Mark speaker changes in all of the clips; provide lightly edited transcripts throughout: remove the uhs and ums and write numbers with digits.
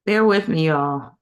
Speaker 1: Bear with me, y'all.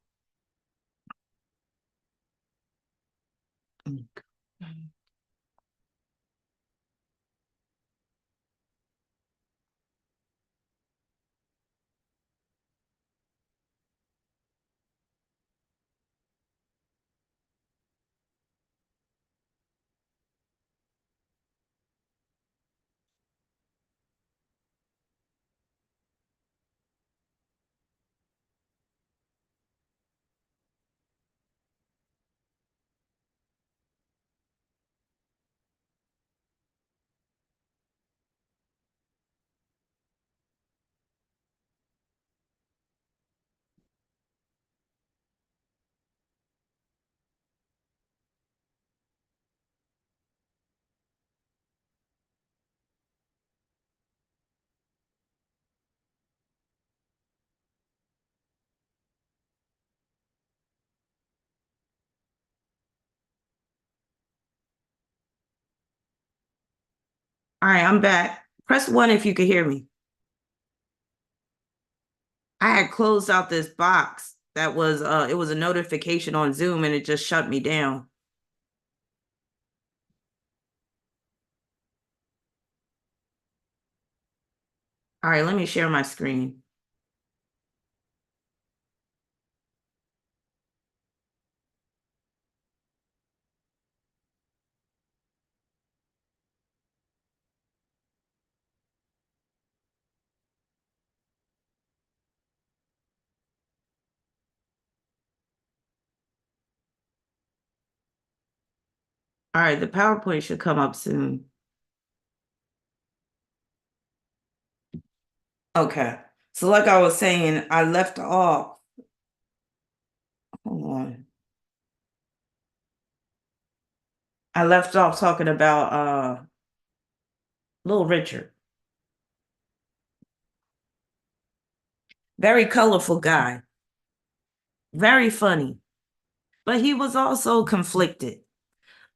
Speaker 1: All right, I'm back. Press one if you could hear me. I had closed out this box that was it was a notification on Zoom and it just shut me down. All right, let me share my screen. All right, the PowerPoint should come up soon. Okay. So like I was saying, I left off. Hold on. I left off talking about Little Richard. Very colorful guy. Very funny. But he was also conflicted.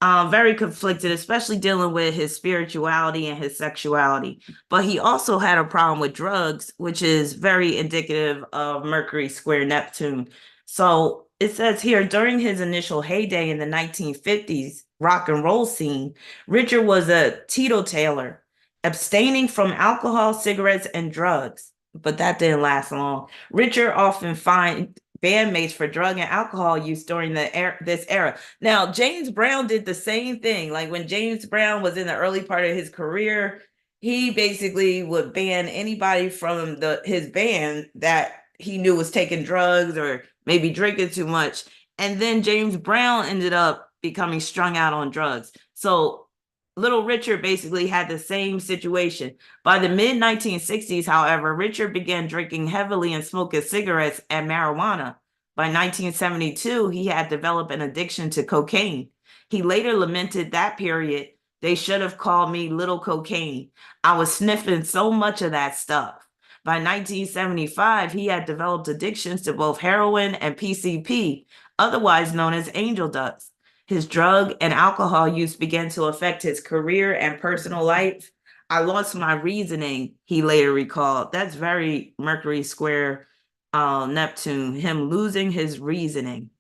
Speaker 1: Very conflicted, especially dealing with his spirituality and his sexuality. But he also had a problem with drugs, which is very indicative of Mercury square Neptune. So it says here during his initial heyday in the 1950s rock and roll scene, Richard was a teetotaler, abstaining from alcohol, cigarettes, and drugs. But that didn't last long. Richard often find bandmates for drug and alcohol use during this era. Now, James Brown did the same thing. Like when James Brown was in the early part of his career, he basically would ban anybody from his band that he knew was taking drugs or maybe drinking too much. And then James Brown ended up becoming strung out on drugs. So Little Richard basically had the same situation. By the mid 1960s, however, Richard began drinking heavily and smoking cigarettes and marijuana. By 1972, he had developed an addiction to cocaine. He later lamented that period. They should have called me Little Cocaine. I was sniffing so much of that stuff. By 1975, he had developed addictions to both heroin and PCP, otherwise known as angel dust. His drug and alcohol use began to affect his career and personal life. I lost my reasoning, he later recalled. That's very Mercury square Neptune, him losing his reasoning.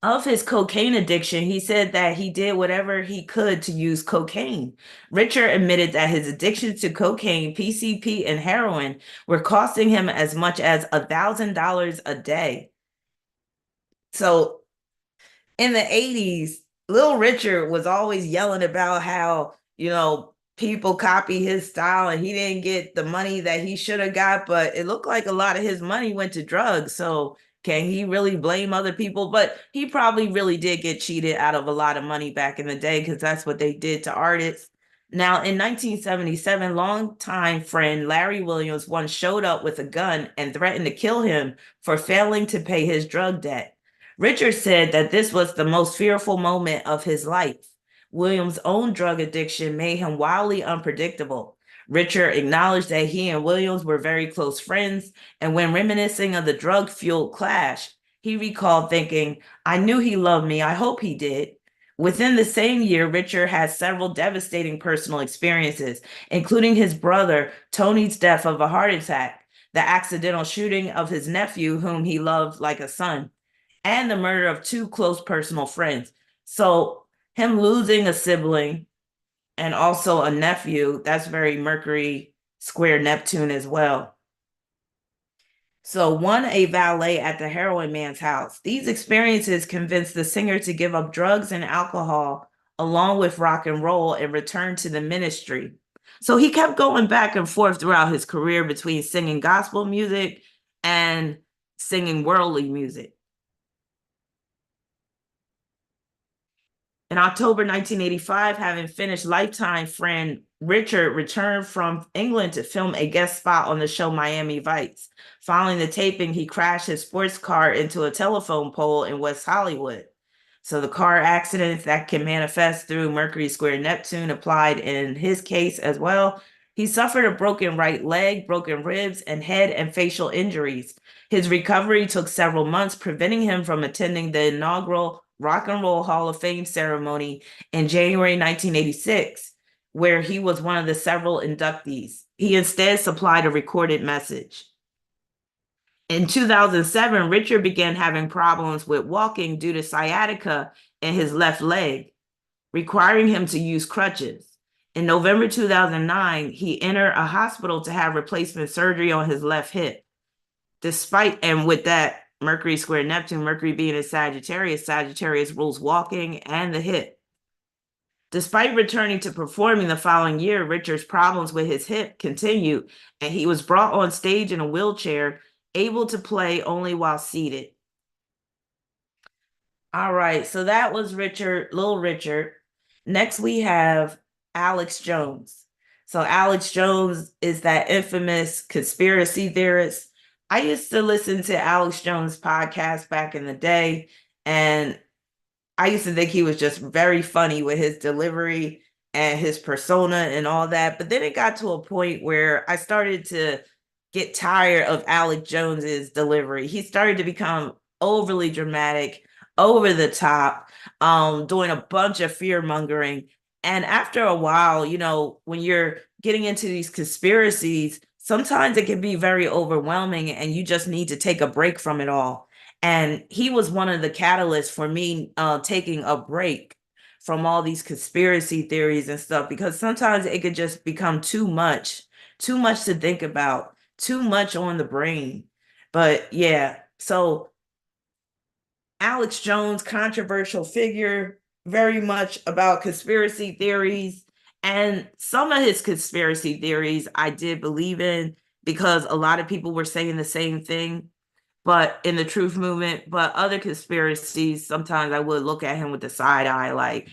Speaker 1: Of his cocaine addiction, he said that he did whatever he could to use cocaine. Richard admitted that his addiction to cocaine, PCP, and heroin were costing him as much as $1,000 a day. So in the 80s, Little Richard was always yelling about how, people copy his style and he didn't get the money that he should have got, but it looked like a lot of his money went to drugs. So can he really blame other people? But he probably really did get cheated out of a lot of money back in the day because that's what they did to artists. Now, in 1977, longtime friend Larry Williams once showed up with a gun and threatened to kill him for failing to pay his drug debt. Richard said that this was the most fearful moment of his life. Williams' own drug addiction made him wildly unpredictable. Richard acknowledged that he and Williams were very close friends, and when reminiscing of the drug-fueled clash, he recalled thinking, I knew he loved me. I hope he did. Within the same year, Richard had several devastating personal experiences, including his brother, Tony's death of a heart attack. the accidental shooting of his nephew, whom he loved like a son, and the murder of two close personal friends. So him losing a sibling and also a nephew, that's very Mercury square Neptune as well. So won a valet at the heroin man's house. These experiences convinced the singer to give up drugs and alcohol along with rock and roll and return to the ministry. So he kept going back and forth throughout his career between singing gospel music and singing worldly music. In October 1985, having finished Lifetime, friend Richard returned from England to film a guest spot on the show Miami Vice. Following the taping, he crashed his sports car into a telephone pole in West Hollywood. So the car accidents that can manifest through Mercury square Neptune applied in his case as well. He suffered a broken right leg, broken ribs, and head and facial injuries. His recovery took several months, preventing him from attending the inaugural Rock and Roll Hall of Fame ceremony in January 1986, where he was one of the several inductees. He instead supplied a recorded message. In 2007, Richard began having problems with walking due to sciatica in his left leg, requiring him to use crutches. In November 2009, he entered a hospital to have replacement surgery on his left hip. And with that, Mercury square Neptune, Mercury being in Sagittarius, Sagittarius rules walking and the hip. Despite returning to performing the following year, Richard's problems with his hip continued, and he was brought on stage in a wheelchair, able to play only while seated. All right, so that was Richard, Little Richard. Next, we have Alex Jones. So Alex Jones is that infamous conspiracy theorist. I used to listen to Alex Jones' podcast back in the day, and I used to think he was just very funny with his delivery and his persona and all that. But then it got to a point where I started to get tired of Alex Jones's delivery. He started to become overly dramatic, over the top, doing a bunch of fear mongering. And after a while, when you're getting into these conspiracies, sometimes it can be very overwhelming and you just need to take a break from it all. And he was one of the catalysts for me taking a break from all these conspiracy theories and stuff, because sometimes it could just become too much to think about, too much on the brain. But yeah, so Alex Jones, controversial figure, very much about conspiracy theories. And some of his conspiracy theories I did believe in because a lot of people were saying the same thing, but in the truth movement. But other conspiracies, sometimes I would look at him with the side eye like,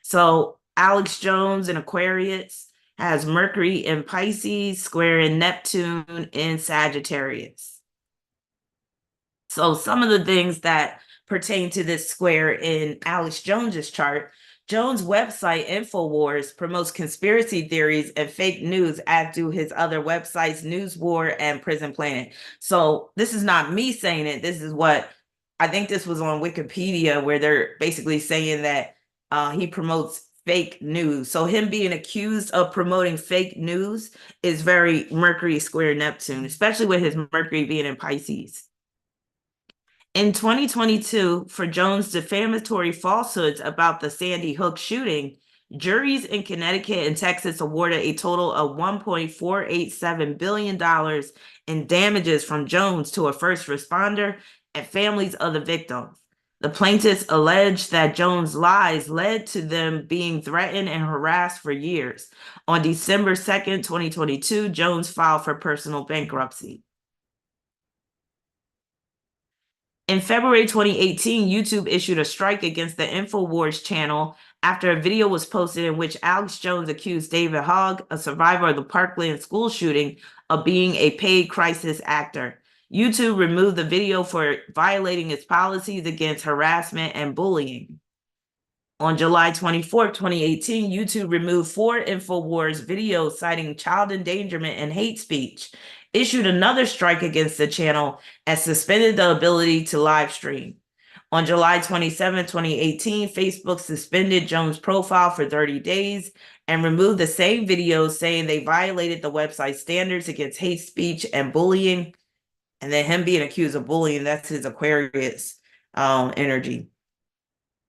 Speaker 1: So Alex Jones in Aquarius has Mercury in Pisces, square in Neptune in Sagittarius. So some of the things that pertain to this square in Alex Jones's chart: Jones' website InfoWars promotes conspiracy theories and fake news, as do his other websites, News War and Prison Planet. So this is not me saying it. This is what I think this was on Wikipedia, where they're basically saying that he promotes fake news. So him being accused of promoting fake news is very Mercury square Neptune, especially with his Mercury being in Pisces. In 2022, for Jones' defamatory falsehoods about the Sandy Hook shooting, juries in Connecticut and Texas awarded a total of $1.487 billion in damages from Jones to a first responder and families of the victims. The plaintiffs alleged that Jones' lies led to them being threatened and harassed for years. On December 2nd, 2022, Jones filed for personal bankruptcy. In February 2018, YouTube issued a strike against the InfoWars channel after a video was posted in which Alex Jones accused David Hogg, a survivor of the Parkland school shooting, of being a paid crisis actor. YouTube removed the video for violating its policies against harassment and bullying. On July 24, 2018, YouTube removed 4 InfoWars videos citing child endangerment and hate speech, issued another strike against the channel, and suspended the ability to live stream. On July 27, 2018, Facebook suspended Jones' profile for 30 days and removed the same videos saying they violated the website's standards against hate speech and bullying. And then him being accused of bullying, that's his Aquarius energy.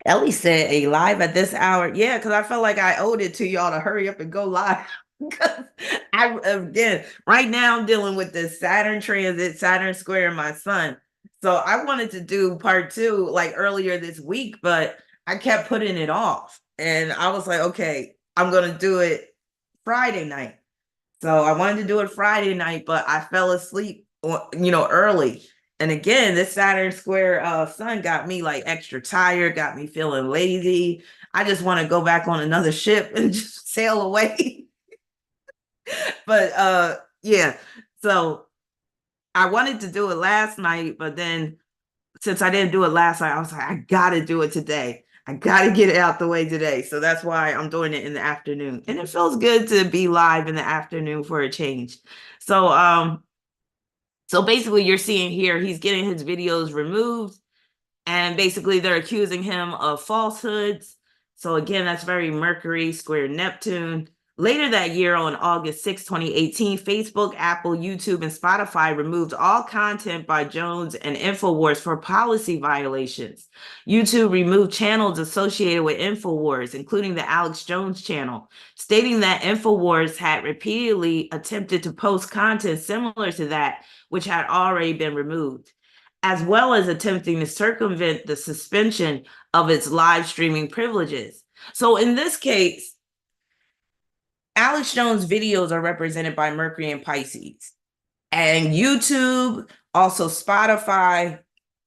Speaker 1: Ellie said a live at this hour. Yeah, because I felt like I owed it to y'all to hurry up and go live. Because again, right now I'm dealing with this Saturn transit, Saturn square, my son. So I wanted to do part two like earlier this week, but I kept putting it off. And I was like, okay, I'm going to do it Friday night. So I wanted to do it Friday night, but I fell asleep, early. And again, this Saturn square sun got me like extra tired, got me feeling lazy. I just want to go back on another ship and just sail away. But yeah, so I wanted to do it last night, but then since I didn't do it last night, I was like, I gotta do it today. I gotta get it out the way today. So that's why I'm doing it in the afternoon. And it feels good to be live in the afternoon for a change. So basically you're seeing here, he's getting his videos removed, and basically they're accusing him of falsehoods. So again, that's very Mercury square Neptune. Later that year, on August 6, 2018, Facebook, Apple, YouTube, and Spotify removed all content by Jones and InfoWars for policy violations. YouTube removed channels associated with InfoWars, including the Alex Jones channel, stating that InfoWars had repeatedly attempted to post content similar to that, which had already been removed, as well as attempting to circumvent the suspension of its live streaming privileges. So in this case, Alex Jones' videos are represented by Mercury and Pisces. And YouTube, also Spotify,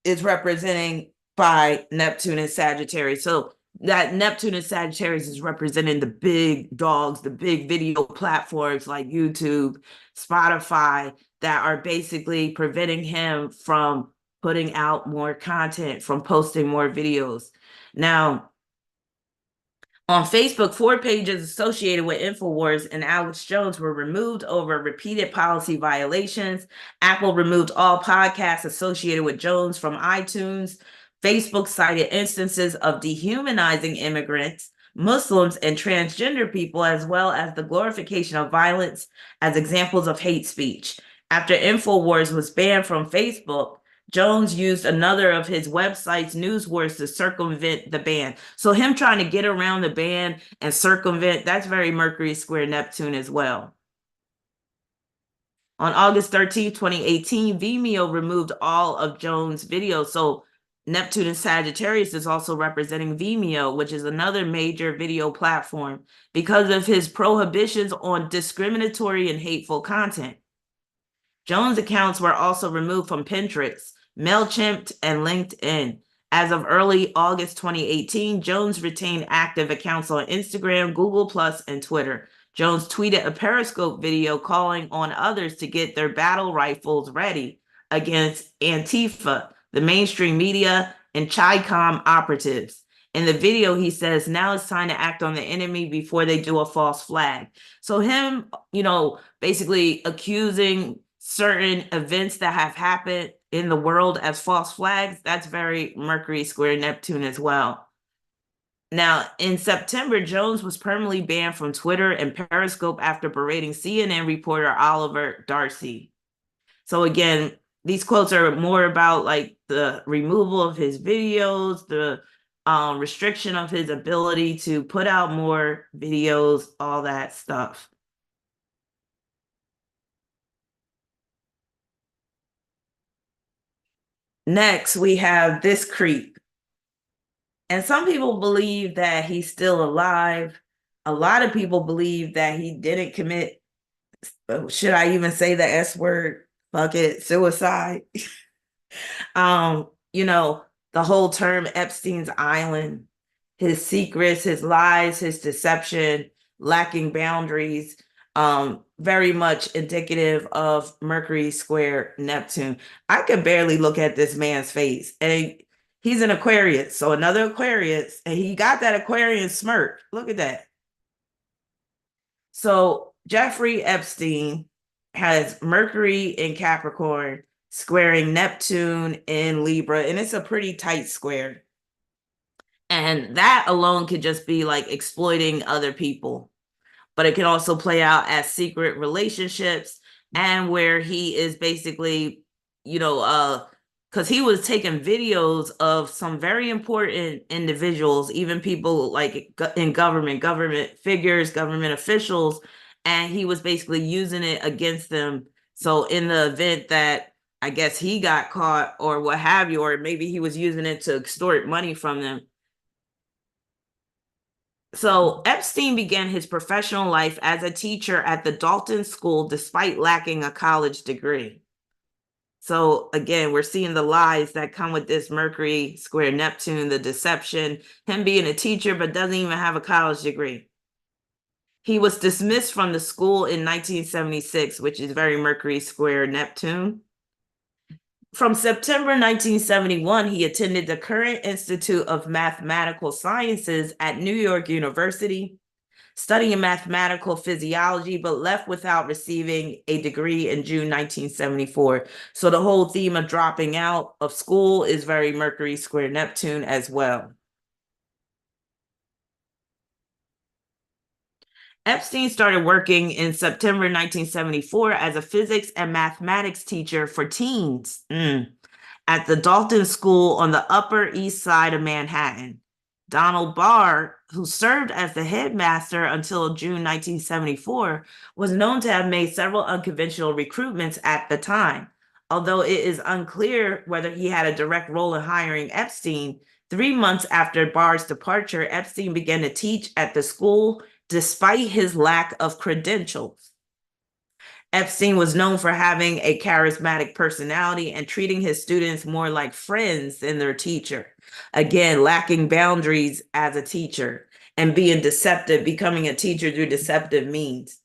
Speaker 1: is representing by Neptune and Sagittarius. So that Neptune and Sagittarius is representing the big dogs, the big video platforms like YouTube, Spotify, that are basically preventing him from putting out more content, from posting more videos. Now, on Facebook, 4 pages associated with InfoWars and Alex Jones were removed over repeated policy violations. Apple removed all podcasts associated with Jones from iTunes. Facebook cited instances of dehumanizing immigrants, Muslims, and transgender people, as well as the glorification of violence as examples of hate speech. After InfoWars was banned from Facebook, Jones used another of his website's news words to circumvent the ban. So him trying to get around the ban and circumvent, that's very Mercury square Neptune as well. On August 13, 2018, Vimeo removed all of Jones' videos. So Neptune and Sagittarius is also representing Vimeo, which is another major video platform, because of his prohibitions on discriminatory and hateful content. Jones' accounts were also removed from Pinterest, MailChimp, and LinkedIn. As of early August 2018, Jones retained active accounts on Instagram, Google+, and Twitter. Jones tweeted a Periscope video calling on others to get their battle rifles ready against Antifa, the mainstream media, and Chi-Com operatives. In the video, he says, now it's time to act on the enemy before they do a false flag. So him, basically accusing certain events that have happened in the world as false flags, that's very Mercury square Neptune as well. Now, in September, Jones was permanently banned from Twitter and Periscope after berating CNN reporter Oliver Darcy. So again, these quotes are more about like the removal of his videos, the restriction of his ability to put out more videos, all that stuff. Next, we have this creep. And some people believe that he's still alive. A lot of people believe that he didn't commit, should I even say the S word? Fuck it, suicide. The whole term Epstein's Island, his secrets, his lies, his deception, lacking boundaries, very much indicative of Mercury square Neptune. I could barely look at this man's face. And he's an Aquarius, so another Aquarius, and he got that Aquarian smirk. Look at that. So Jeffrey Epstein has Mercury in Capricorn, squaring Neptune in Libra, and it's a pretty tight square. And that alone could just be like exploiting other people, but it can also play out as secret relationships, and where he is basically, because he was taking videos of some very important individuals, even people like in government figures, government officials, and he was basically using it against them. So in the event that I guess he got caught or what have you, or maybe he was using it to extort money from them. So Epstein began his professional life as a teacher at the Dalton School despite lacking a college degree. So again, we're seeing the lies that come with this Mercury square Neptune, the deception, him being a teacher but doesn't even have a college degree. He was dismissed from the school in 1976, which is very Mercury square Neptune. From September 1971, he attended the Current Institute of Mathematical Sciences at New York University, studying mathematical physiology, but left without receiving a degree in June 1974. So the whole theme of dropping out of school is very Mercury square Neptune as well. Epstein started working in September 1974 as a physics and mathematics teacher for teens at the Dalton School on the Upper East Side of Manhattan. Donald Barr, who served as the headmaster until June 1974, was known to have made several unconventional recruitments at the time. Although it is unclear whether he had a direct role in hiring Epstein, 3 months after Barr's departure, Epstein began to teach at the school despite his lack of credentials. Epstein was known for having a charismatic personality and treating his students more like friends than their teacher. Again, lacking boundaries as a teacher and being deceptive, becoming a teacher through deceptive means.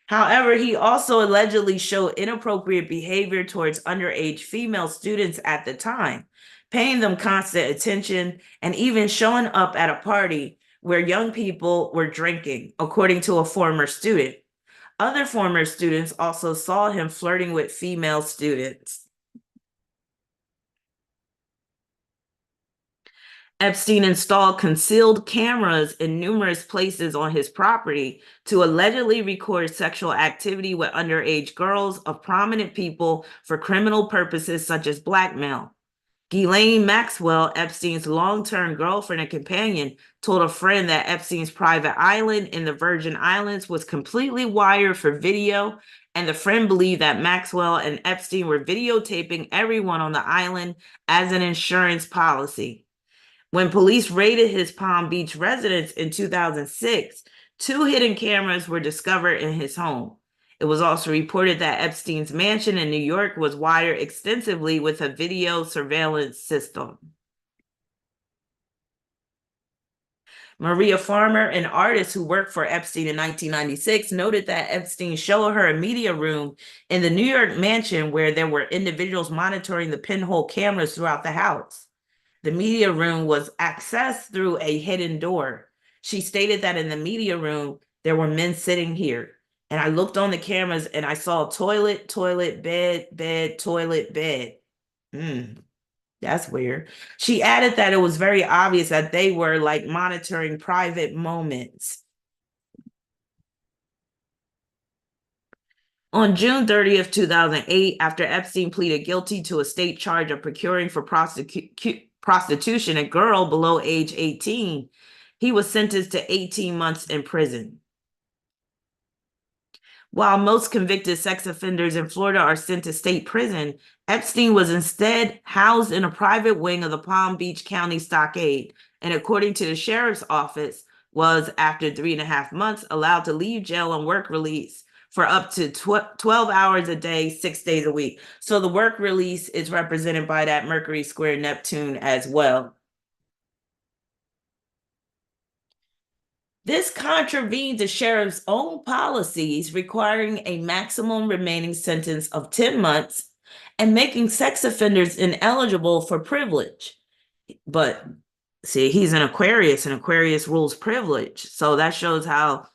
Speaker 1: However, he also allegedly showed inappropriate behavior towards underage female students at the time, paying them constant attention and even showing up at a party where young people were drinking, according to a former student. Other former students also saw him flirting with female students. Epstein installed concealed cameras in numerous places on his property to allegedly record sexual activity with underage girls of prominent people for criminal purposes such as blackmail. Ghislaine Maxwell, Epstein's long-term girlfriend and companion, told a friend that Epstein's private island in the Virgin Islands was completely wired for video, and the friend believed that Maxwell and Epstein were videotaping everyone on the island as an insurance policy. When police raided his Palm Beach residence in 2006, 2 hidden cameras were discovered in his home. It was also reported that Epstein's mansion in New York was wired extensively with a video surveillance system. Maria Farmer, an artist who worked for Epstein in 1996, noted that Epstein showed her a media room in the New York mansion where there were individuals monitoring the pinhole cameras throughout the house. The media room was accessed through a hidden door. She stated that in the media room, there were men sitting here. And I looked on the cameras and I saw toilet, toilet, bed, bed, toilet, bed. That's weird. She added that it was very obvious that they were like monitoring private moments. On June 30th, 2008, after Epstein pleaded guilty to a state charge of procuring for prostitution a girl below age 18, he was sentenced to 18 months in prison. While most convicted sex offenders in Florida are sent to state prison, Epstein was instead housed in a private wing of the Palm Beach County Stockade, and according to the sheriff's office, was, after 3.5 months, allowed to leave jail on work release for up to 12 hours a day, 6 days a week. So the work release is represented by that Mercury square Neptune as well. This contravened the sheriff's own policies, requiring a maximum remaining sentence of 10 months and making sex offenders ineligible for privilege. But see, he's an Aquarius, and Aquarius rules privilege. So that shows how,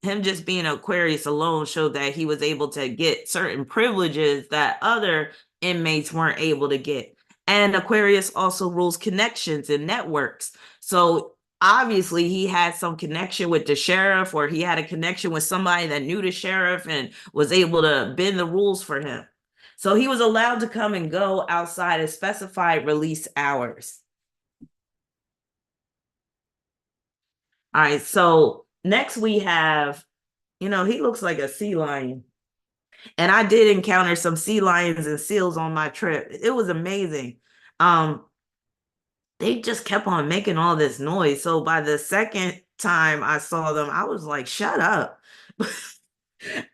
Speaker 1: him just being Aquarius alone showed that he was able to get certain privileges that other inmates weren't able to get. And Aquarius also rules connections and networks. So obviously he had some connection with the sheriff, or he had a connection with somebody that knew the sheriff and was able to bend the rules for him. So he was allowed to come and go outside of specified release hours. All right, so next we have, he looks like a sea lion. And I did encounter some sea lions and seals on my trip. It was amazing. They just kept on making all this noise. So by the second time I saw them, I was like, shut up.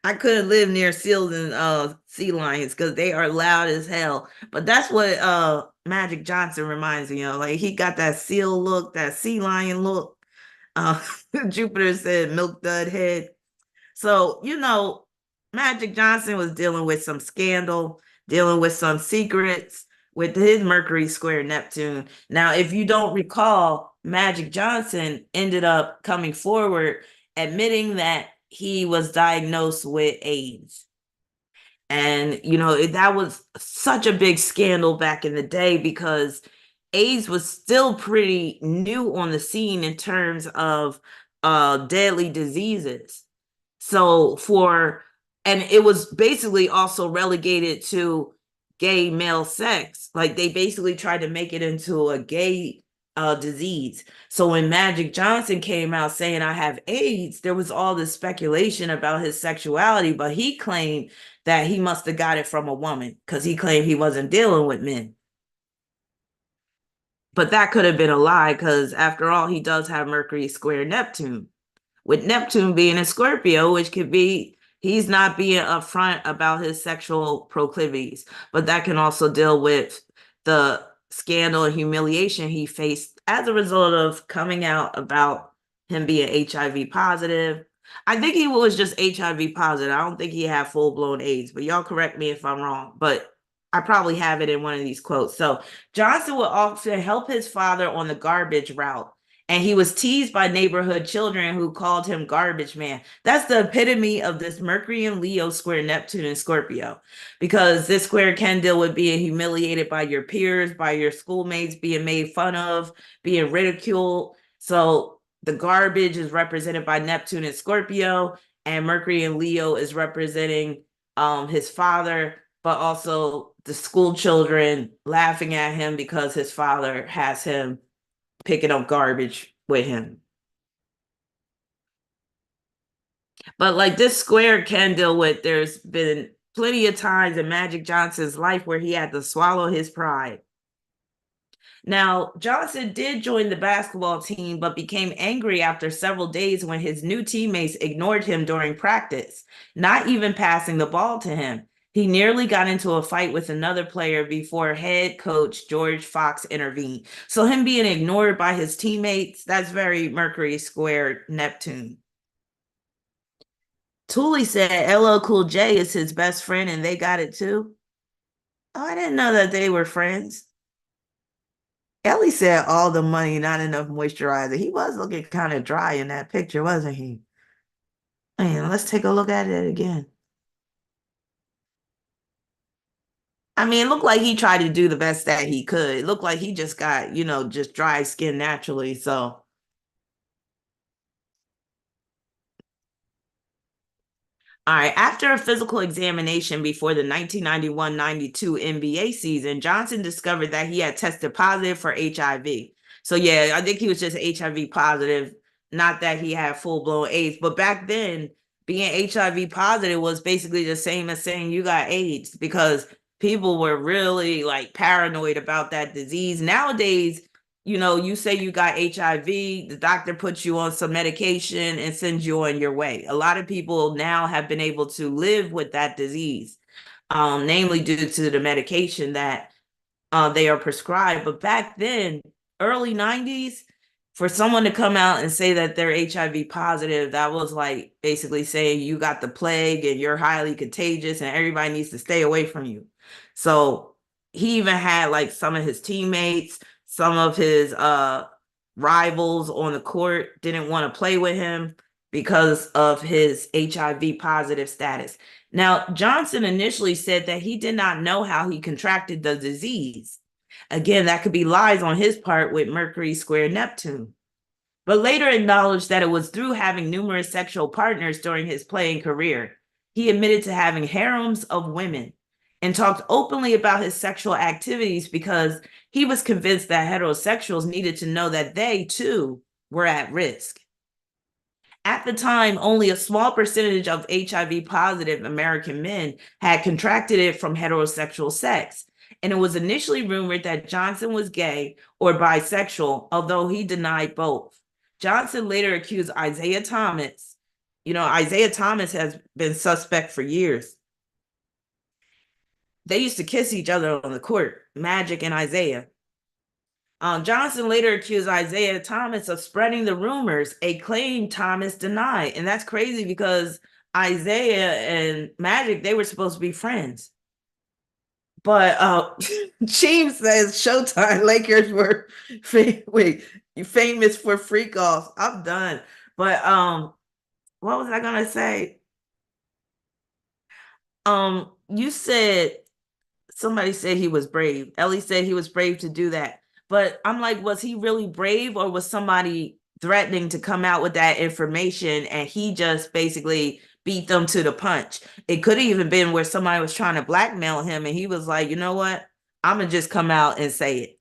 Speaker 1: I couldn't live near seals and sea lions because they are loud as hell. But that's what Magic Johnson reminds me of. Like, he got that seal look, that sea lion look. Uh, Jupiter said milk dud head. So, Magic Johnson was dealing with some scandal, dealing with some secrets with his Mercury square Neptune. Now, if you don't recall, Magic Johnson ended up coming forward admitting that he was diagnosed with AIDS. And, that was such a big scandal back in the day because AIDS was still pretty new on the scene in terms of deadly diseases. So and it was basically also relegated to gay male sex. Like, they basically tried to make it into a gay disease. So when Magic Johnson came out saying, I have AIDS, there was all this speculation about his sexuality, but he claimed that he must have got it from a woman because he claimed he wasn't dealing with men. But that could have been a lie because, after all, he does have Mercury square Neptune, with Neptune being a Scorpio, which could be he's not being upfront about his sexual proclivities, but that can also deal with the scandal and humiliation he faced as a result of coming out about him being HIV positive. I think he was just HIV positive. I don't think he had full-blown AIDS, but y'all correct me if I'm wrong. But I probably have it in one of these quotes. So Johnson would often help his father on the garbage route, and he was teased by neighborhood children who called him garbage man. That's the epitome of this Mercury and Leo square Neptune and Scorpio, because this square can deal with being humiliated by your peers, by your schoolmates, being made fun of, being ridiculed. So the garbage is represented by Neptune and Scorpio, and Mercury and Leo is representing his father, but also the school children laughing at him because his father has him picking up garbage with him. But like, this square can deal with, there's been plenty of times in Magic Johnson's life where he had to swallow his pride. Now, Johnson did join the basketball team, but became angry after several days when his new teammates ignored him during practice, not even passing the ball to him. He nearly got into a fight with another player before head coach George Fox intervened. So him being ignored by his teammates, that's very Mercury square Neptune. Thule said LL Cool J is his best friend and they got it too. Oh, I didn't know that they were friends. Ellie said all the money, not enough moisturizer. He was looking kind of dry in that picture, wasn't he? Man, let's take a look at it again. I mean, it looked like he tried to do the best that he could. It looked like he just got, just dry skin naturally. So, all right, after a physical examination before the 1991-92 NBA season, Johnson discovered that he had tested positive for HIV. So, yeah, I think he was just HIV positive, not that he had full-blown AIDS. But back then, being HIV positive was basically the same as saying you got AIDS, because people were really like paranoid about that disease. Nowadays, you say you got HIV, the doctor puts you on some medication and sends you on your way. A lot of people now have been able to live with that disease, namely due to the medication that they are prescribed. But back then, early 90s, for someone to come out and say that they're HIV positive, that was like basically saying you got the plague and you're highly contagious and everybody needs to stay away from you. So he even had like some of his teammates, some of his rivals on the court didn't want to play with him because of his HIV positive status. Now, Johnson initially said that he did not know how he contracted the disease. Again, that could be lies on his part with Mercury square Neptune, but later acknowledged that it was through having numerous sexual partners during his playing career. He admitted to having harems of women and talked openly about his sexual activities because he was convinced that heterosexuals needed to know that they, too, were at risk. At the time, only a small percentage of HIV positive American men had contracted it from heterosexual sex, and it was initially rumored that Johnson was gay or bisexual, although he denied both. Johnson later accused Isaiah Thomas. Isaiah Thomas has been suspect for years. They used to kiss each other on the court, Magic and Isaiah. Johnson later accused Isaiah Thomas of spreading the rumors, a claim Thomas denied. And that's crazy because Isaiah and Magic, they were supposed to be friends. But Chief says Showtime Lakers were famous for freak offs. I'm done. But what was I gonna say? You said somebody said he was brave. Ellie said he was brave to do that. But I'm like, was he really brave, or was somebody threatening to come out with that information and he just basically beat them to the punch? It could have even been where somebody was trying to blackmail him and he was like, you know what? I'm going to just come out and say it.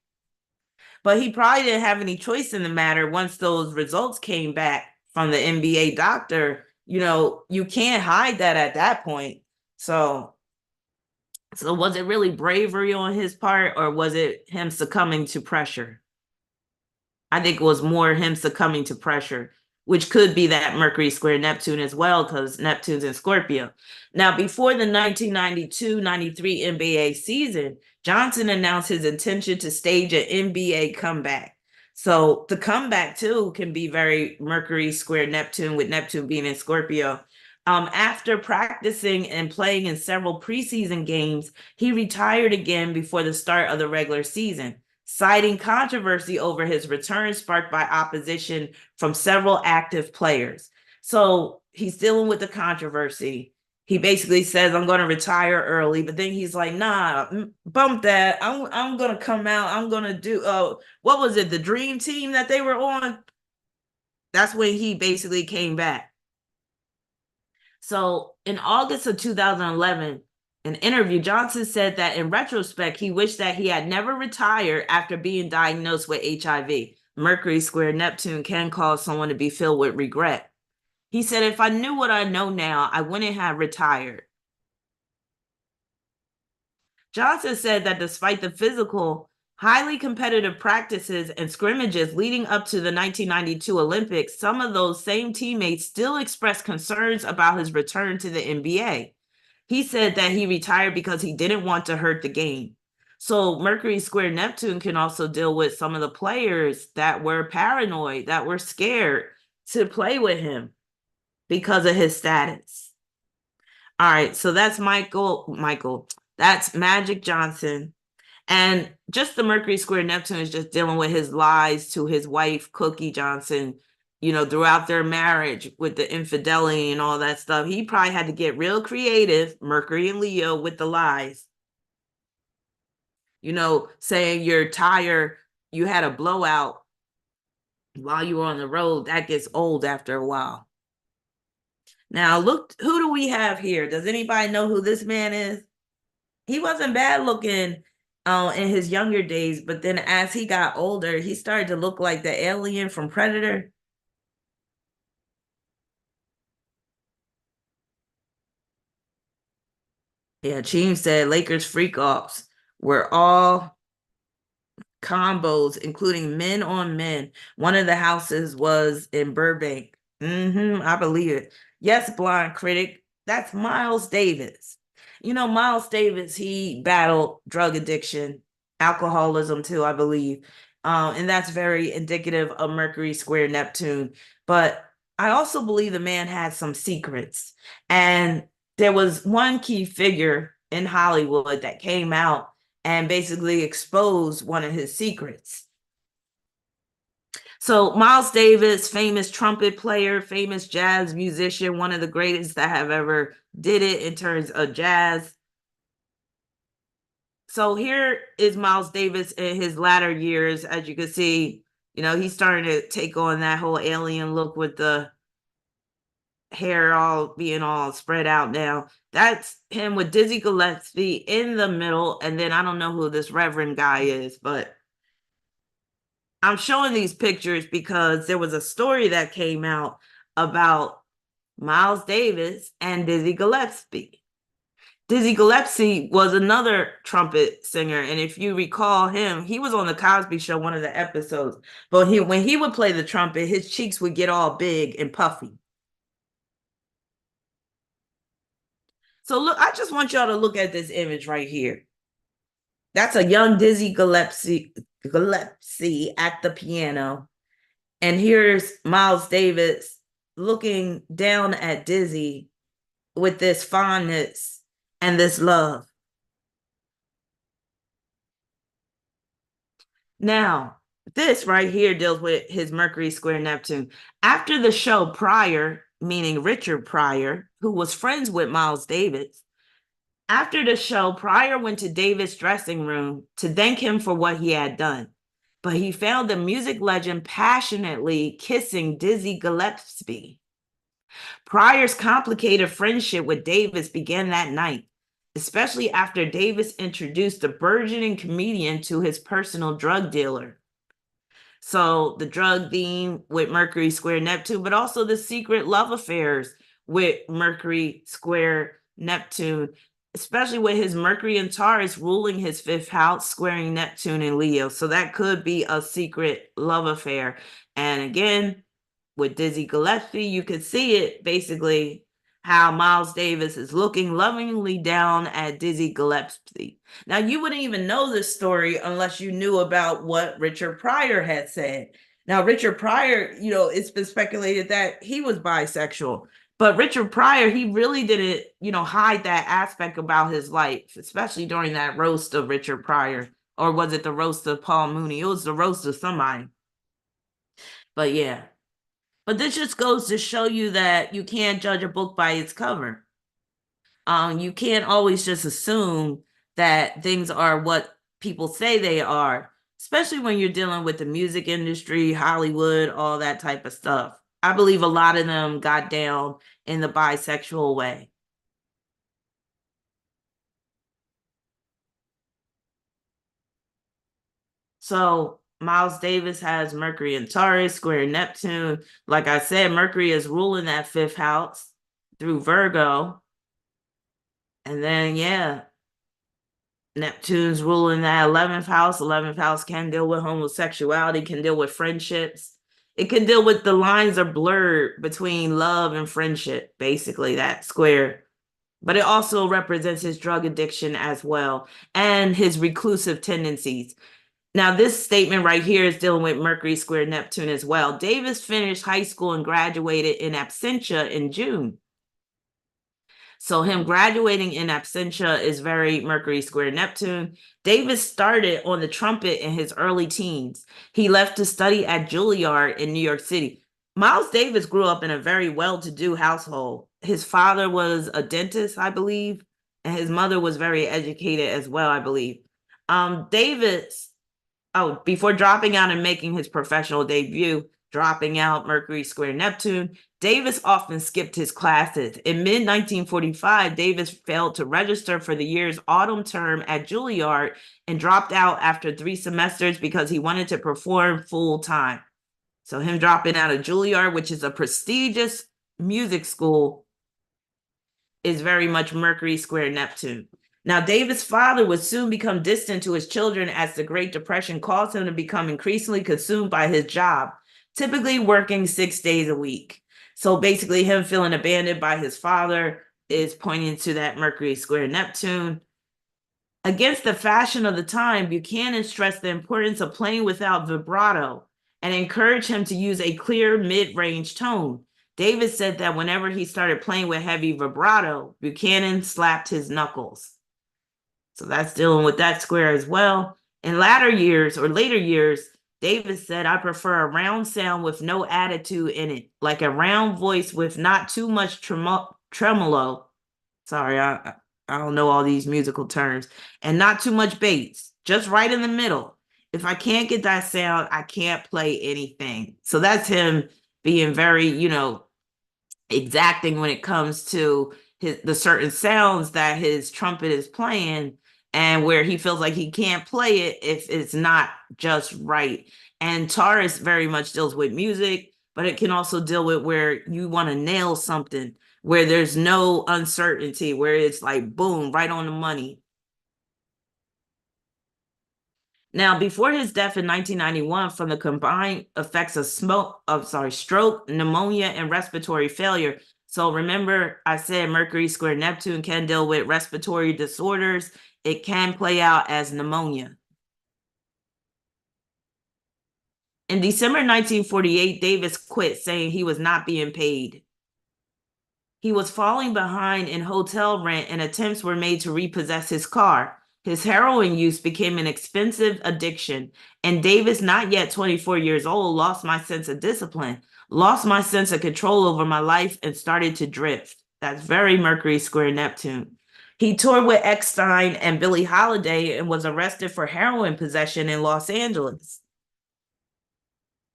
Speaker 1: But he probably didn't have any choice in the matter once those results came back from the NBA doctor. You can't hide that at that point. So was it really bravery on his part, or was it him succumbing to pressure? I think it was more him succumbing to pressure, which could be that Mercury square Neptune as well, because Neptune's in Scorpio. Now, before the 1992-93 NBA season, Johnson announced his intention to stage an NBA comeback. So the comeback, too, can be very Mercury square Neptune, with Neptune being in Scorpio. After practicing and playing in several preseason games, he retired again before the start of the regular season, citing controversy over his return sparked by opposition from several active players. So he's dealing with the controversy. He basically says, I'm going to retire early, but then he's like, nah, bump that. I'm going to come out. I'm going to do, what was it, the Dream Team that they were on? That's when he basically came back. So in August of 2011, an interview, Johnson said that in retrospect, he wished that he had never retired after being diagnosed with HIV. Mercury square Neptune can cause someone to be filled with regret. He said, if I knew what I know now, I wouldn't have retired. Johnson said that despite the physical, highly competitive practices and scrimmages leading up to the 1992 Olympics, some of those same teammates still expressed concerns about his return to the NBA. He said that he retired because he didn't want to hurt the game. So Mercury square Neptune can also deal with some of the players that were paranoid, that were scared to play with him because of his status. All right, so that's Michael. That's Magic Johnson. And just the Mercury square Neptune is just dealing with his lies to his wife, Cookie Johnson, throughout their marriage with the infidelity and all that stuff. He probably had to get real creative, Mercury and Leo, with the lies. Saying your tire, you had a blowout while you were on the road, that gets old after a while. Now, look, who do we have here? Does anybody know who this man is? He wasn't bad looking in his younger days, but then as he got older, he started to look like the alien from Predator. Yeah, Cheem said Lakers freak offs were all combos, including men on men. One of the houses was in Burbank. I believe it. Yes, blind critic. That's Miles Davis. Miles Davis, he battled drug addiction, alcoholism too, I believe. And that's very indicative of Mercury square Neptune. But I also believe the man had some secrets. And there was one key figure in Hollywood that came out and basically exposed one of his secrets. So Miles Davis, famous trumpet player, famous jazz musician, one of the greatest that have ever did it in terms of jazz. So here is Miles Davis in his latter years. As you can see, he's starting to take on that whole alien look with the hair all being all spread out now. That's him with Dizzy Gillespie in the middle. And then I don't know who this Reverend guy is, but I'm showing these pictures because there was a story that came out about Miles Davis and Dizzy Gillespie. Dizzy Gillespie was another trumpet singer, and if you recall him, he was on the Cosby Show, one of the episodes. But when he would play the trumpet, his cheeks would get all big and puffy. So look, I just want y'all to look at this image right here. That's a young Dizzy Gillespie at the piano. And here's Miles Davis looking down at Dizzy with this fondness and this love. Now, this right here deals with his Mercury square Neptune. After the show, Pryor, meaning Richard Pryor, who was friends with Miles Davis, after the show, Pryor went to Davis' dressing room to thank him for what he had done. But he found the music legend passionately kissing Dizzy Gillespie. Pryor's complicated friendship with Davis began that night, especially after Davis introduced the burgeoning comedian to his personal drug dealer. So the drug theme with Mercury square Neptune, but also the secret love affairs with Mercury square Neptune, especially with his Mercury and Taurus ruling his fifth house, squaring Neptune and Leo. So that could be a secret love affair. And again, with Dizzy Gillespie, you could see it basically how Miles Davis is looking lovingly down at Dizzy Gillespie. Now, you wouldn't even know this story unless you knew about what Richard Pryor had said. Now, Richard Pryor, it's been speculated that he was bisexual, but Richard Pryor, he really didn't, hide that aspect about his life, especially during that roast of Richard Pryor. Or was it the roast of Paul Mooney? It was the roast of somebody. But yeah. But this just goes to show you that you can't judge a book by its cover. You can't always just assume that things are what people say they are, especially when you're dealing with the music industry, Hollywood, all that type of stuff. I believe a lot of them got down in the bisexual way. So Miles Davis has Mercury and Taurus, square Neptune. Like I said, Mercury is ruling that fifth house through Virgo. And then, yeah, Neptune's ruling that 11th house. 11th house can deal with homosexuality, can deal with friendships. It can deal with the lines are blurred between love and friendship, basically, that square. But it also represents his drug addiction as well and his reclusive tendencies. Now, this statement right here is dealing with Mercury square Neptune as well. Davis finished high school and graduated in absentia in June. So him graduating in absentia is very Mercury square Neptune. Davis started on the trumpet in his early teens. He left to study at Juilliard in New York City. Miles Davis grew up in a very well-to-do household. His father was a dentist, I believe, and his mother was very educated as well, I believe. Davis, before dropping out and making his professional debut, dropping out Mercury square Neptune, Davis often skipped his classes. In mid-1945, Davis failed to register for the year's autumn term at Juilliard and dropped out after 3 semesters because he wanted to perform full-time. So him dropping out of Juilliard, which is a prestigious music school, is very much Mercury square Neptune. Now, Davis' father would soon become distant to his children as the Great Depression caused him to become increasingly consumed by his job, typically working 6 days a week. So basically, him feeling abandoned by his father is pointing to that Mercury square Neptune. Against the fashion of the time, Buchanan stressed the importance of playing without vibrato and encouraged him to use a clear mid-range tone. Davis said that whenever he started playing with heavy vibrato, Buchanan slapped his knuckles. So that's dealing with that square as well. In later years, Davis said, I prefer a round sound with no attitude in it, like a round voice with not too much tremolo. Sorry, I don't know all these musical terms, and not too much bass, just right in the middle. If I can't get that sound, I can't play anything. So that's him being very, exacting when it comes to the certain sounds that his trumpet is playing, and where he feels like he can't play it if it's not just right. And Taurus very much deals with music, but it can also deal with where you want to nail something, where there's no uncertainty, where it's like boom, right on the money. Now, before his death in 1991 from the combined effects of stroke, pneumonia, and respiratory failure. So remember, I said Mercury square Neptune can deal with respiratory disorders. It can play out as pneumonia. In December 1948, Davis quit, saying he was not being paid. He was falling behind in hotel rent, and attempts were made to repossess his car. His heroin use became an expensive addiction, and Davis, not yet 24 years old, lost my sense of discipline, lost my sense of control over my life, and started to drift. That's very Mercury square Neptune. He toured with Epstein and Billie Holiday and was arrested for heroin possession in Los Angeles.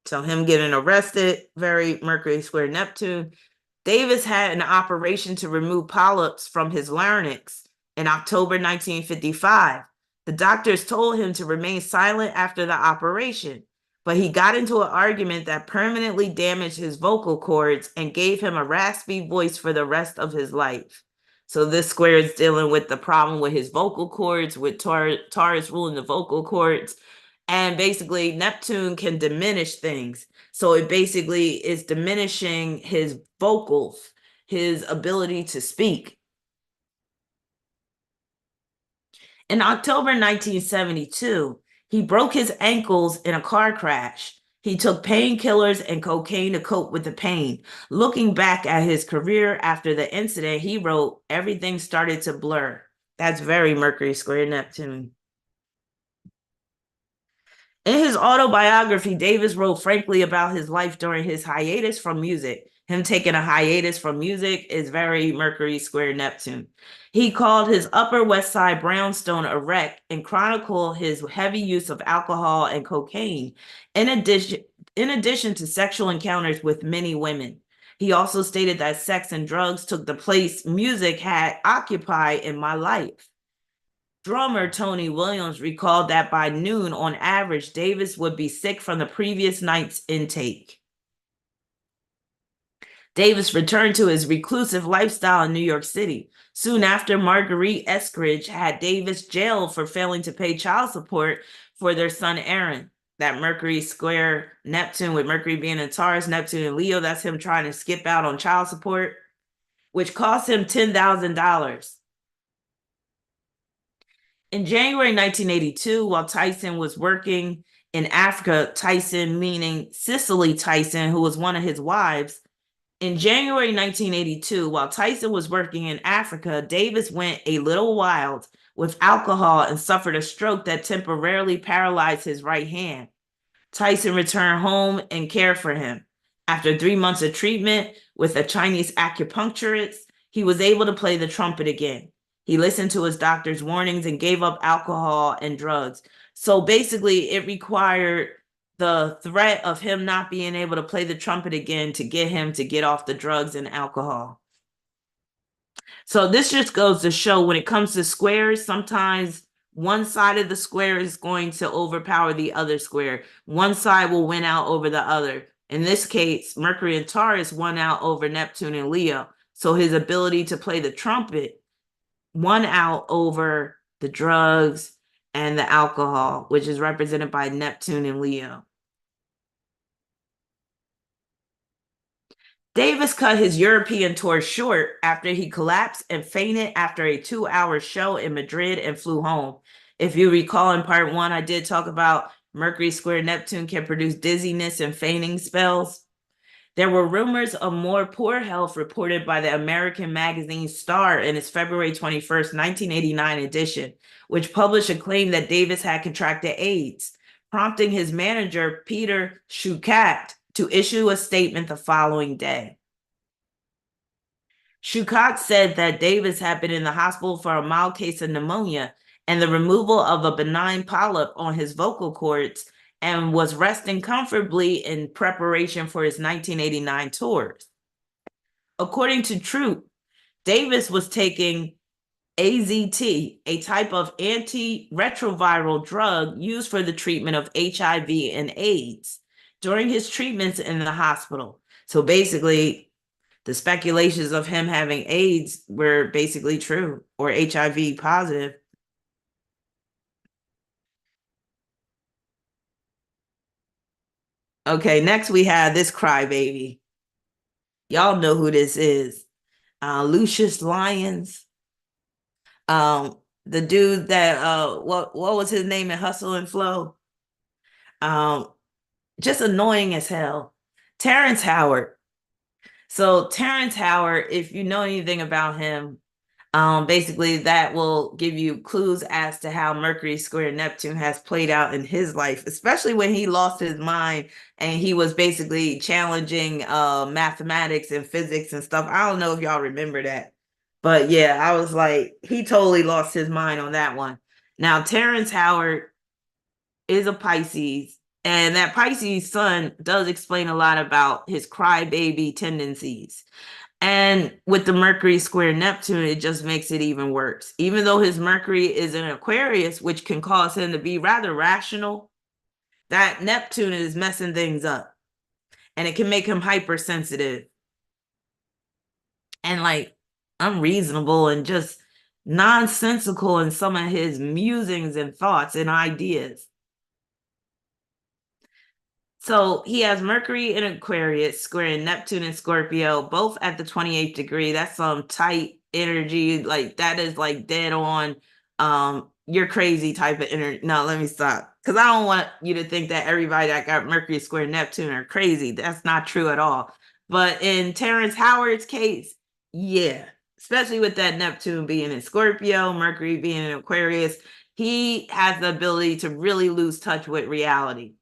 Speaker 1: So him getting arrested, very Mercury square Neptune. Davis had an operation to remove polyps from his larynx in October 1955. The doctors told him to remain silent after the operation, but he got into an argument that permanently damaged his vocal cords and gave him a raspy voice for the rest of his life. So this square is dealing with the problem with his vocal cords, with Taurus ruling the vocal cords. And basically, Neptune can diminish things. So it basically is diminishing his vocals, his ability to speak. In October 1972, he broke his ankles in a car crash. He took painkillers and cocaine to cope with the pain. Looking back at his career after the incident, he wrote, everything started to blur. That's very Mercury square Neptune. In his autobiography, Davis wrote frankly about his life during his hiatus from music. Him taking a hiatus from music is very Mercury square Neptune. He called his Upper West Side brownstone a wreck and chronicled his heavy use of alcohol and cocaine, in addition to sexual encounters with many women. He also stated that sex and drugs took the place music had occupied in my life. Drummer Tony Williams recalled that by noon, on average, Davis would be sick from the previous night's intake. Davis returned to his reclusive lifestyle in New York City. Soon after, Marguerite Eskridge had Davis jailed for failing to pay child support for their son Aaron. That Mercury square Neptune, with Mercury being in Taurus, Neptune in Leo, that's him trying to skip out on child support, which cost him $10,000. In January 1982, while Tyson was working in Africa, Tyson, meaning Cicely Tyson, who was one of his wives, in January 1982, while Tyson was working in Africa, Davis went a little wild with alcohol and suffered a stroke that temporarily paralyzed his right hand. Tyson returned home and cared for him. After 3 months of treatment with a Chinese acupuncturist, he was able to play the trumpet again. He listened to his doctor's warnings and gave up alcohol and drugs. So basically, it required the threat of him not being able to play the trumpet again to get him to get off the drugs and alcohol. So this just goes to show, when it comes to squares, sometimes one side of the square is going to overpower the other square. One side will win out over the other. In this case, Mercury and Taurus won out over Neptune and Leo. So his ability to play the trumpet won out over the drugs and the alcohol, which is represented by Neptune and Leo. Davis cut his European tour short after he collapsed and fainted after a 2-hour show in Madrid and flew home. If you recall, in part 1, I did talk about Mercury square Neptune can produce dizziness and fainting spells. There were rumors of more poor health reported by the American magazine Star in its February 21st, 1989 edition, which published a claim that Davis had contracted AIDS. prompting his manager, Peter Schuchat, to issue a statement the following day. Schuchat said that Davis had been in the hospital for a mild case of pneumonia and the removal of a benign polyp on his vocal cords, and was resting comfortably in preparation for his 1989 tours. According to Troop, Davis was taking AZT, a type of antiretroviral drug used for the treatment of HIV and AIDS, during his treatments in the hospital. So basically, the speculations of him having AIDS were basically true, or HIV positive. Okay, next we have this crybaby. Y'all know who this is. Lucius Lyons. The dude that what was his name in Hustle and Flow? Just annoying as hell. Terrence Howard. So Terrence Howard, if you know anything about him, basically that will give you clues as to how Mercury square Neptune has played out in his life, especially when he lost his mind and he was basically challenging mathematics and physics and stuff. I don't know if y'all remember that, but yeah, I was like, he totally lost his mind on that one. Now, Terrence Howard is a Pisces, and that Pisces sun does explain a lot about his crybaby tendencies. And with the Mercury square Neptune, it just makes it even worse. Even though his Mercury is in Aquarius, which can cause him to be rather rational, that Neptune is messing things up. And it can make him hypersensitive and like unreasonable and just nonsensical in some of his musings and thoughts and ideas. So he has Mercury in Aquarius, squaring Neptune and Scorpio, both at the 28th degree. That's some tight energy. Like that is like dead on. You're crazy type of energy. No, let me stop. Because I don't want you to think that everybody that got Mercury square Neptune are crazy. That's not true at all. But in Terrence Howard's case, yeah, especially with that Neptune being in Scorpio, Mercury being in Aquarius, he has the ability to really lose touch with reality.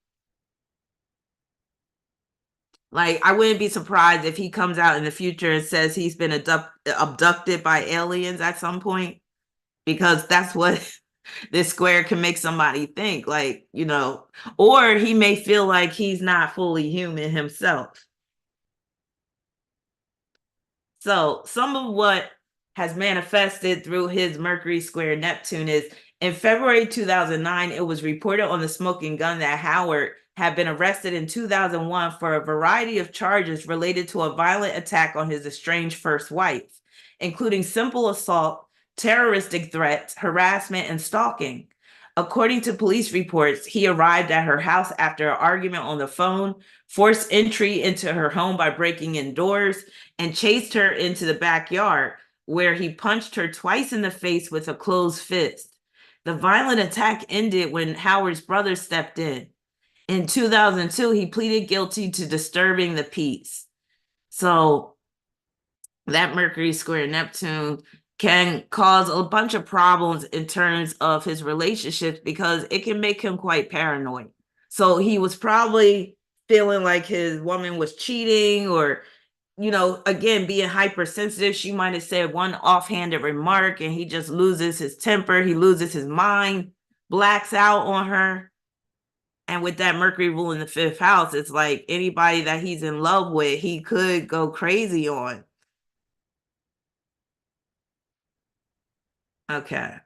Speaker 1: Like, I wouldn't be surprised if he comes out in the future and says he's been abducted by aliens at some point, because that's what this square can make somebody think, like, or he may feel like he's not fully human himself. So some of what has manifested through his Mercury square Neptune is, in February 2009, it was reported on the Smoking Gun that Howard had been arrested in 2001 for a variety of charges related to a violent attack on his estranged first wife, including simple assault, terroristic threats, harassment, and stalking. According to police reports, he arrived at her house after an argument on the phone, forced entry into her home by breaking in doors, and chased her into the backyard, where he punched her twice in the face with a closed fist. The violent attack ended when Howard's brother stepped in. In 2002, he pleaded guilty to disturbing the peace. So that Mercury square Neptune can cause a bunch of problems in terms of his relationships, because it can make him quite paranoid. So he was probably feeling like his woman was cheating, or, again, being hypersensitive. She might have said one offhanded remark and he just loses his temper. He loses his mind, blacks out on her. And with that Mercury rule in the 5th house, it's like anybody that he's in love with, he could go crazy on. Okay.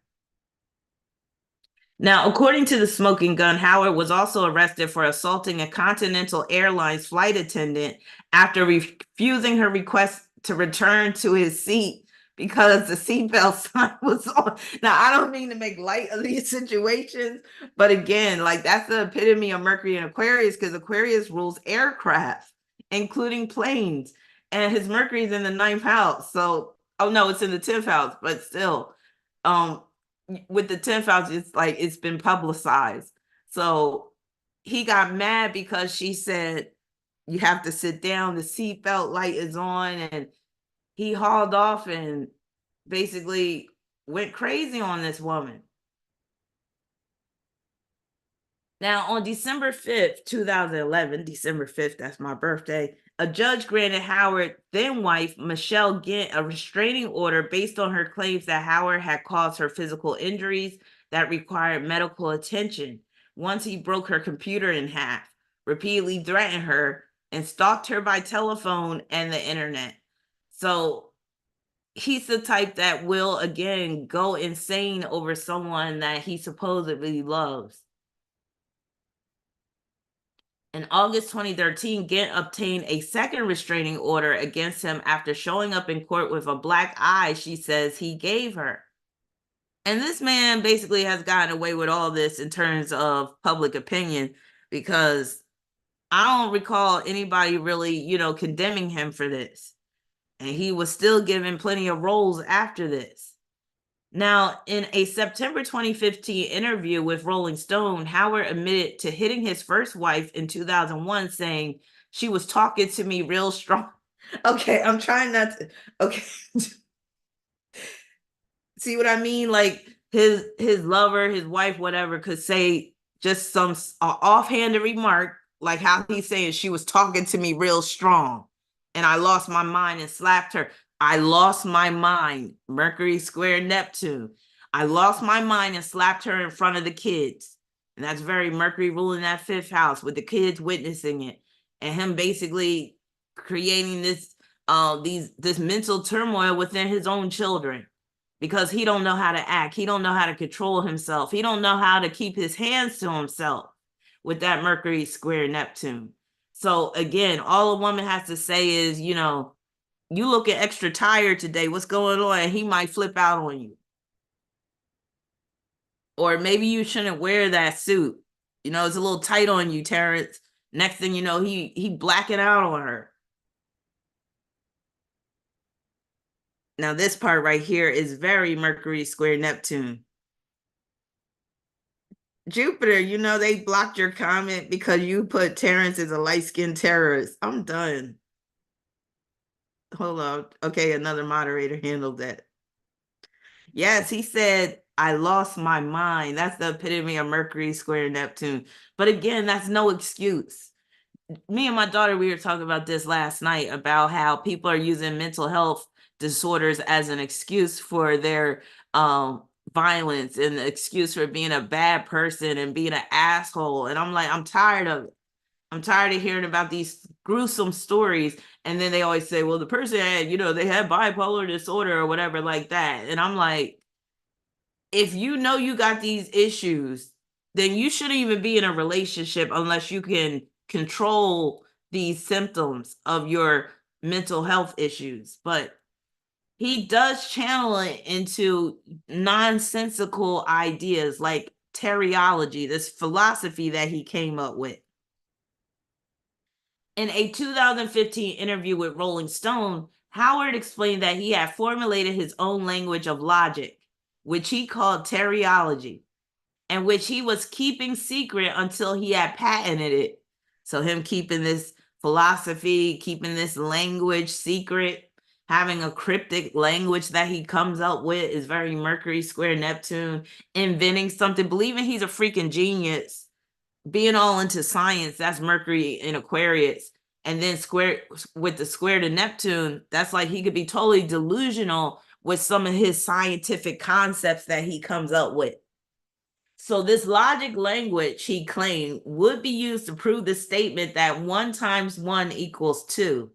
Speaker 1: Now, according to the Smoking Gun, Howard was also arrested for assaulting a Continental Airlines flight attendant after refusing her request to return to his seat because the seatbelt sign was on. Now, I don't mean to make light of these situations, but again, like, that's the epitome of Mercury and Aquarius, because Aquarius rules aircraft, including planes, and his Mercury is in the 9th house. So, oh no, it's in the 10th house, but still, with the 10th house, it's like it's been publicized. So he got mad because she said, you have to sit down, the seatbelt light is on, and he hauled off and basically went crazy on this woman. Now, on December 5th, 2011, December 5th, that's my birthday, a judge granted Howard then wife Michelle Gant a restraining order based on her claims that Howard had caused her physical injuries that required medical attention once he broke her computer in half, repeatedly threatened her, and stalked her by telephone and the internet. So he's the type that will, again, go insane over someone that he supposedly loves. In August 2013, Gant obtained a second restraining order against him after showing up in court with a black eye she says he gave her. And this man basically has gotten away with all this in terms of public opinion, because I don't recall anybody really, condemning him for this. And he was still given plenty of roles after this. Now, in a September 2015 interview with Rolling Stone, Howard admitted to hitting his first wife in 2001, saying, "She was talking to me real strong." Okay, I'm trying not to. Okay. See what I mean? Like his lover, his wife, whatever, could say just some offhanded remark, like how he's saying she was talking to me real strong, and I lost my mind and slapped her. I lost my mind. Mercury square Neptune. I lost my mind and slapped her in front of the kids. And that's very Mercury ruling that fifth house with the kids witnessing it. And him basically creating this mental turmoil within his own children, because he don't know how to act. He don't know how to control himself. He don't know how to keep his hands to himself with that Mercury square Neptune. So again, all a woman has to say is, you looking extra tired today. What's going on? And he might flip out on you. Or maybe you shouldn't wear that suit. It's a little tight on you, Terrence. Next thing you know, he blacking out on her. Now, this part right here is very Mercury square Neptune. Jupiter, they blocked your comment because you put Terrence as a light-skinned terrorist. I'm done. Hold on. Okay, another moderator handled that. Yes, he said, "I lost my mind." That's the epitome of Mercury square Neptune. But again, that's no excuse. Me and my daughter, we were talking about this last night, about how people are using mental health disorders as an excuse for their violence and the excuse for being a bad person and being an asshole. And I'm like, I'm tired of it. I'm tired of hearing about these gruesome stories. And then they always say, well, the person had, they had bipolar disorder or whatever like that. And I'm like, if you know you got these issues, then you shouldn't even be in a relationship unless you can control these symptoms of your mental health issues. But he does channel it into nonsensical ideas like teriology, this philosophy that he came up with. In a 2015 interview with Rolling Stone, Howard explained that he had formulated his own language of logic, which he called teriology, and which he was keeping secret until he had patented it. So him keeping this philosophy, keeping this language secret, having a cryptic language that he comes up with is very Mercury square Neptune, inventing something, believing he's a freaking genius, being all into science, that's Mercury in Aquarius. And then square with the square to Neptune, that's like he could be totally delusional with some of his scientific concepts that he comes up with. So this logic language, he claimed, would be used to prove the statement that 1 times 1 equals 2.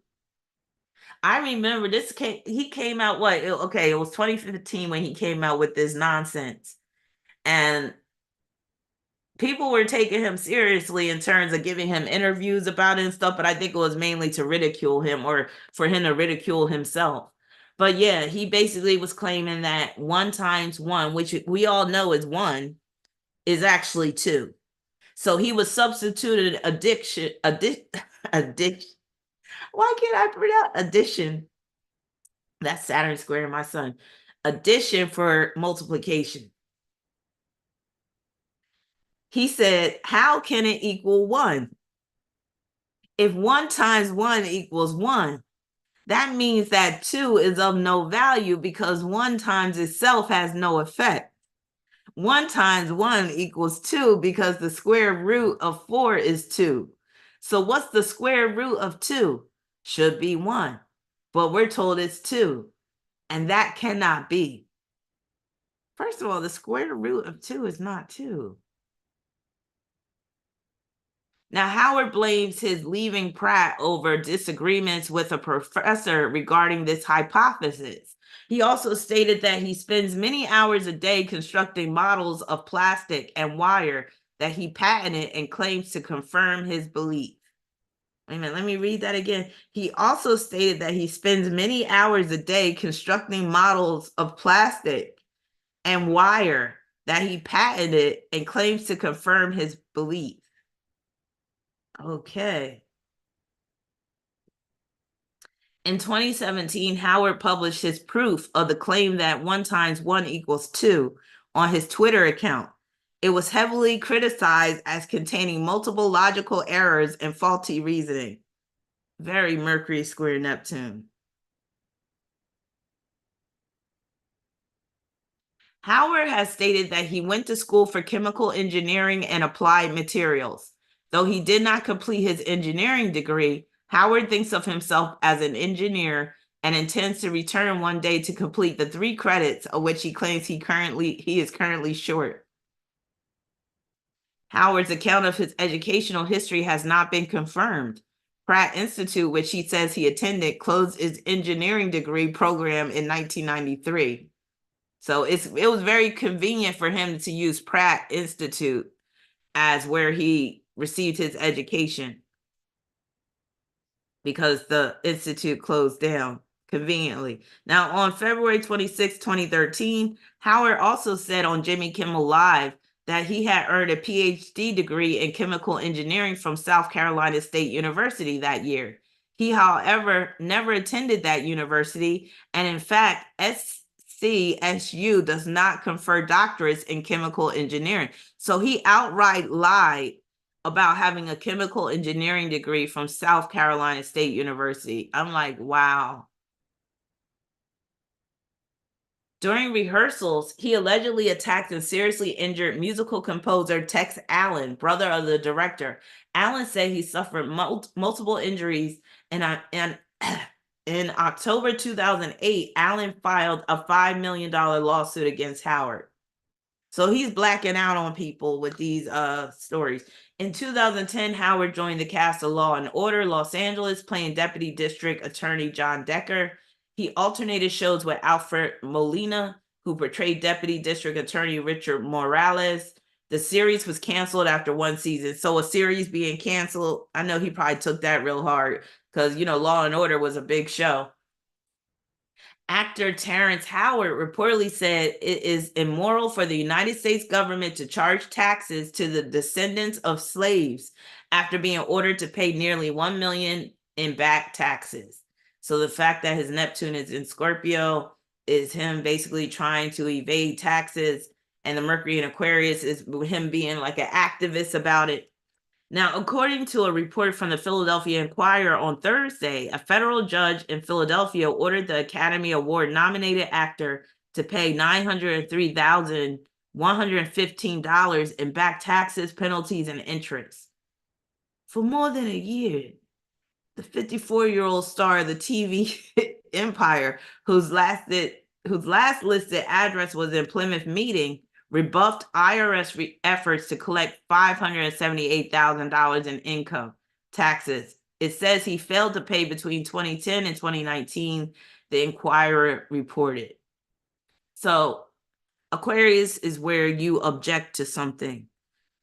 Speaker 1: I remember he came out, it was 2015 when he came out with this nonsense. And people were taking him seriously in terms of giving him interviews about it and stuff, but I think it was mainly to ridicule him or for him to ridicule himself. But yeah, he basically was claiming that 1 times 1, which we all know is 1, is actually 2. So he was substituted addiction. Why can't I pronounce addition? That's Saturn square, my son. Addition for multiplication. He said, how can it equal 1? If 1 times 1 equals 1, that means that 2 is of no value because 1 times itself has no effect. 1 times 1 equals 2 because the square root of 4 is 2. So what's the square root of 2? Should be 1. But we're told it's 2. And that cannot be. First of all, the square root of 2 is not 2. Now, Howard blames his leaving Pratt over disagreements with a professor regarding this hypothesis. He also stated that he spends many hours a day constructing models of plastic and wire that he patented and claims to confirm his belief. Wait a minute, let me read that again. He also stated that he spends many hours a day constructing models of plastic and wire that he patented and claims to confirm his belief. Okay. In 2017, Howard published his proof of the claim that 1 times 1 equals 2 on his Twitter account. It was heavily criticized as containing multiple logical errors and faulty reasoning. Very Mercury square Neptune. Howard has stated that he went to school for chemical engineering and applied materials. Though he did not complete his engineering degree, Howard thinks of himself as an engineer and intends to return one day to complete the 3 credits of which he claims he is currently short. Howard's account of his educational history has not been confirmed. Pratt Institute, which he says he attended, closed its engineering degree program in 1993. So it was very convenient for him to use Pratt Institute as where he received his education because the institute closed down conveniently. Now, on February 26, 2013, Howard also said on Jimmy Kimmel Live that he had earned a PhD degree in chemical engineering from South Carolina State University that year. He, however, never attended that university, and in fact, CSU does not confer doctorates in chemical engineering. So he outright lied about having a chemical engineering degree from South Carolina State University. I'm like, wow. During rehearsals, he allegedly attacked and seriously injured musical composer Tex Allen, brother of the director. Allen said he suffered multiple injuries, and in October 2008, Allen filed a $5 million lawsuit against Howard. So he's blacking out on people with these stories. In 2010, Howard joined the cast of Law and Order Los Angeles, playing Deputy District Attorney John Decker. He alternated shows with Alfred Molina, who portrayed Deputy District Attorney Richard Morales. The series was canceled after 1 season. So a series being canceled, I know he probably took that real hard because, Law and Order was a big show. Actor Terrence Howard reportedly said it is immoral for the United States government to charge taxes to the descendants of slaves after being ordered to pay nearly $1 million in back taxes. So the fact that his Neptune is in Scorpio is him basically trying to evade taxes, and the Mercury in Aquarius is him being like an activist about it. Now, according to a report from the Philadelphia Inquirer on Thursday, a federal judge in Philadelphia ordered the Academy Award-nominated actor to pay $903,115 in back taxes, penalties, and interest. For more than a year, the 54-year-old star of the TV empire, whose last listed address was in Plymouth Meeting, rebuffed IRS efforts to collect $578,000 in income taxes. It says he failed to pay between 2010 and 2019, the Inquirer reported. So Aquarius is where you object to something.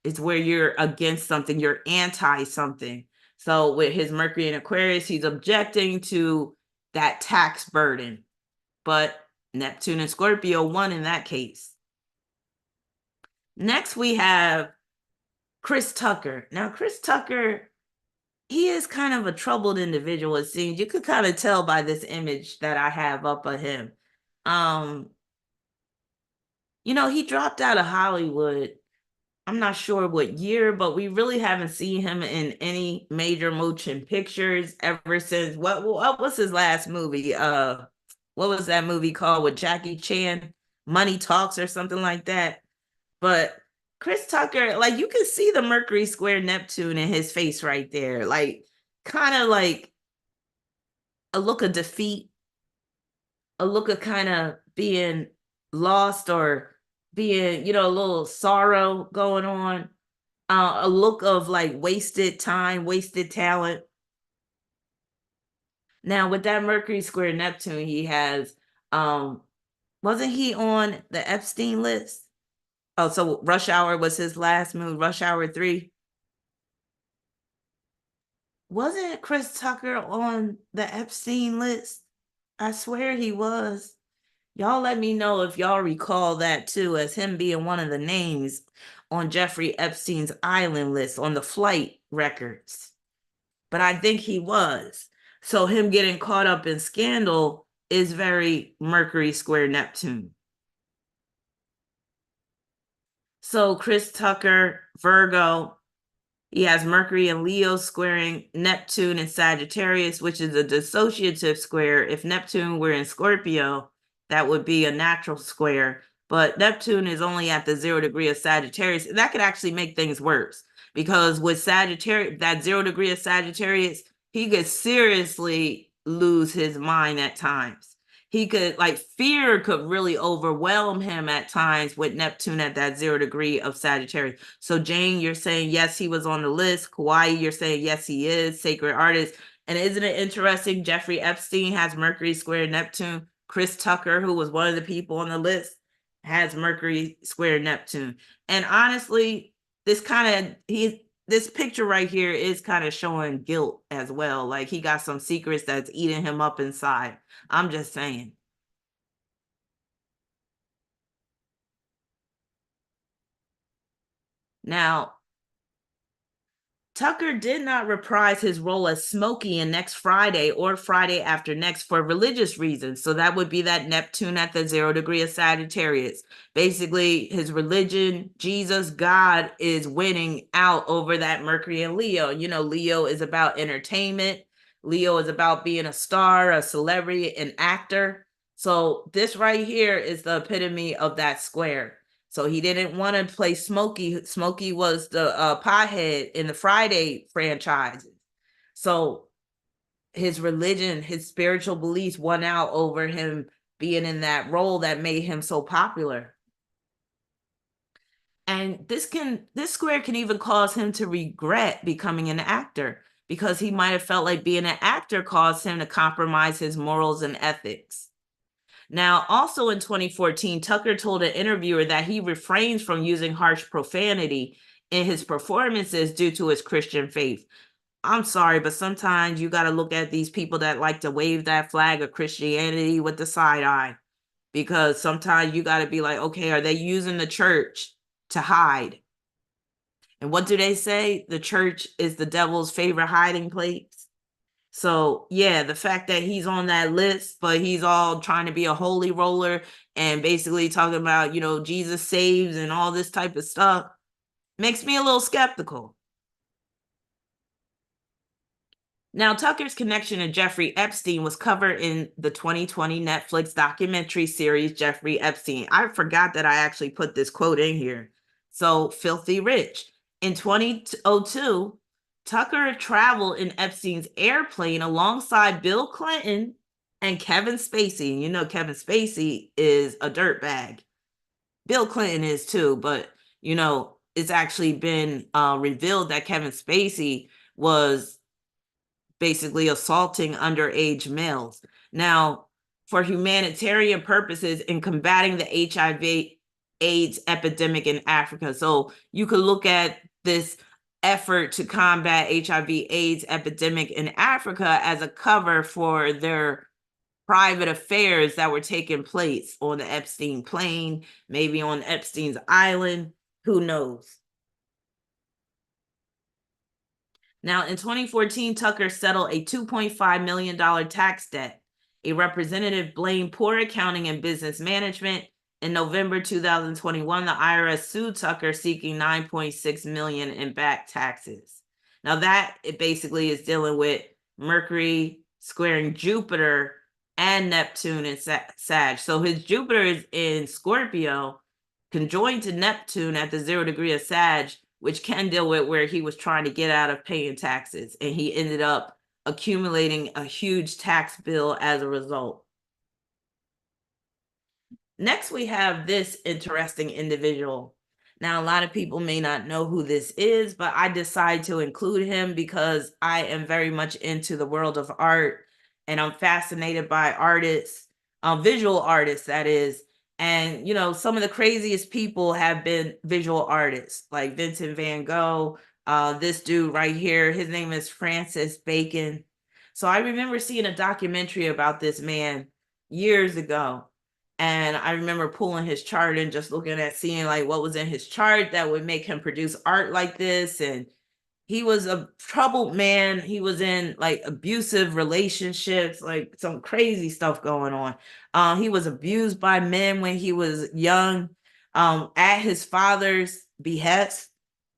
Speaker 1: It's where you're against something, you're anti something. So with his Mercury in Aquarius, he's objecting to that tax burden. But Neptune and Scorpio won in that case. Next, we have Chris Tucker. Now, Chris Tucker, he is kind of a troubled individual, it seems. You could kind of tell by this image that I have up of him. He dropped out of Hollywood. I'm not sure what year, but we really haven't seen him in any major motion pictures ever since. What was his last movie? What was that movie called with Jackie Chan? Money Talks or something like that. But Chris Tucker, like you can see the Mercury square Neptune in his face right there. Like kind of like a look of defeat, a look of kind of being lost or being, a little sorrow going on. A look of like wasted time, wasted talent. Now with that Mercury square Neptune, he has wasn't he on the Epstein list? Oh, so Rush Hour was his last move, Rush Hour 3. Wasn't Chris Tucker on the Epstein list? I swear he was. Y'all let me know if y'all recall that too, as him being one of the names on Jeffrey Epstein's island list on the flight records. But I think he was. So him getting caught up in scandal is very Mercury square Neptune. So Chris Tucker, Virgo, he has Mercury and Leo squaring Neptune and Sagittarius, which is a dissociative square. If Neptune were in Scorpio, that would be a natural square. But Neptune is only at the 0 degree of Sagittarius. That could actually make things worse because with Sagittarius, that 0 degree of Sagittarius, he could seriously lose his mind at times. He could, like, fear could really overwhelm him at times with Neptune at that 0 degree of Sagittarius. So Jane, you're saying yes, he was on the list. Kauai, you're saying yes, he is. Sacred Artist. And isn't it interesting? Jeffrey Epstein has Mercury square Neptune. Chris Tucker, who was one of the people on the list, has Mercury square Neptune. And honestly, this picture right here is kind of showing guilt as well. Like he got some secrets that's eating him up inside. I'm just saying. Now, Tucker did not reprise his role as Smokey in Next Friday or Friday After Next for religious reasons. So that would be that Neptune at the 0 degree of Sagittarius. Basically, his religion, Jesus, God is winning out over that Mercury and Leo. Leo is about entertainment. Leo is about being a star, a celebrity, an actor. So this right here is the epitome of that square. So he didn't want to play Smokey. Smokey was the pothead in the Friday franchise. So his religion, his spiritual beliefs won out over him being in that role that made him so popular. And this square can even cause him to regret becoming an actor because he might have felt like being an actor caused him to compromise his morals and ethics. Now, also in 2014, Tucker told an interviewer that he refrains from using harsh profanity in his performances due to his Christian faith. I'm sorry, but sometimes you got to look at these people that like to wave that flag of Christianity with the side eye, because sometimes you got to be like, okay, are they using the church to hide? And what do they say? The church is the devil's favorite hiding place. So yeah, the fact that he's on that list, but he's all trying to be a holy roller and basically talking about, Jesus saves and all this type of stuff makes me a little skeptical. Now, Tucker's connection to Jeffrey Epstein was covered in the 2020 Netflix documentary series, Jeffrey Epstein. I forgot that I actually put this quote in here. So, filthy rich. In 2002, Tucker traveled in Epstein's airplane alongside Bill Clinton and Kevin Spacey. Kevin Spacey is a dirtbag. Bill Clinton is too, but, it's actually been revealed that Kevin Spacey was basically assaulting underage males. Now, for humanitarian purposes in combating the HIV/AIDS epidemic in Africa. So you could look at this effort to combat HIV/AIDS epidemic in Africa as a cover for their private affairs that were taking place on the Epstein plane, maybe on Epstein's island, who knows? Now, in 2014, Tucker settled a $2.5 million tax debt. A representative blamed poor accounting and business management. In November 2021, the IRS sued Tucker, seeking $9.6 million in back taxes. Now, that it basically is dealing with Mercury squaring Jupiter and Neptune and Sag. So his Jupiter is in Scorpio, conjoined to Neptune at the 0 degree of Sag, which can deal with where he was trying to get out of paying taxes, and he ended up accumulating a huge tax bill as a result. Next, we have this interesting individual. Now, a lot of people may not know who this is, but I decided to include him because I am very much into the world of art, and I'm fascinated by artists, visual artists, that is. And, you know, some of the craziest people have been visual artists, like Vincent van Gogh. This dude right here, his name is Francis Bacon. So I remember seeing a documentary about this man years ago. And I remember pulling his chart and just looking at seeing like what was in his chart that would make him produce art like this. And he was a troubled man. He was in like abusive relationships, like some crazy stuff going on. He was abused by men when he was young, at his father's behest.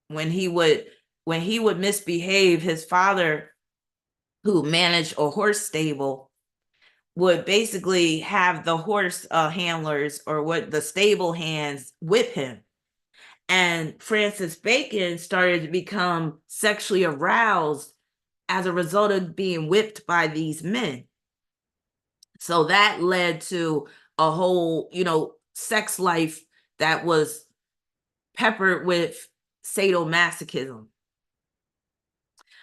Speaker 1: When he would misbehave, his father, who managed a horse stable, would basically have the horse handlers or what the stable hands whip him. And Francis Bacon started to become sexually aroused as a result of being whipped by these men. So that led to a whole, you know, sex life that was peppered with sadomasochism.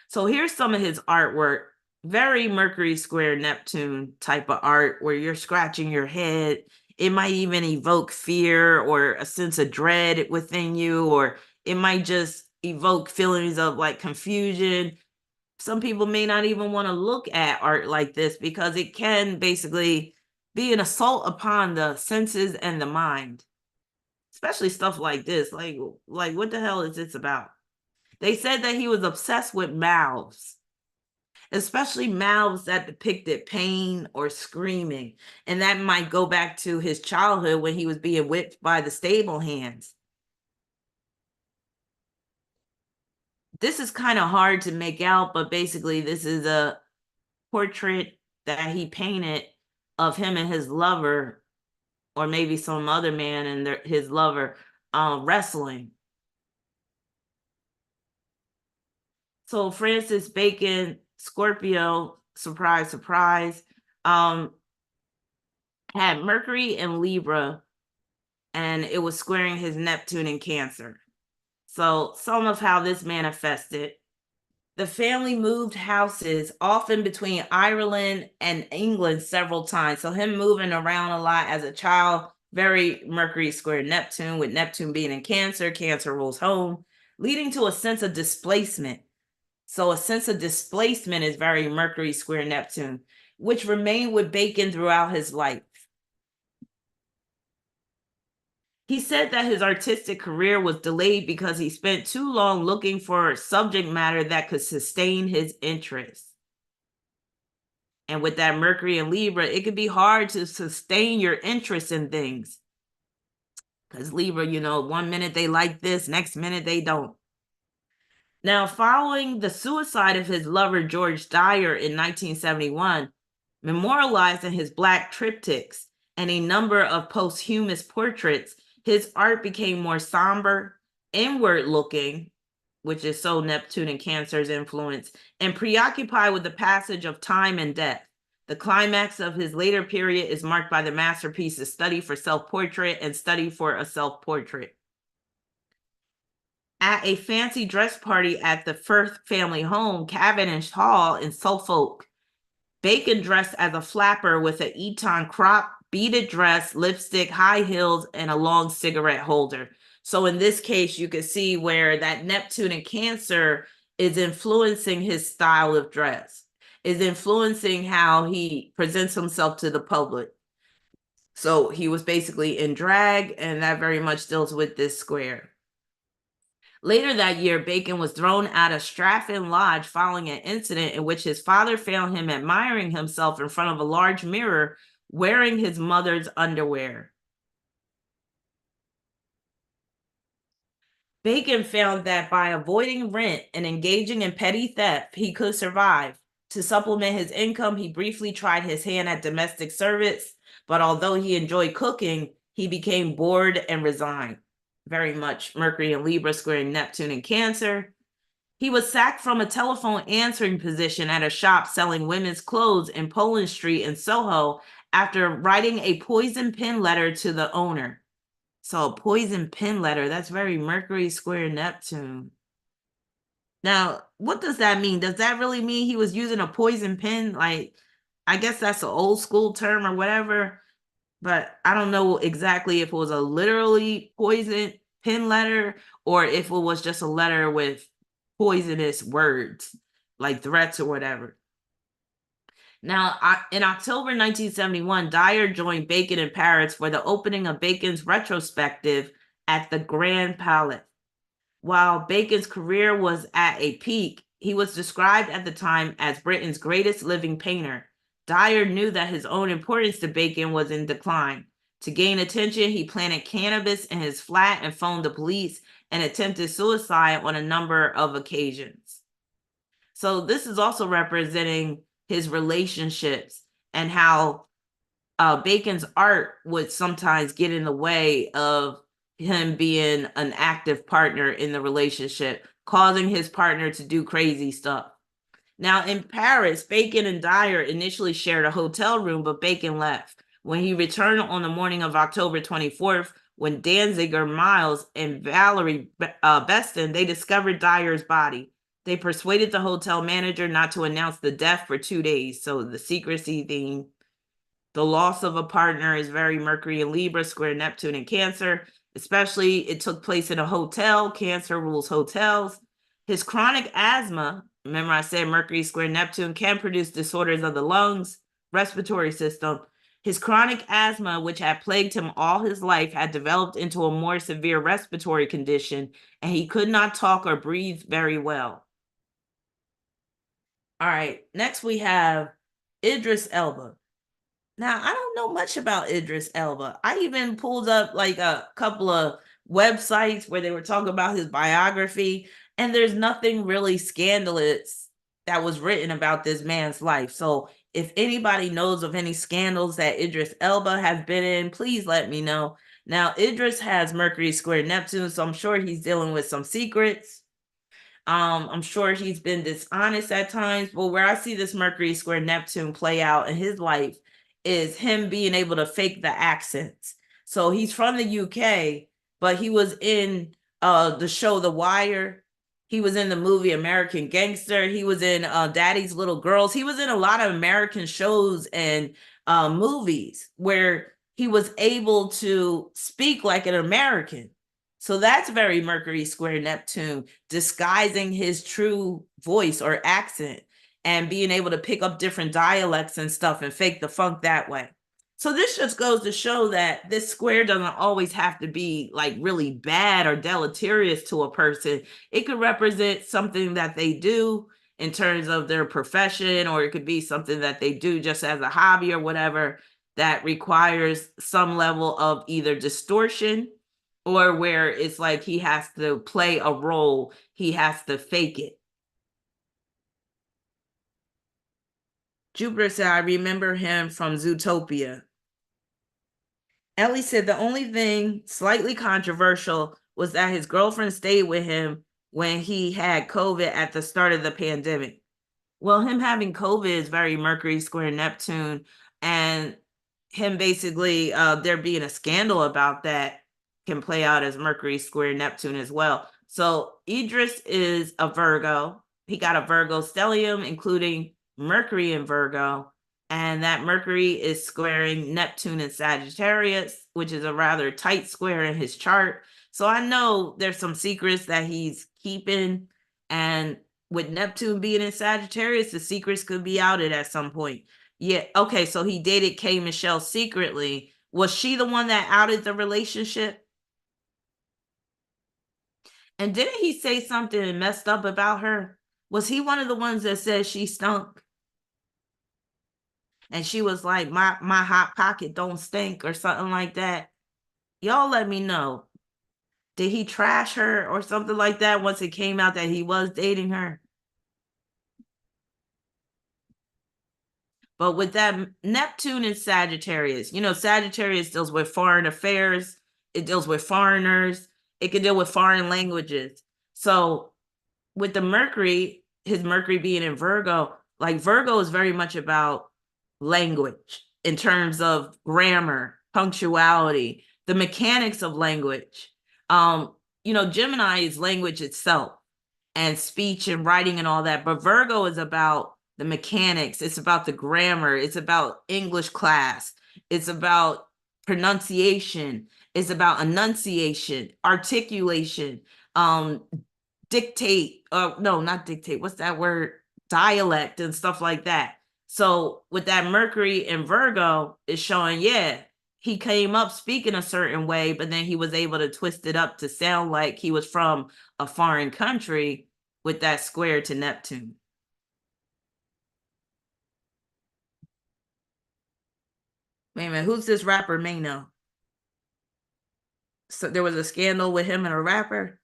Speaker 1: So here's some of his artwork. Very Mercury square Neptune type of art where you're scratching your head. It might even evoke fear or a sense of dread within you, or it might just evoke feelings of like confusion. Some people may not even want to look at art like this because it can basically be an assault upon the senses and the mind, especially stuff like this. Like what the hell is this about? They said that he was obsessed with mouths, especially mouths that depicted pain or screaming. And that might go back to his childhood when he was being whipped by the stable hands. This is kind of hard to make out, but basically this is a portrait that he painted of him and his lover, or maybe some other man and his lover, wrestling. So Francis Bacon, Scorpio, surprise, surprise, had Mercury in Libra, and it was squaring his Neptune in Cancer. So some of how this manifested. The family moved houses, often between Ireland and England several times. So him moving around a lot as a child, very Mercury square Neptune, with Neptune being in Cancer. Cancer rules home, leading to a sense of displacement. So a sense of displacement is very Mercury square Neptune, which remained with Bacon throughout his life. He said that his artistic career was delayed because he spent too long looking for subject matter that could sustain his interest. And with that Mercury and Libra, it could be hard to sustain your interest in things. Because Libra, you know, one minute they like this, next minute they don't. Now, following the suicide of his lover, George Dyer, in 1971, memorialized in his Black triptychs and a number of posthumous portraits, his art became more somber, inward-looking, which is so Neptune and Cancer's influence, and preoccupied with the passage of time and death. The climax of his later period is marked by the masterpieces Study for Self-Portrait and Study for a Self-Portrait. At a fancy dress party at the Firth family home, Cavendish Hall in Suffolk, Bacon dressed as a flapper with an Eton crop, beaded dress, lipstick, high heels, and a long cigarette holder. So in this case, you can see where that Neptune and Cancer is influencing his style of dress, is influencing how he presents himself to the public. So he was basically in drag, and that very much deals with this square. Later that year, Bacon was thrown out of Strafford Lodge following an incident in which his father found him admiring himself in front of a large mirror wearing his mother's underwear. Bacon found that by avoiding rent and engaging in petty theft, he could survive. To supplement his income, he briefly tried his hand at domestic service, but although he enjoyed cooking, He became bored and resigned. Very much Mercury and Libra squaring Neptune and Cancer. He was sacked from a telephone answering position at a shop selling women's clothes in Poland Street in Soho after writing a poison pen letter to the owner. So a poison pen letter, that's very Mercury square Neptune. Now, what does that mean? Does that really mean he was using a poison pen? Like, I guess that's an old school term or whatever, but I don't know exactly if it was a literally poison pen letter or if it was just a letter with poisonous words, like threats or whatever. Now, in October 1971, Dyer joined Bacon in Paris for the opening of Bacon's retrospective at the Grand Palais. While Bacon's career was at a peak, he was described at the time as Britain's greatest living painter. Dyer knew that his own importance to Bacon was in decline. To gain attention, he planted cannabis in his flat and phoned the police and attempted suicide on a number of occasions. So this is also representing his relationships and how Bacon's art would sometimes get in the way of him being an active partner in the relationship, causing his partner to do crazy stuff. Now, in Paris, Bacon and Dyer initially shared a hotel room, but Bacon left. When he returned on the morning of October 24th, when Danziger, Miles, and Valerie Beston, they discovered Dyer's body. They persuaded the hotel manager not to announce the death for 2 days. So the secrecy thing, the loss of a partner is very Mercury and Libra, square Neptune and Cancer. Especially, it took place in a hotel. Cancer rules hotels. His chronic asthma, remember I said Mercury square Neptune can produce disorders of the lungs, respiratory system. His chronic asthma, which had plagued him all his life, had developed into a more severe respiratory condition, and he could not talk or breathe very well. All right, next we have Idris Elba. Now, I don't know much about Idris Elba. I even pulled up like a couple of websites where they were talking about his biography, and there's nothing really scandalous that was written about this man's life. So if anybody knows of any scandals that Idris Elba has been in, please let me know. Now, Idris has Mercury square Neptune, so I'm sure he's dealing with some secrets. I'm sure he's been dishonest at times, but where I see this Mercury square Neptune play out in his life is him being able to fake the accents. So he's from the UK, but he was in the show The Wire. He was in the movie American Gangster. He was in Daddy's Little Girls. He was in a lot of American shows and movies where he was able to speak like an American. So that's very Mercury square Neptune, disguising his true voice or accent and being able to pick up different dialects and stuff and fake the funk that way. So this just goes to show that this square doesn't always have to be like really bad or deleterious to a person. It could represent something that they do in terms of their profession, or it could be something that they do just as a hobby or whatever that requires some level of either distortion or where it's like he has to play a role, he has to fake it. Jupiter said, I remember him from Zootopia. Ellie said the only thing slightly controversial was that his girlfriend stayed with him when he had COVID at the start of the pandemic. Well, him having COVID is very Mercury square Neptune, and him basically there being a scandal about that can play out as Mercury square Neptune as well. So Idris is a Virgo. He got a Virgo stellium, including Mercury in Virgo, and that Mercury is squaring Neptune in Sagittarius, which is a rather tight square in his chart. So I know there's some secrets that he's keeping, and with Neptune being in Sagittarius, the secrets could be outed at some point. Yeah, okay, so he dated K. Michelle secretly. Was she the one that outed the relationship? And didn't he say something messed up about her? Was he one of the ones that said she stunk? And she was like, my hot pocket don't stink or something like that. Y'all let me know. Did he trash her or something like that once it came out that he was dating her? But with that Neptune and Sagittarius, Sagittarius deals with foreign affairs, it deals with foreigners, it can deal with foreign languages. So with the Mercury, his Mercury being in Virgo, like Virgo is very much about language in terms of grammar, punctuality, the mechanics of language. Gemini is language itself and speech and writing and all that, but Virgo is about the mechanics, it's about the grammar, it's about English class, it's about pronunciation, it's about enunciation, articulation, dictate, no, not dictate, what's that word? Dialect and stuff like that. So with that Mercury in Virgo is showing, yeah, he came up speaking a certain way, but then he was able to twist it up to sound like he was from a foreign country with that square to Neptune. Wait a minute, who's this rapper Mano? So there was a scandal with him and a rapper.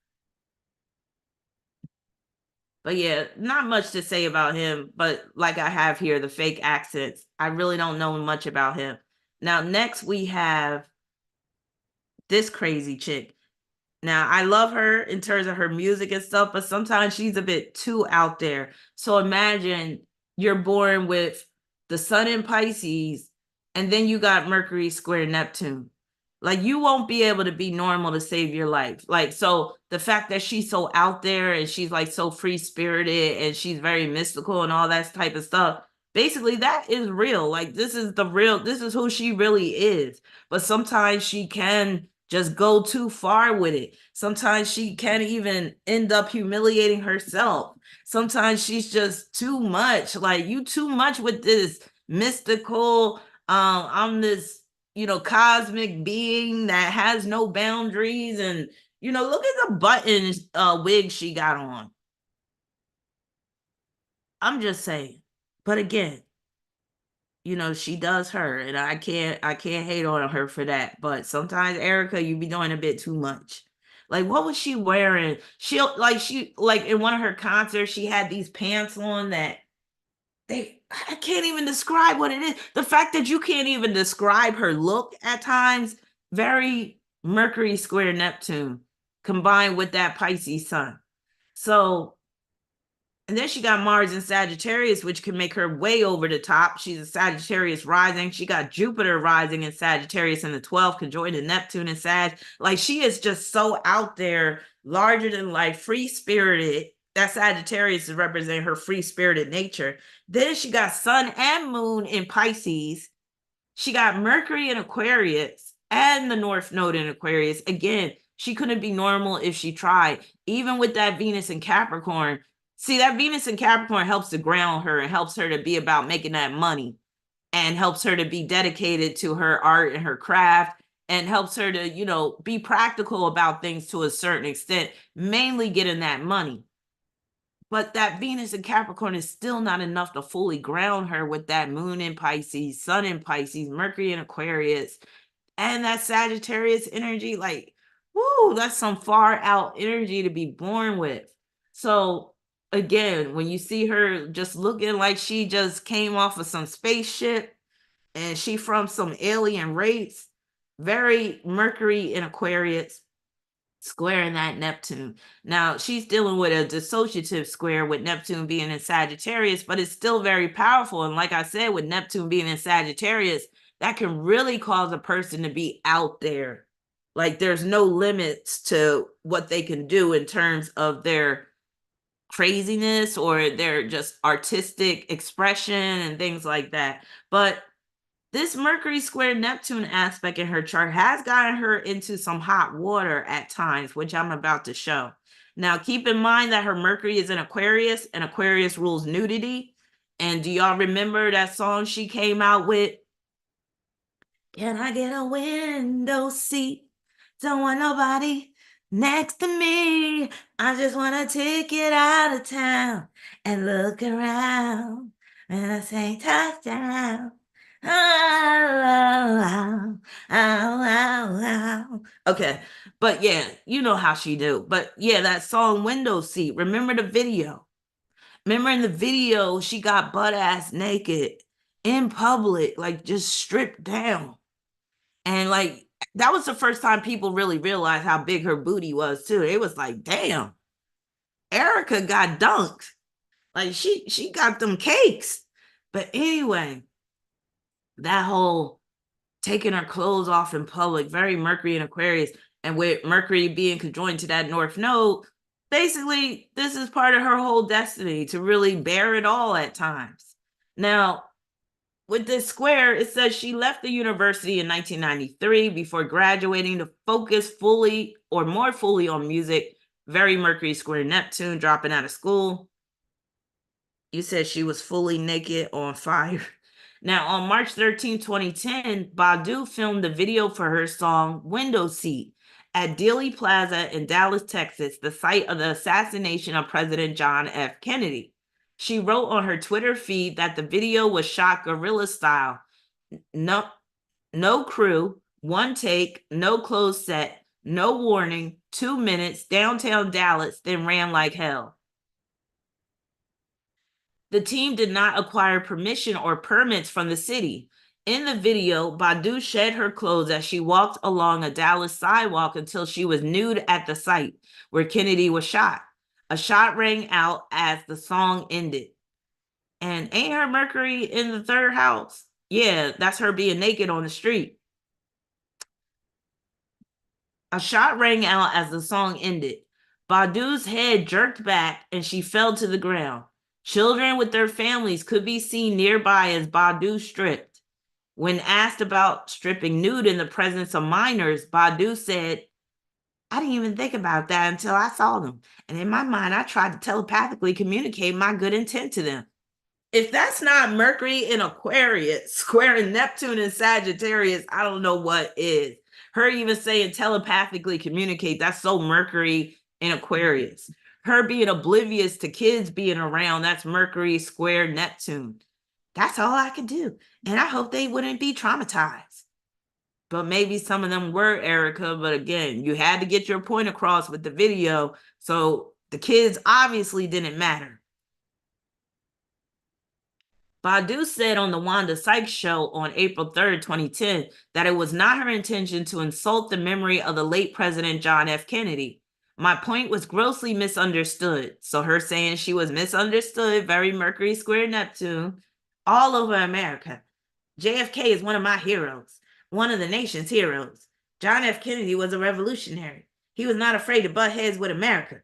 Speaker 1: But yeah, not much to say about him. But like I have here, the fake accents, I really don't know much about him. Now, next we have this crazy chick. Now, I love her in terms of her music and stuff, but sometimes she's a bit too out there. So imagine you're born with the sun in Pisces, and then you got Mercury square Neptune. Like, you won't be able to be normal to save your life. Like, so the fact that she's so out there and she's like so free spirited and she's very mystical and all that type of stuff, basically that is real. Like, this is who she really is. But sometimes she can just go too far with it. Sometimes she can't even end up humiliating herself. Sometimes she's just too much. Like, you too much with this mystical, I'm this, cosmic being that has no boundaries. And, look at the buttons wig she got on. I'm just saying. But again, she does her, and I can't hate on her for that. But sometimes, Erykah, you be doing a bit too much. Like, what was she wearing? She in one of her concerts, she had these pants on that I can't even describe what it is. The fact that you can't even describe her look at times, very Mercury square Neptune combined with that Pisces sun. So, and then she got Mars in Sagittarius, which can make her way over the top. She's a Sagittarius rising. She got Jupiter rising in Sagittarius in the 12th, conjoined to Neptune and Sag. Like, she is just so out there, larger than life, free spirited. That Sagittarius is representing her free spirited nature. Then she got Sun and Moon in Pisces. She got Mercury in Aquarius and the North Node in Aquarius. Again, she couldn't be normal if she tried. Even with that Venus in Capricorn, see, that Venus in Capricorn helps to ground her and helps her to be about making that money and helps her to be dedicated to her art and her craft and helps her to, be practical about things to a certain extent, mainly getting that money. But that Venus in Capricorn is still not enough to fully ground her with that Moon in Pisces, Sun in Pisces, Mercury in Aquarius, and that Sagittarius energy. Like, whoo, that's some far out energy to be born with. So again, when you see her just looking like she just came off of some spaceship and she from some alien race, very Mercury in Aquarius, squaring that Neptune. Now, she's dealing with a dissociative square with Neptune being in Sagittarius, but it's still very powerful. And like I said, with Neptune being in Sagittarius, that can really cause a person to be out there. Like, there's no limits to what they can do in terms of their craziness or their just artistic expression and things like that. But this Mercury square Neptune aspect in her chart has gotten her into some hot water at times, which I'm about to show. Now, keep in mind that her Mercury is in Aquarius, and Aquarius rules nudity. And do y'all remember that song she came out with? Can I get a window seat? Don't want nobody next to me. I just want a ticket out of town and look around. And I say touchdown. Okay, but yeah, you know how she do. But yeah, that song Window Seat. Remember the video? Remember in the video, she got butt ass naked in public, like just stripped down. And like that was the first time people really realized how big her booty was too. It was like, damn, Erykah got dunked. Like she got them cakes. But anyway, that whole taking her clothes off in public, very Mercury and Aquarius, and with Mercury being conjoined to that North Node, basically this is part of her whole destiny to really bear it all at times. Now, with this square, it says she left the university in 1993 before graduating to focus fully or more fully on music. Very Mercury square Neptune, dropping out of school. You said she was fully naked on fire. Now, on March 13, 2010, Badu filmed a video for her song Window Seat at Dealey Plaza in Dallas, Texas, the site of the assassination of President John F. Kennedy. She wrote on her Twitter feed that the video was shot guerrilla style. No crew, one take, no closed set, no warning, 2 minutes, downtown Dallas, then ran like hell. The team did not acquire permission or permits from the city. In the video, Badu shed her clothes as she walked along a Dallas sidewalk until she was nude at the site where Kennedy was shot. A shot rang out as the song ended. And ain't her Mercury in the third house? Yeah, that's her being naked on the street. A shot rang out as the song ended. Badu's head jerked back and she fell to the ground. Children with their families could be seen nearby as Badu stripped. When asked about stripping nude in the presence of minors, Badu said, I didn't even think about that until I saw them. And in my mind, I tried to telepathically communicate my good intent to them. If that's not Mercury in Aquarius, squaring Neptune and Sagittarius, I don't know what is. Her even saying telepathically communicate, that's so Mercury in Aquarius. Her being oblivious to kids being around, that's Mercury square Neptune. That's all I could do. And I hope they wouldn't be traumatized. But maybe some of them were, Erykah. But again, you had to get your point across with the video. So the kids obviously didn't matter. Badu said on the Wanda Sykes show on April 3rd, 2010, that it was not her intention to insult the memory of the late President John F. Kennedy. My point was grossly misunderstood. So her saying she was misunderstood, very Mercury square Neptune, all over America. JFK is one of my heroes, one of the nation's heroes. John F. Kennedy was a revolutionary. He was not afraid to butt heads with America.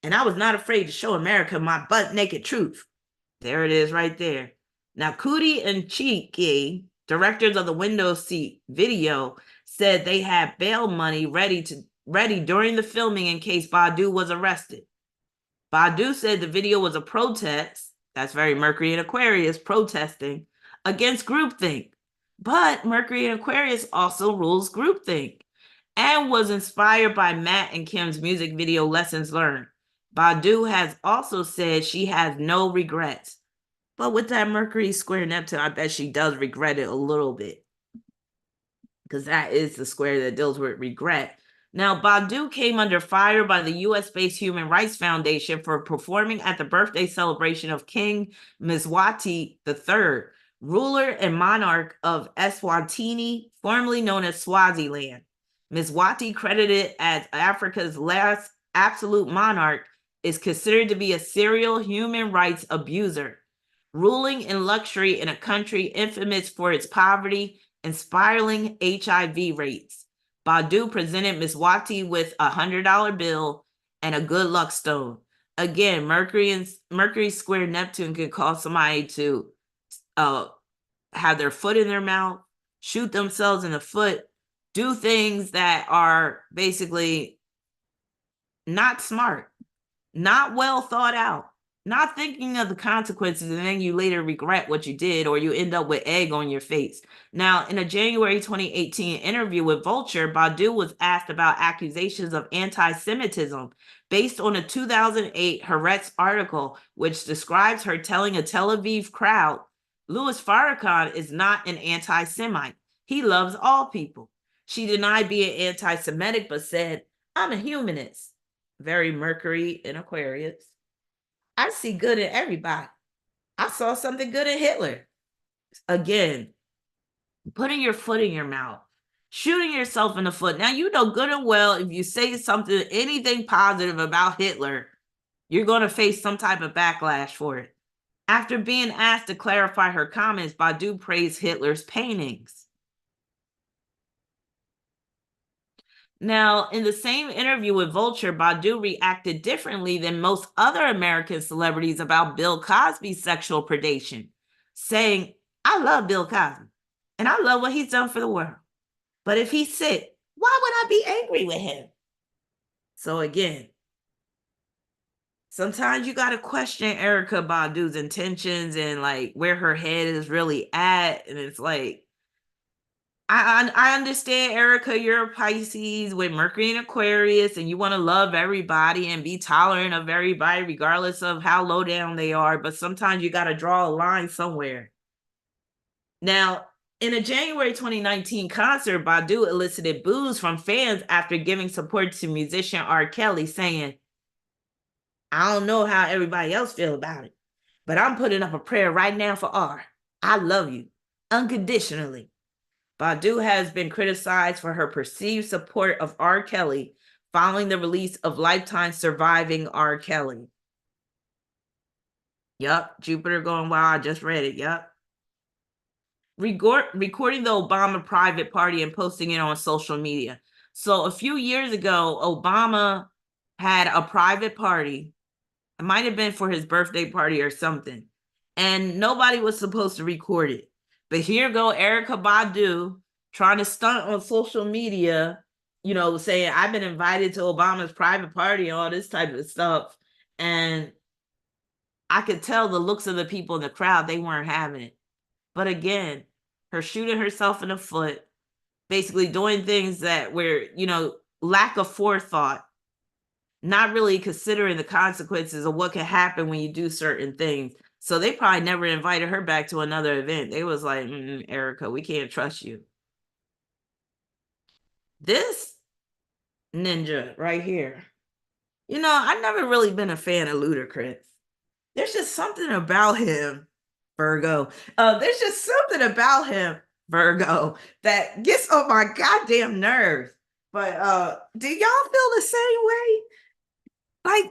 Speaker 1: And I was not afraid to show America my butt naked truth. There it is right there. Now, Cootie and Cheeky, directors of the Window Seat video, said they had bail money ready during the filming in case Badu was arrested. Badu said the video was a protest, that's very Mercury and Aquarius, protesting against groupthink. But Mercury and Aquarius also rules groupthink and was inspired by Matt and Kim's music video Lessons Learned. Badu has also said she has no regrets. But with that Mercury square Neptune, I bet she does regret it a little bit. Because that is the square that deals with regret. Now, Badu came under fire by the US-based Human Rights Foundation for performing at the birthday celebration of King Mswati III, ruler and monarch of Eswatini, formerly known as Swaziland. Mswati, credited as Africa's last absolute monarch, is considered to be a serial human rights abuser, ruling in luxury in a country infamous for its poverty and spiraling HIV rates. Badu presented Mswati with a $100 bill and a good luck stone. Again, Mercury square Neptune can cause somebody to have their foot in their mouth, shoot themselves in the foot, do things that are basically not smart, not well thought out, not thinking of the consequences, and then you later regret what you did, or you end up with egg on your face. Now, in a January 2018 interview with Vulture, Badu was asked about accusations of anti-Semitism based on a 2008 Haaretz article, which describes her telling a Tel Aviv crowd, Louis Farrakhan is not an anti-Semite. He loves all people. She denied being anti-Semitic, but said, I'm a humanist. Very Mercury in Aquarius. I see good in everybody. I saw something good in Hitler. again, putting your foot in your mouth, shooting yourself in the foot. Now, you know good and well, if you say something, anything positive about Hitler, you're going to face some type of backlash for it. After being asked to clarify her comments, Badu praised Hitler's paintings. Now, in the same interview with Vulture, Badu reacted differently than most other American celebrities about Bill Cosby's sexual predation, saying, I love Bill Cosby, and I love what he's done for the world. But if he's sick, why would I be angry with him? So again, sometimes you got to question Erykah Badu's intentions and like where her head is really at. And it's like, I understand, Erykah, you're a Pisces with Mercury and Aquarius, and you want to love everybody and be tolerant of everybody, regardless of how low down they are. But sometimes you got to draw a line somewhere. Now, in a January 2019 concert, Badu elicited boos from fans after giving support to musician R. Kelly, saying, I don't know how everybody else feel about it, but I'm putting up a prayer right now for R. I love you unconditionally. Badu has been criticized for her perceived support of R. Kelly following the release of Lifetime Surviving R. Kelly. Yup, Jupiter going wild. I just read it. Yup. Recording the Obama private party and posting it on social media. So a few years ago, Obama had a private party. It might have been for his birthday party or something. And nobody was supposed to record it. But here go Erykah Badu trying to stunt on social media, you know, saying, I've been invited to Obama's private party, all this type of stuff. And I could tell the looks of the people in the crowd, they weren't having it. But again, her shooting herself in the foot, basically doing things that were, you know, lack of forethought, not really considering the consequences of what could happen when you do certain things. So they probably never invited her back to another event. They was like, Erykah, we can't trust you. This ninja right here, you know, I've never really been a fan of Ludacris. There's just something about him, Virgo. There's just something about him, Virgo, that gets on my goddamn nerves. But do y'all feel the same way? Like,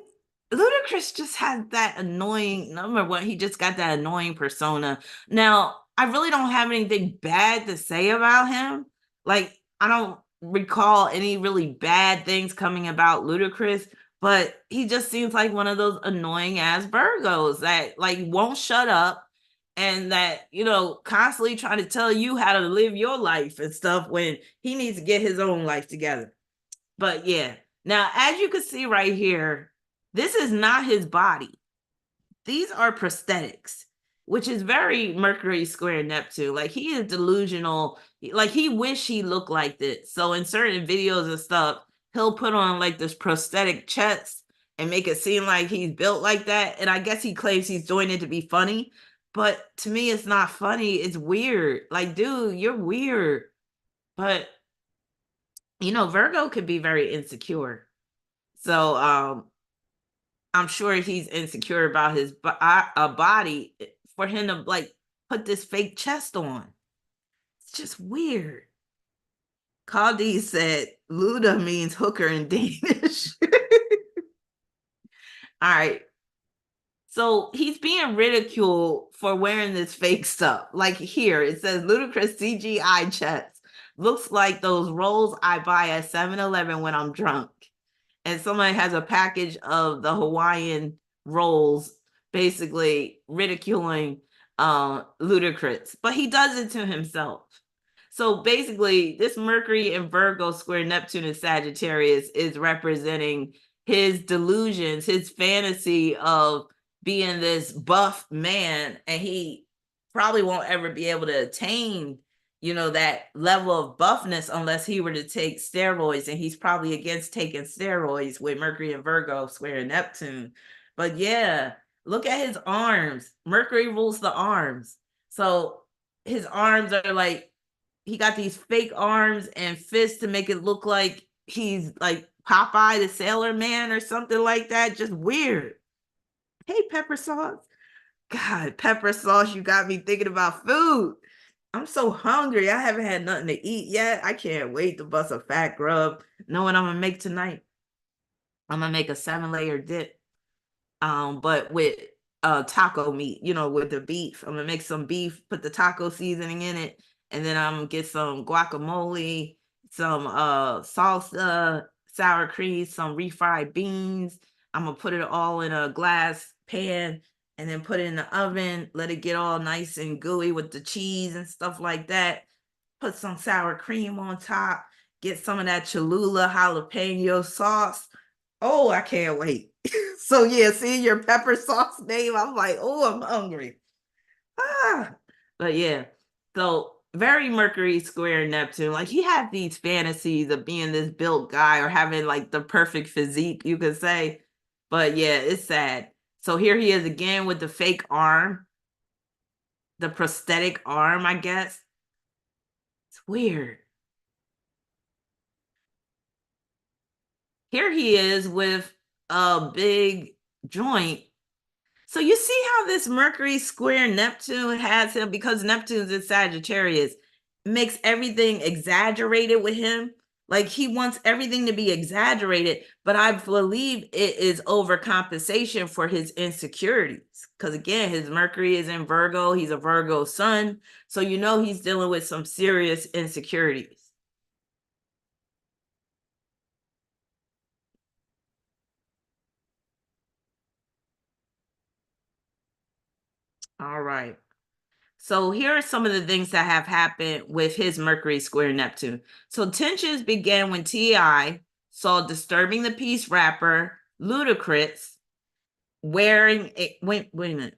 Speaker 1: Ludacris just has that annoying, number one, he just got that annoying persona. Now, I really don't have anything bad to say about him. Like, I don't recall any really bad things coming about Ludacris, but he just seems like one of those annoying ass Virgos that like won't shut up and that, you know, constantly trying to tell you how to live your life and stuff when he needs to get his own life together. But yeah, now as you can see right here, this is not his body. These are prosthetics, which is very Mercury square Neptune. Like, he is delusional. Like, he wish he looked like this. So in certain videos and stuff, he'll put on like this prosthetic chest and make it seem like he's built like that. And I guess he claims he's doing it to be funny. But to me, it's not funny. It's weird. Like, dude, you're weird. But, you know, Virgo could be very insecure. So I'm sure he's insecure about his body for him to like put this fake chest on. It's just weird. Caldi said Luda means hooker in Danish. All right. So he's being ridiculed for wearing this fake stuff. Like here, it says Ludacris CGI chest. Looks like those rolls I buy at 7-Eleven when I'm drunk. And somebody has a package of the Hawaiian rolls, basically ridiculing Ludacris. But he does it to himself. So basically, this Mercury and Virgo square Neptune and Sagittarius is representing his delusions, his fantasy of being this buff man, and he probably won't ever be able to attain, you know, that level of buffness unless he were to take steroids, and he's probably against taking steroids with Mercury and Virgo square Neptune. But yeah, look at his arms. Mercury rules the arms. So his arms are like, he got these fake arms and fists to make it look like he's like Popeye the Sailor Man or something like that. Just weird. Hey, Pepper Sauce. God, pepper sauce, you got me thinking about food. I'm so hungry. I haven't had nothing to eat yet. I can't wait to bust a fat grub. Know what I'm gonna make tonight? I'm gonna make a 7-layer dip. But with taco meat, with the beef. I'm gonna make some beef, put the taco seasoning in it, and then I'm gonna get some guacamole, some salsa, sour cream, some refried beans. I'm gonna put it all in a glass pan and then put it in the oven, let it get all nice and gooey with the cheese and stuff like that. Put some sour cream on top, get some of that Cholula jalapeno sauce. Oh, I can't wait. So yeah, seeing your pepper sauce name, I'm like, oh, I'm hungry. Ah, but yeah, so very Mercury square Neptune. Like he had these fantasies of being this built guy or having like the perfect physique, you could say. But yeah, it's sad. So here he is again with the fake arm, the prosthetic arm, I guess. It's weird. Here he is with a big joint. So you see how this Mercury square Neptune has him, because Neptune's in Sagittarius, makes everything exaggerated with him. Like he wants everything to be exaggerated, but I believe it is overcompensation for his insecurities. Because again, his Mercury is in Virgo, he's a Virgo sun. So he's dealing with some serious insecurities. All right. So here are some of the things that have happened with his Mercury square Neptune. So tensions began when T.I. saw Disturbing the Peace rapper Ludacris wearing wait a minute.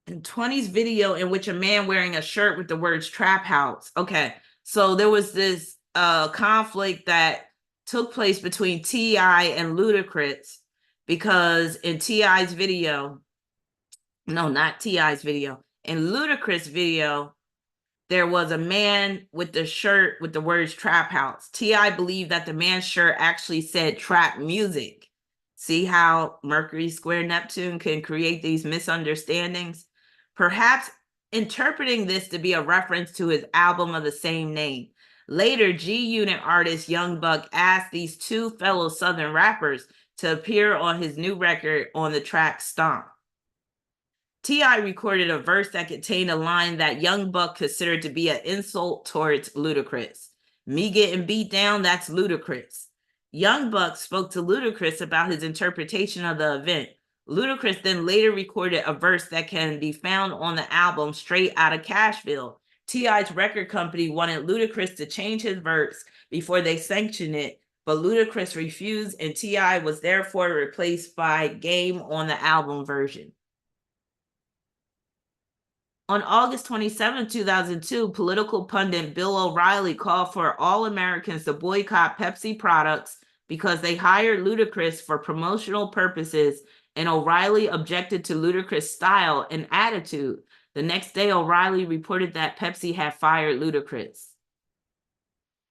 Speaker 1: In 20's video in which a man wearing a shirt with the words trap house. Okay. So there was this conflict that took place between T.I. and Ludacris, because in T.I.'s video, no, not T.I.'s video, in Ludacris' video, there was a man with the shirt with the words trap house. T.I. believed that the man's shirt actually said trap music. See how Mercury square Neptune can create these misunderstandings? Perhaps interpreting this to be a reference to his album of the same name. Later, G Unit artist Young Buck asked these two fellow Southern rappers to appear on his new record on the track Stomp. T.I. recorded a verse that contained a line that Young Buck considered to be an insult towards Ludacris. Me getting beat down, that's Ludacris. Young Buck spoke to Ludacris about his interpretation of the event. Ludacris then later recorded a verse that can be found on the album Straight Outta Cashville. T.I.'s record company wanted Ludacris to change his verse before they sanctioned it, but Ludacris refused, and T.I. was therefore replaced by Game on the album version. On August 27, 2002, political pundit Bill O'Reilly called for all Americans to boycott Pepsi products because they hired Ludacris for promotional purposes, and O'Reilly objected to Ludacris' style and attitude. The next day, O'Reilly reported that Pepsi had fired Ludacris.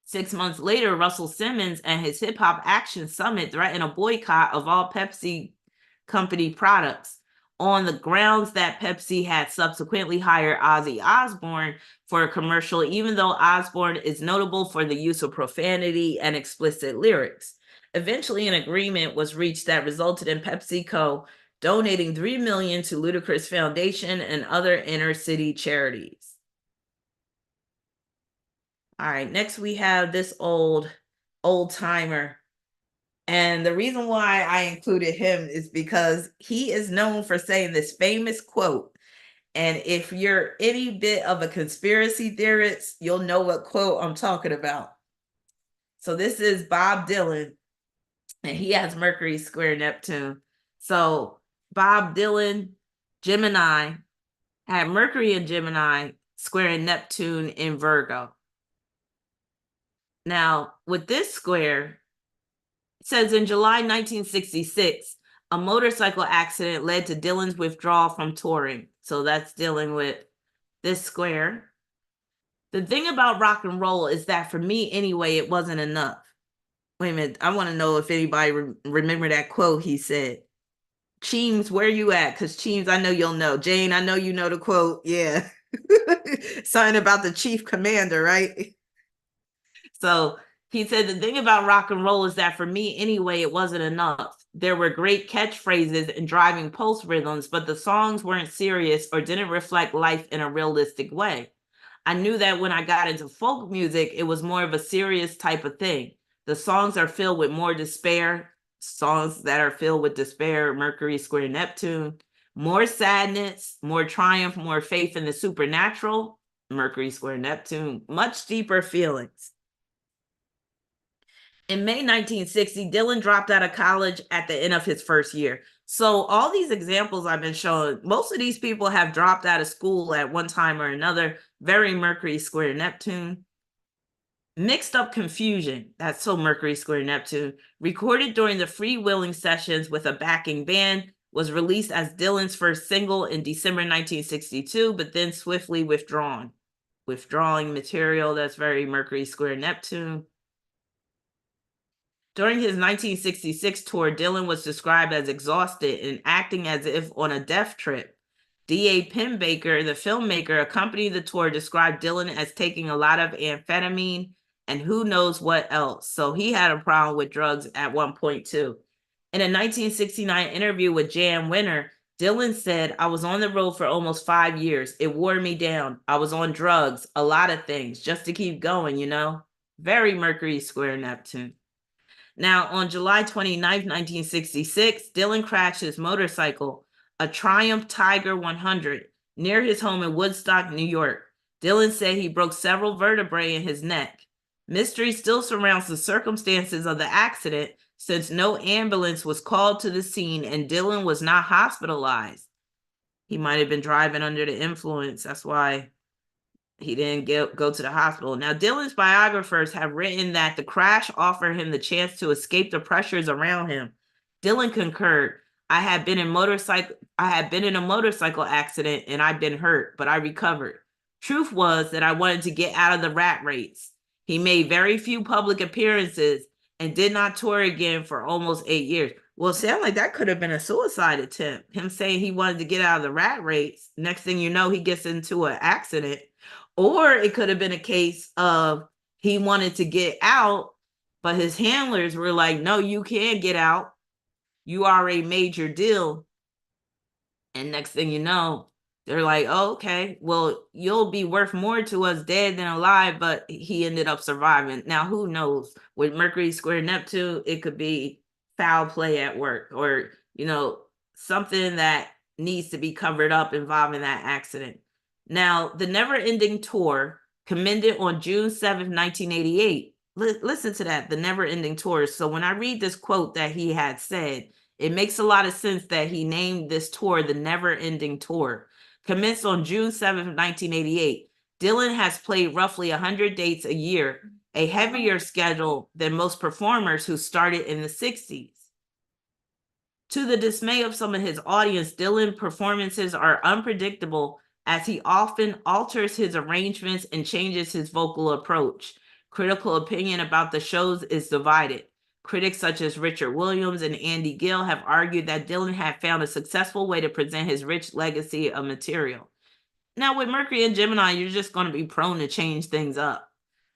Speaker 1: 6 months later, Russell Simmons and his Hip Hop Action Summit threatened a boycott of all Pepsi company products, on the grounds that Pepsi had subsequently hired Ozzy Osbourne for a commercial, even though Osbourne is notable for the use of profanity and explicit lyrics. Eventually, an agreement was reached that resulted in PepsiCo donating $3 million to Ludacris Foundation and other inner city charities. All right, next we have this old timer. And the reason why I included him is because he is known for saying this famous quote. And if you're any bit of a conspiracy theorist, you'll know what quote I'm talking about. So this is Bob Dylan, and he has Mercury square Neptune. So Bob Dylan, Gemini, had Mercury in Gemini squaring Neptune in Virgo. Now, with this square, it says in July 1966, a motorcycle accident led to Dylan's withdrawal from touring. So that's dealing with this square. The thing about rock and roll is that for me anyway, it wasn't enough. Wait a minute. I want to know if anybody remember that quote he said. Cheems, where you at? Because Cheems, I know you'll know. Jane, I know you know the quote. Yeah. Something about the chief commander, right? So he said, the thing about rock and roll is that for me, anyway, it wasn't enough. There were great catchphrases and driving pulse rhythms, but the songs weren't serious or didn't reflect life in a realistic way. I knew that when I got into folk music, it was more of a serious type of thing. The songs are filled with more despair, songs that are filled with despair, Mercury square Neptune, more sadness, more triumph, more faith in the supernatural, Mercury square Neptune, much deeper feelings. In May 1960, Dylan dropped out of college at the end of his first year. So all these examples I've been showing, most of these people have dropped out of school at one time or another. Very Mercury square Neptune. Mixed Up Confusion, that's so Mercury square Neptune, recorded during the freewheeling sessions with a backing band, was released as Dylan's first single in December 1962, but then swiftly withdrawn. Withdrawing material, that's very Mercury square Neptune. During his 1966 tour, Dylan was described as exhausted and acting as if on a death trip. D.A. Penbaker, the filmmaker, accompanied the tour, described Dylan as taking a lot of amphetamine and who knows what else. So he had a problem with drugs at one point too. In a 1969 interview with Jan Winter, Dylan said, I was on the road for almost 5 years. It wore me down. I was on drugs, a lot of things, just to keep going, you know? Very Mercury square Neptune. Now, on July 29th, 1966, Dylan crashed his motorcycle, a Triumph Tiger 100, near his home in Woodstock, New York. Dylan said he broke several vertebrae in his neck. Mystery still surrounds the circumstances of the accident since no ambulance was called to the scene and Dylan was not hospitalized. He might have been driving under the influence. That's why he didn't go to the hospital. Now, Dylan's biographers have written that the crash offered him the chance to escape the pressures around him. Dylan concurred, I had been in a motorcycle accident and I'd been hurt, but I recovered. Truth was that I wanted to get out of the rat race. He made very few public appearances and did not tour again for almost 8 years. Well, it sounds like that could have been a suicide attempt. Him saying he wanted to get out of the rat race. Next thing you know, he gets into an accident. Or it could have been a case of he wanted to get out, but his handlers were like, no, you can't get out. You already made your deal. And next thing you know, they're like, oh, okay, well, you'll be worth more to us dead than alive, but he ended up surviving. Now, who knows? With Mercury square Neptune, it could be foul play at work or, you know, something that needs to be covered up involving that accident. Now, the Never Ending Tour commended on June 7th, 1988. Listen to that, the Never Ending Tour. So when I read this quote that he had said, it makes a lot of sense that he named this tour the Never Ending Tour. Commenced on June 7th, 1988. Dylan has played roughly 100 dates a year, a heavier schedule than most performers who started in the 60s. To the dismay of some of his audience, Dylan performances are unpredictable as he often alters his arrangements and changes his vocal approach. Critical opinion about the shows is divided. Critics such as Richard Williams and Andy Gill have argued that Dylan had found a successful way to present his rich legacy of material. Now, with Mercury and Gemini, you're just going to be prone to change things up.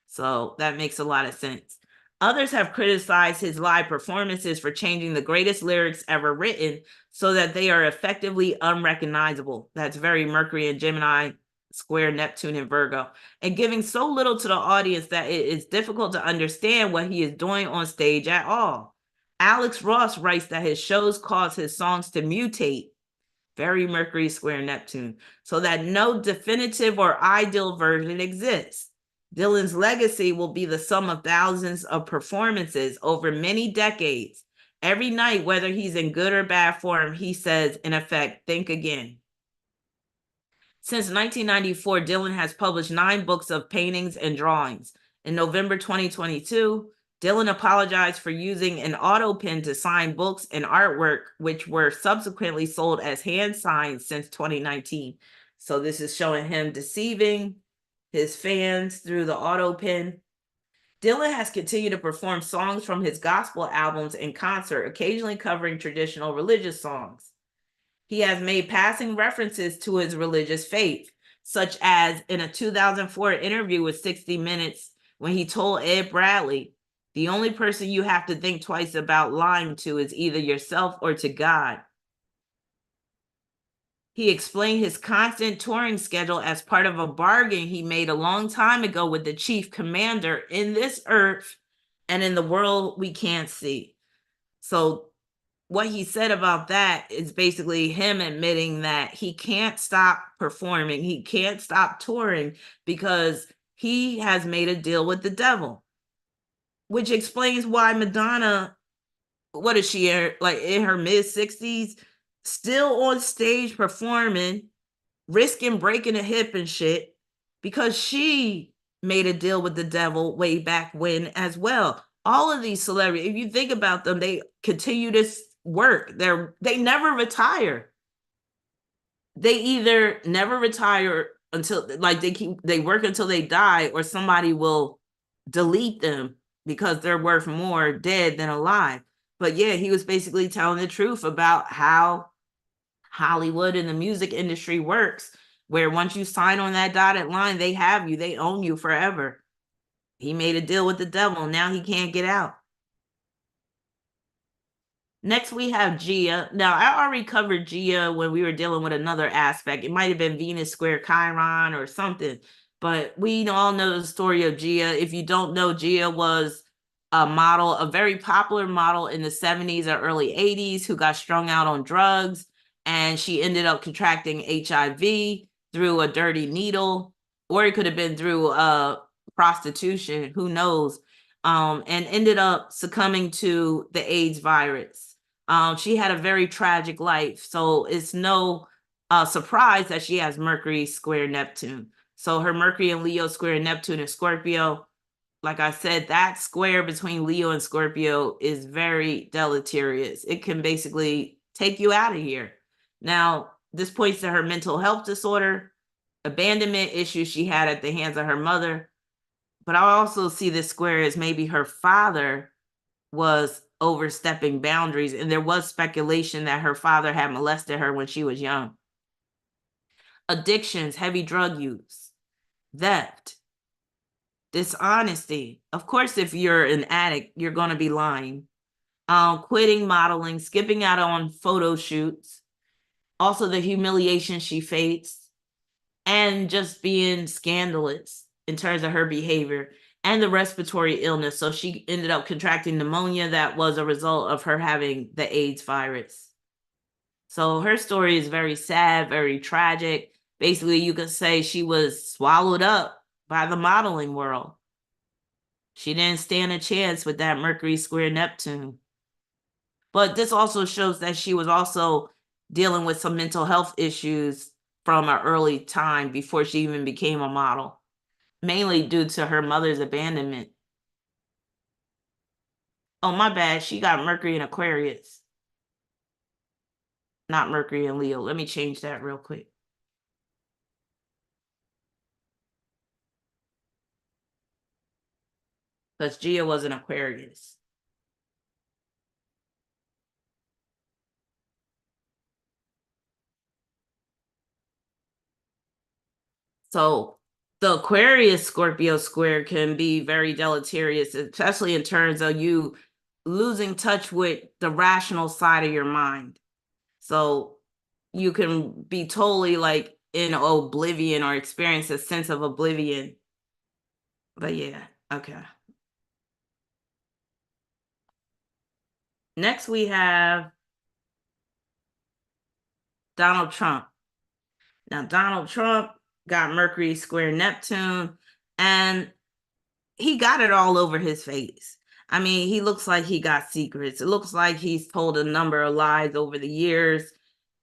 Speaker 1: So that makes a lot of sense. Others have criticized his live performances for changing the greatest lyrics ever written so that they are effectively unrecognizable. That's very Mercury and Gemini, square Neptune and Virgo, and giving so little to the audience that it is difficult to understand what he is doing on stage at all. Alex Ross writes that his shows cause his songs to mutate, very Mercury square Neptune, so that no definitive or ideal version exists. Dylan's legacy will be the sum of thousands of performances over many decades. Every night, whether he's in good or bad form, he says, in effect, think again. Since 1994, Dylan has published 9 books of paintings and drawings. In November 2022, Dylan apologized for using an auto pen to sign books and artwork, which were subsequently sold as hand signs since 2019. So this is showing him deceiving his fans through the auto pen. Dylan has continued to perform songs from his gospel albums in concert, occasionally covering traditional religious songs. He has made passing references to his religious faith, such as in a 2004 interview with 60 Minutes when he told Ed Bradley, the only person you have to think twice about lying to is either yourself or to God. He explained his constant touring schedule as part of a bargain he made a long time ago with the chief commander in this earth and in the world we can't see. So what he said about that is basically him admitting that he can't stop performing, he can't stop touring because he has made a deal with the devil, which explains why Madonna, what is she, like in her mid-60s, still on stage performing, risking breaking a hip and shit, because she made a deal with the devil way back when as well. All of these celebrities, if you think about them, they continue this work. They never retire. They either never retire until like they work until they die, or somebody will delete them because they're worth more dead than alive. But yeah, he was basically telling the truth about how Hollywood and the music industry works, where once you sign on that dotted line, they have you, they own you forever. He made a deal with the devil, now he can't get out. Next, we have Gia. Now, I already covered Gia when we were dealing with another aspect. It might have been Venus Square Chiron or something, but we all know the story of Gia. If you don't know, Gia was a model, a very popular model in the 70s or early 80s who got strung out on drugs, and she ended up contracting HIV through a dirty needle, or it could have been through prostitution, who knows, and ended up succumbing to the AIDS virus. She had a very tragic life, so it's no surprise that she has Mercury square Neptune. So her Mercury and Leo square Neptune and Scorpio, like I said, that square between Leo and Scorpio is very deleterious. It can basically take you out of here. Now, this points to her mental health disorder, abandonment issues she had at the hands of her mother. But I also see this square as maybe her father was overstepping boundaries, and there was speculation that her father had molested her when she was young. Addictions, heavy drug use, theft, dishonesty. Of course, if you're an addict, you're going to be lying. Quitting modeling, skipping out on photo shoots, also the humiliation she faced, and just being scandalous in terms of her behavior, and the respiratory illness. So she ended up contracting pneumonia that was a result of her having the AIDS virus. So her story is very sad, very tragic. Basically, you could say she was swallowed up by the modeling world. She didn't stand a chance with that Mercury square Neptune. But this also shows that she was also dealing with some mental health issues from an early time before she even became a model, mainly due to her mother's abandonment. Oh, my bad. She got Mercury in Aquarius, not Mercury in Leo. Let me change that real quick. Because Gia was an Aquarius. So the Aquarius Scorpio square can be very deleterious, especially in terms of you losing touch with the rational side of your mind. So you can be totally like in oblivion or experience a sense of oblivion. But yeah, okay. Next, we have Donald Trump. Now, Donald Trump got Mercury square Neptune, and he got it all over his face. I mean, he looks like he got secrets. It looks like he's told a number of lies over the years.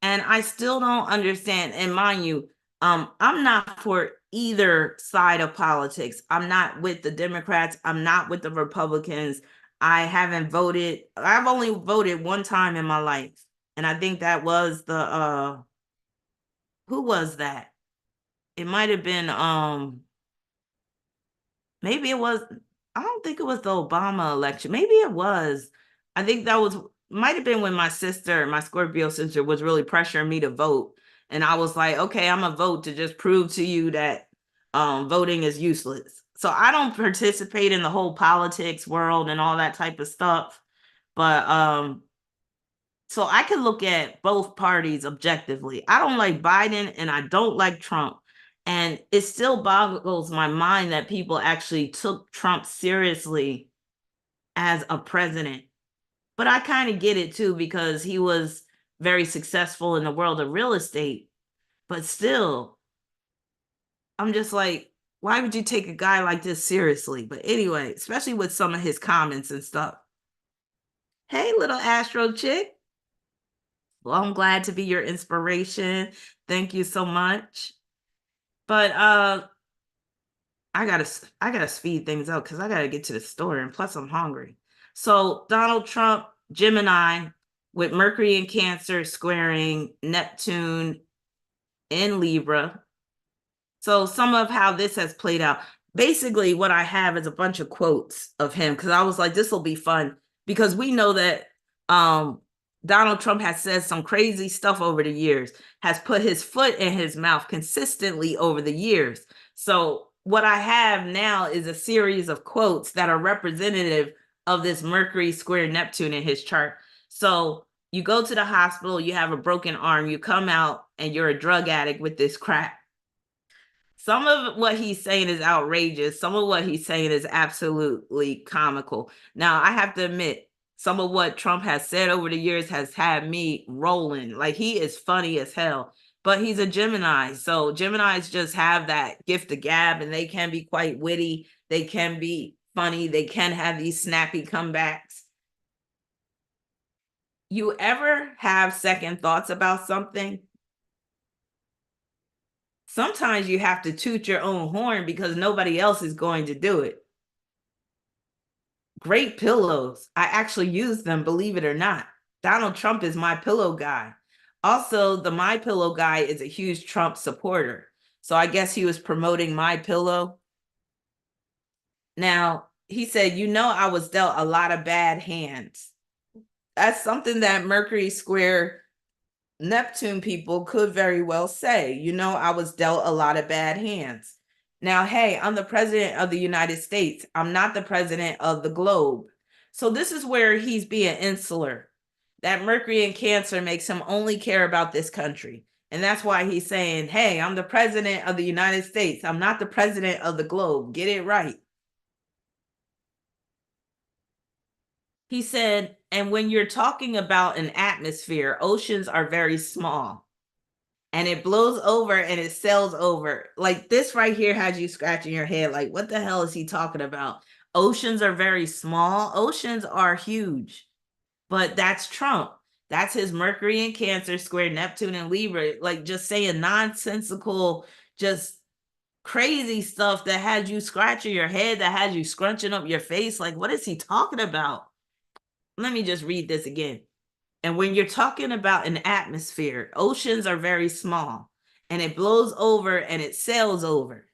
Speaker 1: And I still don't understand. And mind you, I'm not for either side of politics. I'm not with the Democrats. I'm not with the Republicans. I haven't voted. I've only voted one time in my life. And I think that was the who was that? It might have been maybe it was, I don't think it was the Obama election. Maybe it was. I think that was might have been when my sister, my Scorpio sister, was really pressuring me to vote. And I was like, okay, I'm gonna vote to just prove to you that voting is useless. So I don't participate in the whole politics world and all that type of stuff. But so I can look at both parties objectively. I don't like Biden and I don't like Trump. And it still boggles my mind that people actually took Trump seriously as a president. But I kind of get it too, because he was very successful in the world of real estate. But still, I'm just like, why would you take a guy like this seriously? But anyway, especially with some of his comments and stuff. Hey, little Astro chick. Well, I'm glad to be your inspiration. Thank you so much. But I gotta speed things up because I gotta get to the store, and plus I'm hungry. So Donald Trump, Gemini, with Mercury in Cancer squaring Neptune in Libra. So some of how this has played out. Basically, what I have is a bunch of quotes of him, because I was like, this will be fun, because we know that Donald Trump has said some crazy stuff over the years, has put his foot in his mouth consistently over the years. So what I have now is a series of quotes that are representative of this Mercury square Neptune in his chart. So you go to the hospital, you have a broken arm, you come out and you're a drug addict with this crap. Some of what he's saying is outrageous. Some of what he's saying is absolutely comical. Now, I have to admit, some of what Trump has said over the years has had me rolling. Like, he is funny as hell, but he's a Gemini. So Geminis just have that gift of gab, and they can be quite witty. They can be funny. They can have these snappy comebacks. You ever have second thoughts about something? Sometimes you have to toot your own horn because nobody else is going to do it. Great pillows. I actually use them, believe it or not. Donald Trump is my pillow guy. Also, the My Pillow guy is a huge Trump supporter. So I guess he was promoting My Pillow. Now, he said, I was dealt a lot of bad hands. That's something that Mercury square Neptune people could very well say. I was dealt a lot of bad hands. Now, hey, I'm the president of the United States. I'm not the president of the globe. So this is where he's being insular. That Mercury in Cancer makes him only care about this country. And that's why he's saying, hey, I'm the president of the United States. I'm not the president of the globe. Get it right. He said, and when you're talking about an atmosphere, oceans are very small. And it blows over and it sails over. Like, this right here has you scratching your head. Like, what the hell is he talking about? Oceans are very small. Oceans are huge. But that's Trump. That's his Mercury in Cancer square Neptune and Libra. Like, just saying nonsensical, just crazy stuff that had you scratching your head, that had you scrunching up your face. Like, what is he talking about? Let me just read this again. And when you're talking about an atmosphere, oceans are very small, and it blows over and it sails over.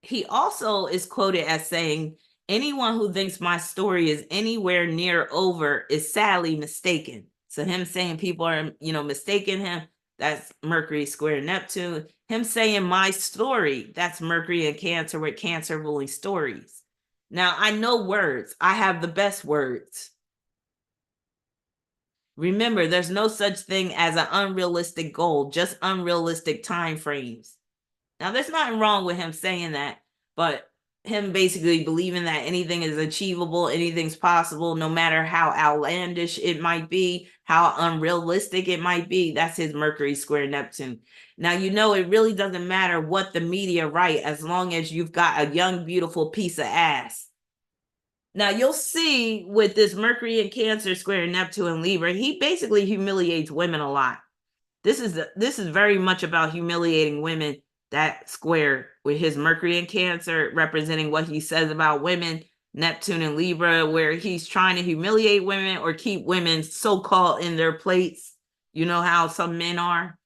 Speaker 1: He also is quoted as saying, anyone who thinks my story is anywhere near over is sadly mistaken. So him saying people are, mistaking him, that's Mercury square Neptune. Him saying my story, that's Mercury in Cancer with Cancer ruling stories. Now, I know words. I have the best words. Remember, there's no such thing as an unrealistic goal, just unrealistic time frames. Now, there's nothing wrong with him saying that, but him basically believing that anything is achievable, anything's possible, no matter how outlandish it might be, how unrealistic it might be, that's his Mercury square Neptune. Now, it really doesn't matter what the media write as long as you've got a young, beautiful piece of ass. Now, you'll see with this Mercury in Cancer square Neptune and Libra, he basically humiliates women a lot. This is very much about humiliating women. That square with his Mercury in Cancer representing what he says about women, Neptune and Libra, where he's trying to humiliate women or keep women so-called in their place. You know how some men are.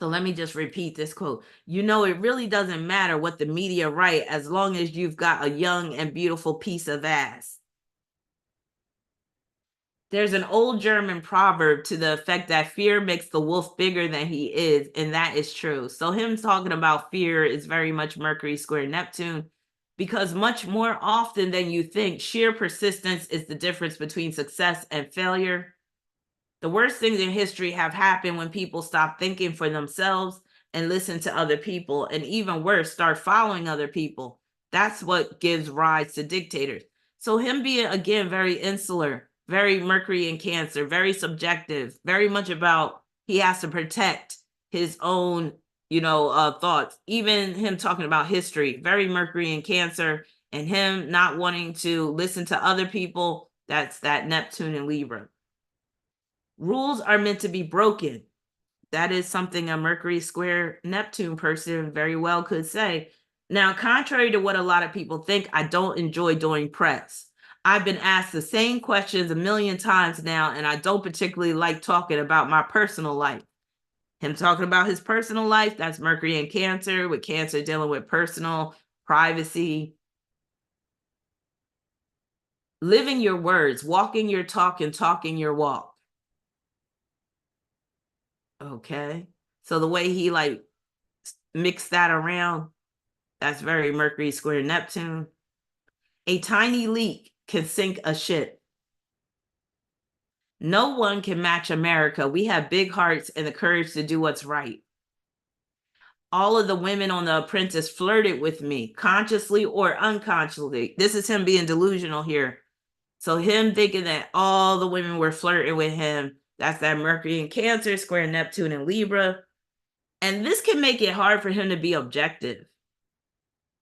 Speaker 1: So let me just repeat this quote. You know, it really doesn't matter what the media write as long as you've got a young and beautiful piece of ass. There's an old German proverb to the effect that fear makes the wolf bigger than he is, and that is true. So him talking about fear is very much Mercury square Neptune, because much more often than you think, sheer persistence is the difference between success and failure. The worst things in history have happened when people stop thinking for themselves and listen to other people, and even worse, start following other people. That's what gives rise to dictators. So him being, again, very insular, very Mercury in Cancer, very subjective, very much about he has to protect his own, thoughts. Even him talking about history, very Mercury in Cancer, and him not wanting to listen to other people. That's that Neptune and Libra. Rules are meant to be broken. That is something a Mercury square Neptune person very well could say. Now, contrary to what a lot of people think, I don't enjoy doing press. I've been asked the same questions a million times now, and I don't particularly like talking about my personal life. Him talking about his personal life, that's Mercury in Cancer, with Cancer dealing with personal privacy. Living your words, walking your talk, and talking your walk. Okay. So the way he mixed that around, that's very Mercury square Neptune. A tiny leak can sink a ship. No one can match America. We have big hearts and the courage to do what's right. All of the women on The Apprentice flirted with me, consciously or unconsciously. This is him being delusional here. So him thinking that all the women were flirting with him, that's that Mercury in Cancer, square Neptune and Libra. And this can make it hard for him to be objective.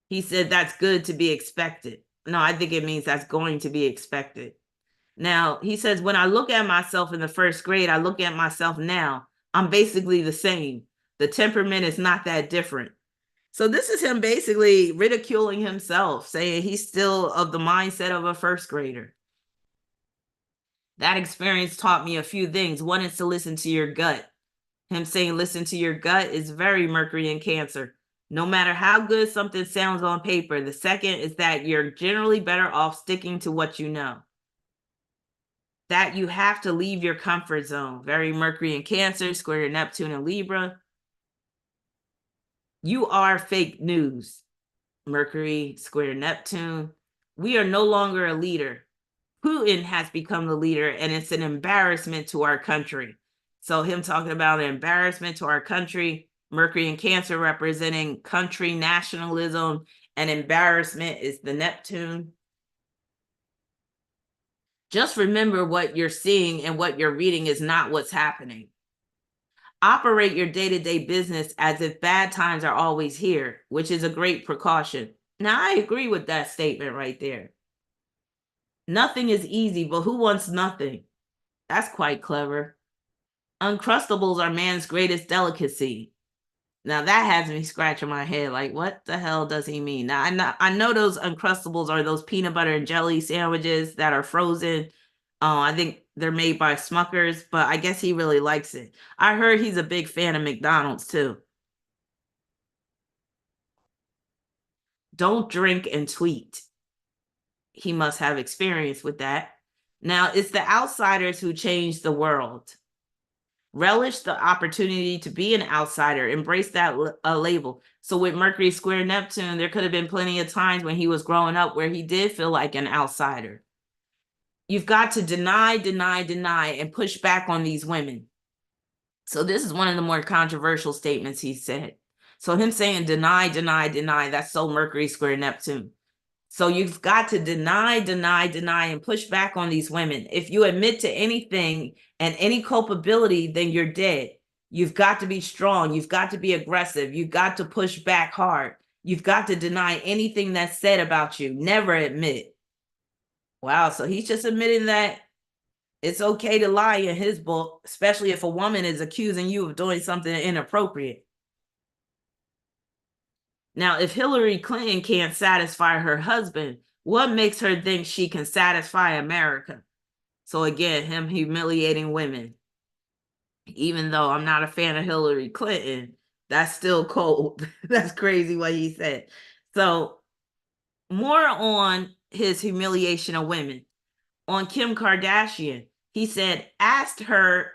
Speaker 1: He said that's good to be expected. No, I think it means that's going to be expected. Now, he says, when I look at myself in the first grade, I look at myself now. I'm basically the same. The temperament is not that different. So this is him basically ridiculing himself, saying he's still of the mindset of a first grader. That experience taught me a few things. One is to listen to your gut. Him saying listen to your gut is very Mercury in Cancer. No matter how good something sounds on paper, the second is that you're generally better off sticking to what you know. That you have to leave your comfort zone. Very Mercury in Cancer, square Neptune and Libra. You are fake news. Mercury, square Neptune. We are no longer a leader. Putin has become the leader, and it's an embarrassment to our country. So him talking about an embarrassment to our country, Mercury and Cancer representing country nationalism, and embarrassment is the Neptune. Just remember what you're seeing and what you're reading is not what's happening. Operate your day-to-day business as if bad times are always here, which is a great precaution. Now, I agree with that statement right there. Nothing is easy, but who wants nothing? That's quite clever. Uncrustables are man's greatest delicacy. Now that has me scratching my head like, what the hell does he mean? Now I know those Uncrustables are those peanut butter and jelly sandwiches that are frozen. I think they're made by Smuckers, but I guess he really likes it. I heard he's a big fan of McDonald's too. Don't drink and tweet. He must have experience with that. Now, it's the outsiders who change the world. Relish the opportunity to be an outsider. Embrace that label. So with Mercury square Neptune, there could have been plenty of times when he was growing up where he did feel like an outsider. You've got to deny, and push back on these women. So this is one of the more controversial statements he said. So him saying deny, that's so Mercury square Neptune. So you've got to deny, and push back on these women. If you admit to anything and any culpability, then you're dead. You've got to be strong. You've got to be aggressive. You've got to push back hard. You've got to deny anything that's said about you. Never admit. Wow, so he's just admitting that it's okay to lie in his book, especially if a woman is accusing you of doing something inappropriate. Now, if Hillary Clinton can't satisfy her husband, what makes her think she can satisfy America? So again, him humiliating women. Even though I'm not a fan of Hillary Clinton, that's still cold. That's crazy what he said. So, more on his humiliation of women. On Kim Kardashian, he said, asked if her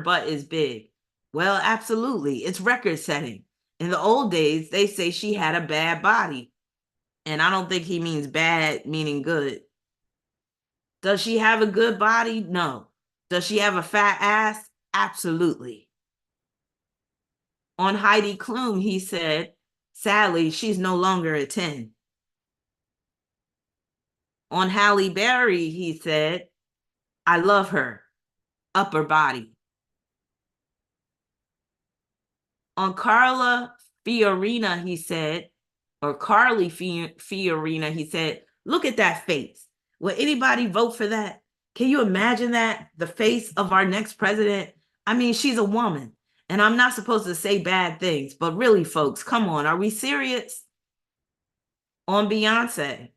Speaker 1: butt is big. Well, absolutely. It's record setting. In the old days, they say she had a bad body. And I don't think he means bad, meaning good. Does she have a good body? No. Does she have a fat ass? Absolutely. On Heidi Klum, he said, sadly, she's no longer a 10. On Halle Berry, he said, I love her, upper body. On Carla Fiorina, he said, or Carly Fiorina, he said, look at that face. Will anybody vote for that? Can you imagine that? The face of our next president? I mean, she's a woman. And I'm not supposed to say bad things, but really, folks, come on, are we serious? On Beyonce,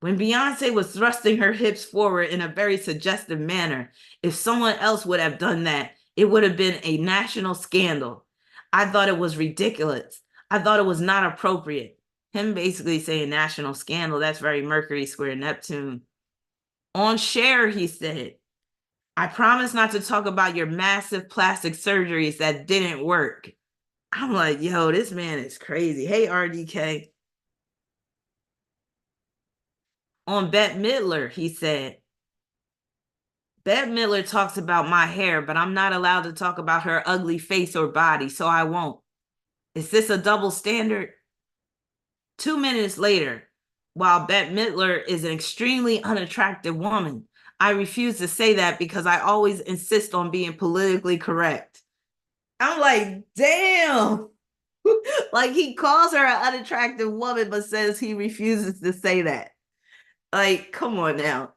Speaker 1: when Beyonce was thrusting her hips forward in a very suggestive manner, if someone else would have done that, it would have been a national scandal. I thought it was ridiculous. I thought it was not appropriate. Him basically saying national scandal, that's very Mercury square Neptune. On Cher, he said, I promise not to talk about your massive plastic surgeries that didn't work. I'm like, yo, this man is crazy. Hey, RDK. On Bette Midler, he said, Bette Midler talks about my hair, but I'm not allowed to talk about her ugly face or body, so I won't. Is this a double standard? 2 minutes later, while Bette Midler is an extremely unattractive woman, I refuse to say that because I always insist on being politically correct. I'm like, damn. Like, he calls her an unattractive woman, but says he refuses to say that. Like, come on now.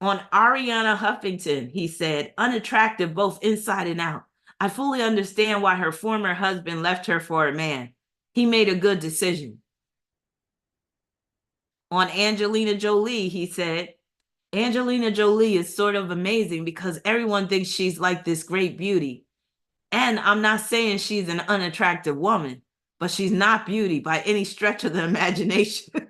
Speaker 1: On Ariana Huffington, he said, unattractive both inside and out. I fully understand why her former husband left her for a man. He made a good decision. On Angelina Jolie, he said, Angelina Jolie is sort of amazing because everyone thinks she's like this great beauty. And I'm not saying she's an unattractive woman, but she's not beauty by any stretch of the imagination.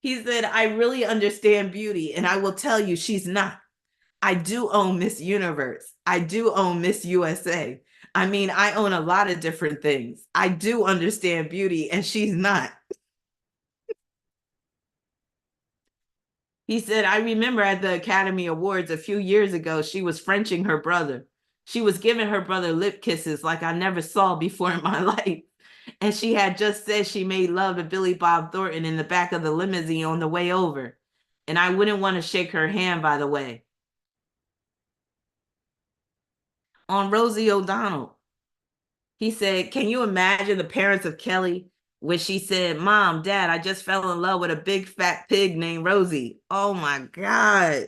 Speaker 1: He said, I really understand beauty, and I will tell you she's not. I do own Miss Universe. I do own Miss USA. I mean, I own a lot of different things. I do understand beauty, and she's not. He said, I remember at the Academy Awards a few years ago, she was Frenching her brother. She was giving her brother lip kisses like I never saw before in my life. And she had just said she made love to Billy Bob Thornton in the back of the limousine on the way over. And I wouldn't want to shake her hand, by the way. On Rosie O'Donnell, he said, can you imagine the parents of Kelly when she said, Mom, Dad, I just fell in love with a big fat pig named Rosie. Oh my God.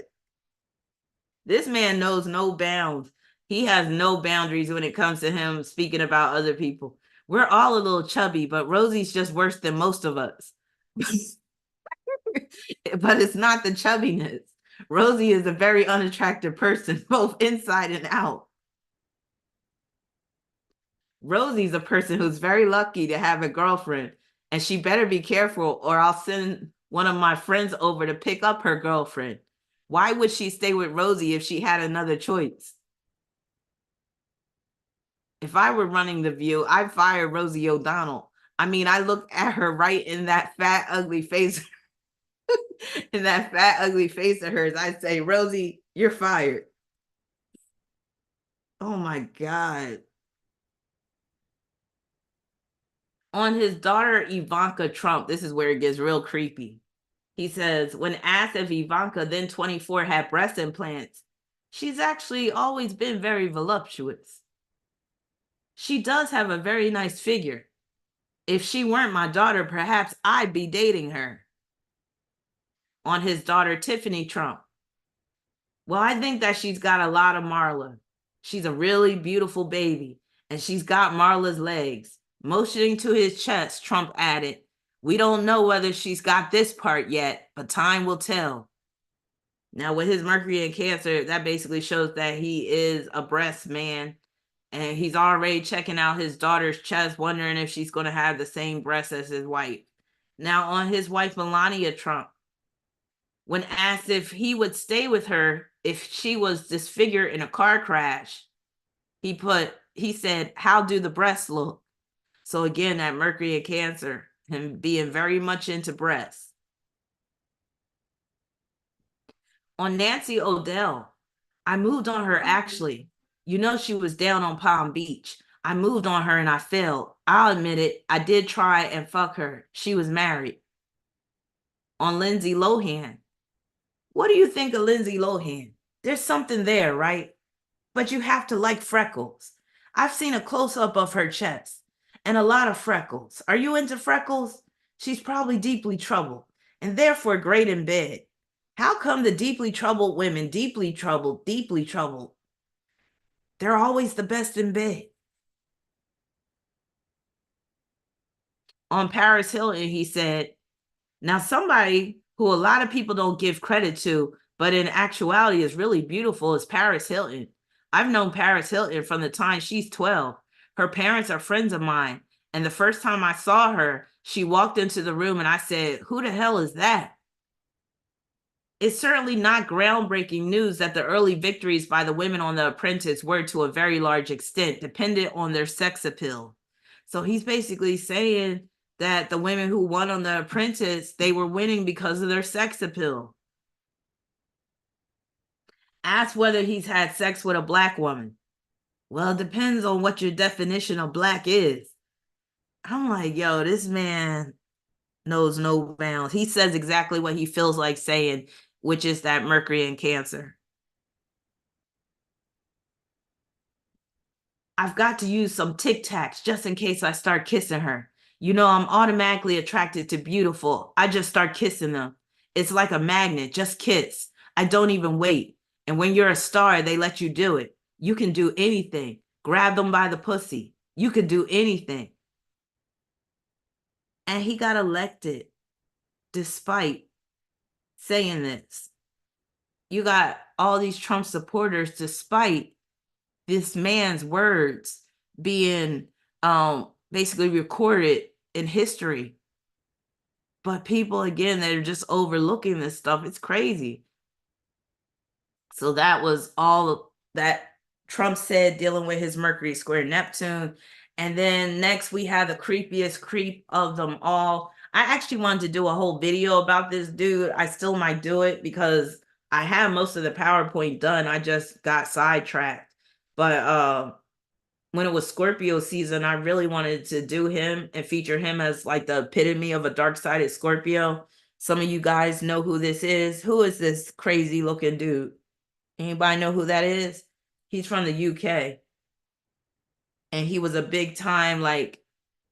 Speaker 1: This man knows no bounds. He has no boundaries when it comes to him speaking about other people. We're all a little chubby, but Rosie's just worse than most of us. But it's not the chubbiness. Rosie is a very unattractive person, both inside and out. Rosie's a person who's very lucky to have a girlfriend, and she better be careful or I'll send one of my friends over to pick up her girlfriend. Why would she stay with Rosie if she had another choice? If I were running The View, I'd fire Rosie O'Donnell. I mean, I look at her right in that fat, ugly face, in that fat, ugly face of hers. I'd say, Rosie, you're fired. Oh my God. On his daughter, Ivanka Trump, this is where it gets real creepy. He says, when asked if Ivanka, then 24, had breast implants, she's actually always been very voluptuous. She does have a very nice figure. If she weren't my daughter, perhaps I'd be dating her. On his daughter, Tiffany Trump. Well, I think that she's got a lot of Marla. She's a really beautiful baby, and she's got Marla's legs. Motioning to his chest, Trump added, we don't know whether she's got this part yet, but time will tell. Now, with his Mercury in Cancer, that basically shows that he is a breast man, and he's already checking out his daughter's chest, wondering if she's going to have the same breasts as his wife. Now, on his wife, Melania Trump, when asked if he would stay with her if she was disfigured in a car crash, he said, "How do the breasts look?" So again, that Mercury in Cancer, him being very much into breasts. On Nancy O'Dell, I moved on her actually. You know, she was down on Palm Beach. I moved on her and I failed. I'll admit it. I did try and fuck her. She was married. On Lindsay Lohan, what do you think of Lindsay Lohan? There's something there, right? But you have to like freckles. I've seen a close up of her chest and a lot of freckles. Are you into freckles? She's probably deeply troubled and therefore great in bed. How come the deeply troubled women, deeply troubled, they're always the best in bed? On Paris Hilton, he said, now somebody who a lot of people don't give credit to, but in actuality is really beautiful is Paris Hilton. I've known Paris Hilton from the time she's 12. Her parents are friends of mine. And the first time I saw her, she walked into the room and I said, who the hell is that? It's certainly not groundbreaking news that the early victories by the women on The Apprentice were to a very large extent dependent on their sex appeal. So he's basically saying that the women who won on The Apprentice, they were winning because of their sex appeal. Ask whether he's had sex with a black woman. Well, it depends on what your definition of black is. I'm like, yo, this man knows no bounds. He says exactly what he feels like saying, which is that Mercury in Cancer. I've got to use some Tic Tacs just in case I start kissing her. You know, I'm automatically attracted to beautiful. I just start kissing them. It's like a magnet, just kiss. I don't even wait. And when you're a star, they let you do it. You can do anything. Grab them by the pussy. You can do anything. And he got elected despite saying this. You got all these Trump supporters despite this man's words being basically recorded in history. But people, again, they're just overlooking this stuff. It's crazy. So that was all that Trump said dealing with his Mercury square Neptune. And then next we have the creepiest creep of them all. I actually wanted to do a whole video about this dude. I still might do it because I have most of the PowerPoint done. I just got sidetracked. But when it was Scorpio season, I really wanted to do him and feature him as like the epitome of a dark-sided Scorpio. Some of you guys know who this is. Who is this crazy looking dude? Anybody know who that is? He's from the UK. And he was a big time like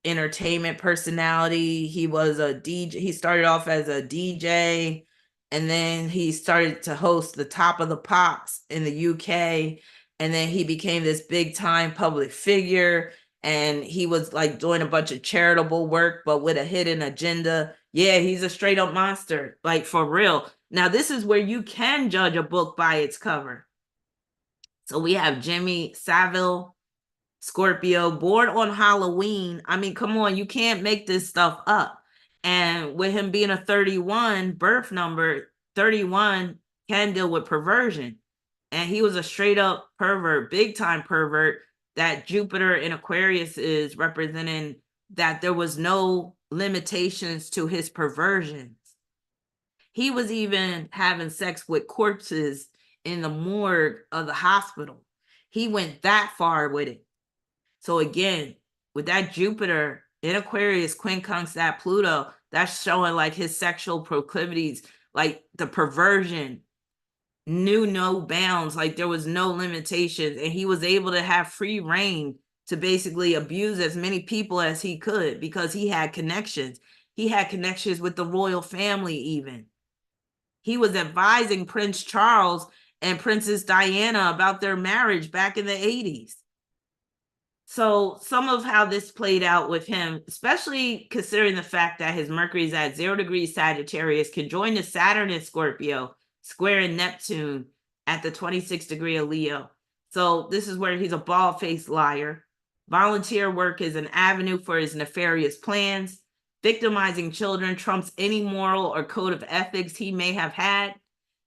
Speaker 1: entertainment personality. He was a DJ. He started off as a DJ and then he started to host the Top of the Pops in the UK. And then he became this big time public figure. And he was like doing a bunch of charitable work, but with a hidden agenda. Yeah, he's a straight up monster, like for real. Now, this is where you can judge a book by its cover. So we have Jimmy Savile, Scorpio, born on Halloween. I mean, come on, you can't make this stuff up. And with him being a 31 birth number, 31 can deal with perversion. And he was a straight up pervert, big time pervert. That Jupiter in Aquarius is representing that there was no limitations to his perversions. He was even having sex with corpses in the morgue of the hospital. He went that far with it. So again, with that Jupiter in Aquarius quincunx that Pluto, that's showing like his sexual proclivities, like the perversion knew no bounds, like there was no limitations, and he was able to have free reign to basically abuse as many people as he could because he had connections. He had connections with the royal family even. He was advising Prince Charles and Princess Diana about their marriage back in the 80s. So some of how this played out with him, especially considering the fact that his Mercury is at 0 degrees Sagittarius, can join the Saturn in Scorpio. squaring Neptune at the 26th degree of Leo. So this is where he's a bald-faced liar. Volunteer work is an avenue for his nefarious plans. Victimizing children trumps any moral or code of ethics he may have had.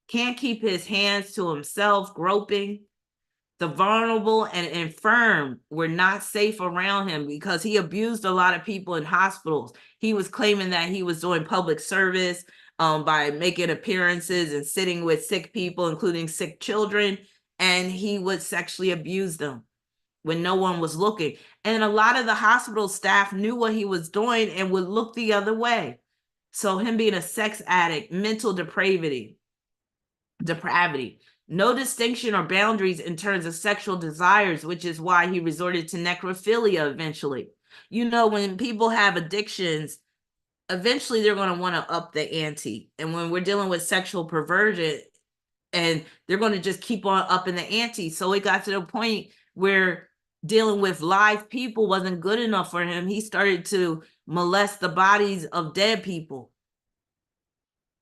Speaker 1: Can't keep his hands to himself, groping. The vulnerable and infirm were not safe around him because he abused a lot of people in hospitals. He was claiming that he was doing public service by making appearances and sitting with sick people, including sick children, and he would sexually abuse them when no one was looking. And a lot of the hospital staff knew what he was doing and would look the other way. So him being a sex addict, mental depravity, no distinction or boundaries in terms of sexual desires, which is why he resorted to necrophilia eventually. You know, when people have addictions, eventually they're going to want to up the ante. And when we're dealing with sexual perversion, and they're going to just keep on upping the ante. So it got to the point where dealing with live people wasn't good enough for him. He started to molest the bodies of dead people.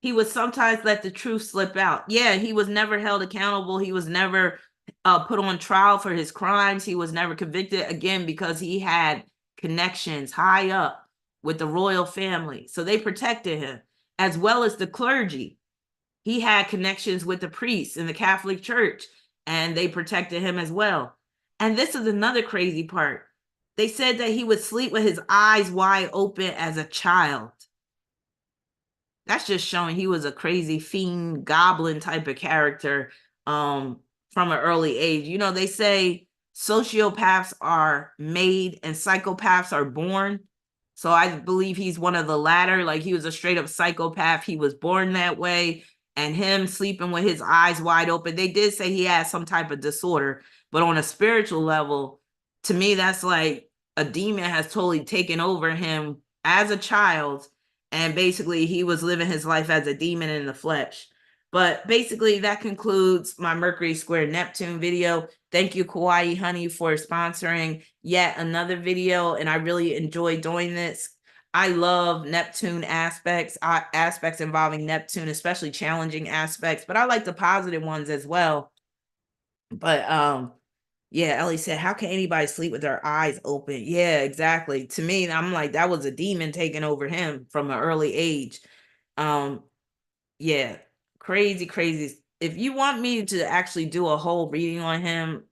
Speaker 1: He would sometimes let the truth slip out. Yeah, he was never held accountable. He was never put on trial for his crimes. He was never convicted, again, because he had connections high up with the royal family. So they protected him, as well as the clergy. He had connections with the priests in the Catholic Church, and they protected him as well. And this is another crazy part. They said that he would sleep with his eyes wide open as a child. That's just showing he was a crazy fiend, goblin type of character from an early age. You know, they say sociopaths are made and psychopaths are born. So I believe he's one of the latter. Like, he was a straight up psychopath. He was born that way. And him sleeping with his eyes wide open, they did say he had some type of disorder. But on a spiritual level, to me, that's like a demon has totally taken over him as a child. And basically, he was living his life as a demon in the flesh. But basically, that concludes my Mercury square Neptune video. Thank you, Kawaii Honey, for sponsoring yet another video. And I really enjoy doing this. I love Neptune aspects involving Neptune, especially challenging aspects. But I like the positive ones as well. But yeah, Ellie said, how can anybody sleep with their eyes open? Yeah, exactly. To me, I'm like, that was a demon taking over him from an early age. Yeah, crazy, crazy. If you want me to actually do a whole reading on him,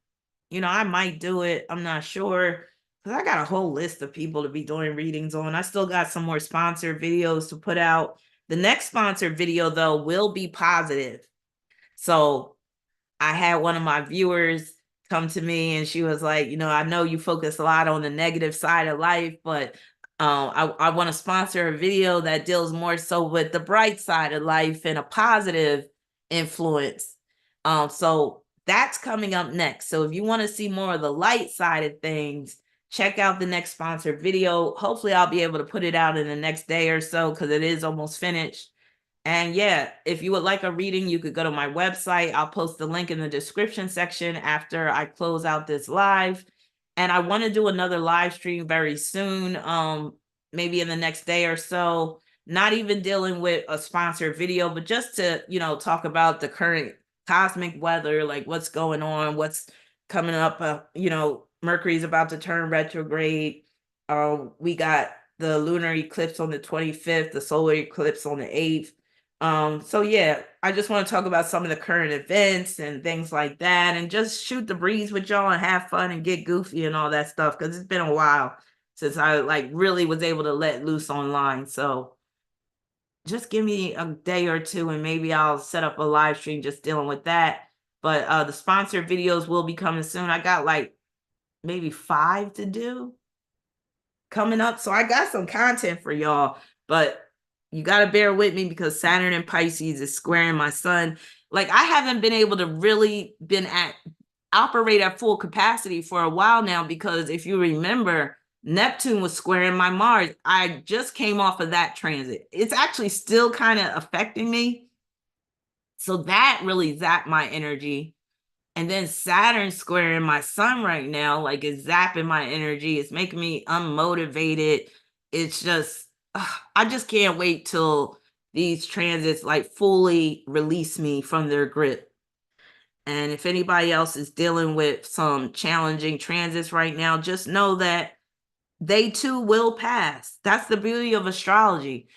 Speaker 1: you know, I might do it. I'm not sure, because I got a whole list of people to be doing readings on. I still got some more sponsored videos to put out. The next sponsored video, though, will be positive. So I had one of my viewers come to me and she was like, you know, I know you focus a lot on the negative side of life, but I want to sponsor a video that deals more so with the bright side of life and a positive influence. So that's coming up next. So if you want to see more of the light side of things, check out the next sponsored video. Hopefully I'll be able to put it out in the next day or so, because it is almost finished. And yeah, if you would like a reading, you could go to my website. I'll post the link in the description section after I close out this live. And I want to do another live stream very soon, maybe in the next day or so. Not even dealing with a sponsored video, but just to, you know, talk about the current cosmic weather, like what's going on, what's coming up. You know, Mercury's about to turn retrograde. We got the lunar eclipse on the 25th, the solar eclipse on the 8th. So yeah, I just want to talk about some of the current events and things like that, and just shoot the breeze with y'all and have fun and get goofy and all that stuff, because it's been a while since I like really was able to let loose online. So just give me a day or two and maybe I'll set up a live stream just dealing with that. But the sponsored videos will be coming soon. I got like maybe 5 to do coming up. So I got some content for y'all, but you got to bear with me because Saturn and Pisces is squaring my sun. Like, I haven't been able to really operate at full capacity for a while now, because if you remember, Neptune was squaring my Mars. I just came off of that transit. It's actually still kind of affecting me. So that really zapped my energy. And then Saturn squaring my sun right now, like, is zapping my energy. It's making me unmotivated. It's just, I just can't wait till these transits like fully release me from their grip. And if anybody else is dealing with some challenging transits right now, just know that they too will pass. That's the beauty of astrology.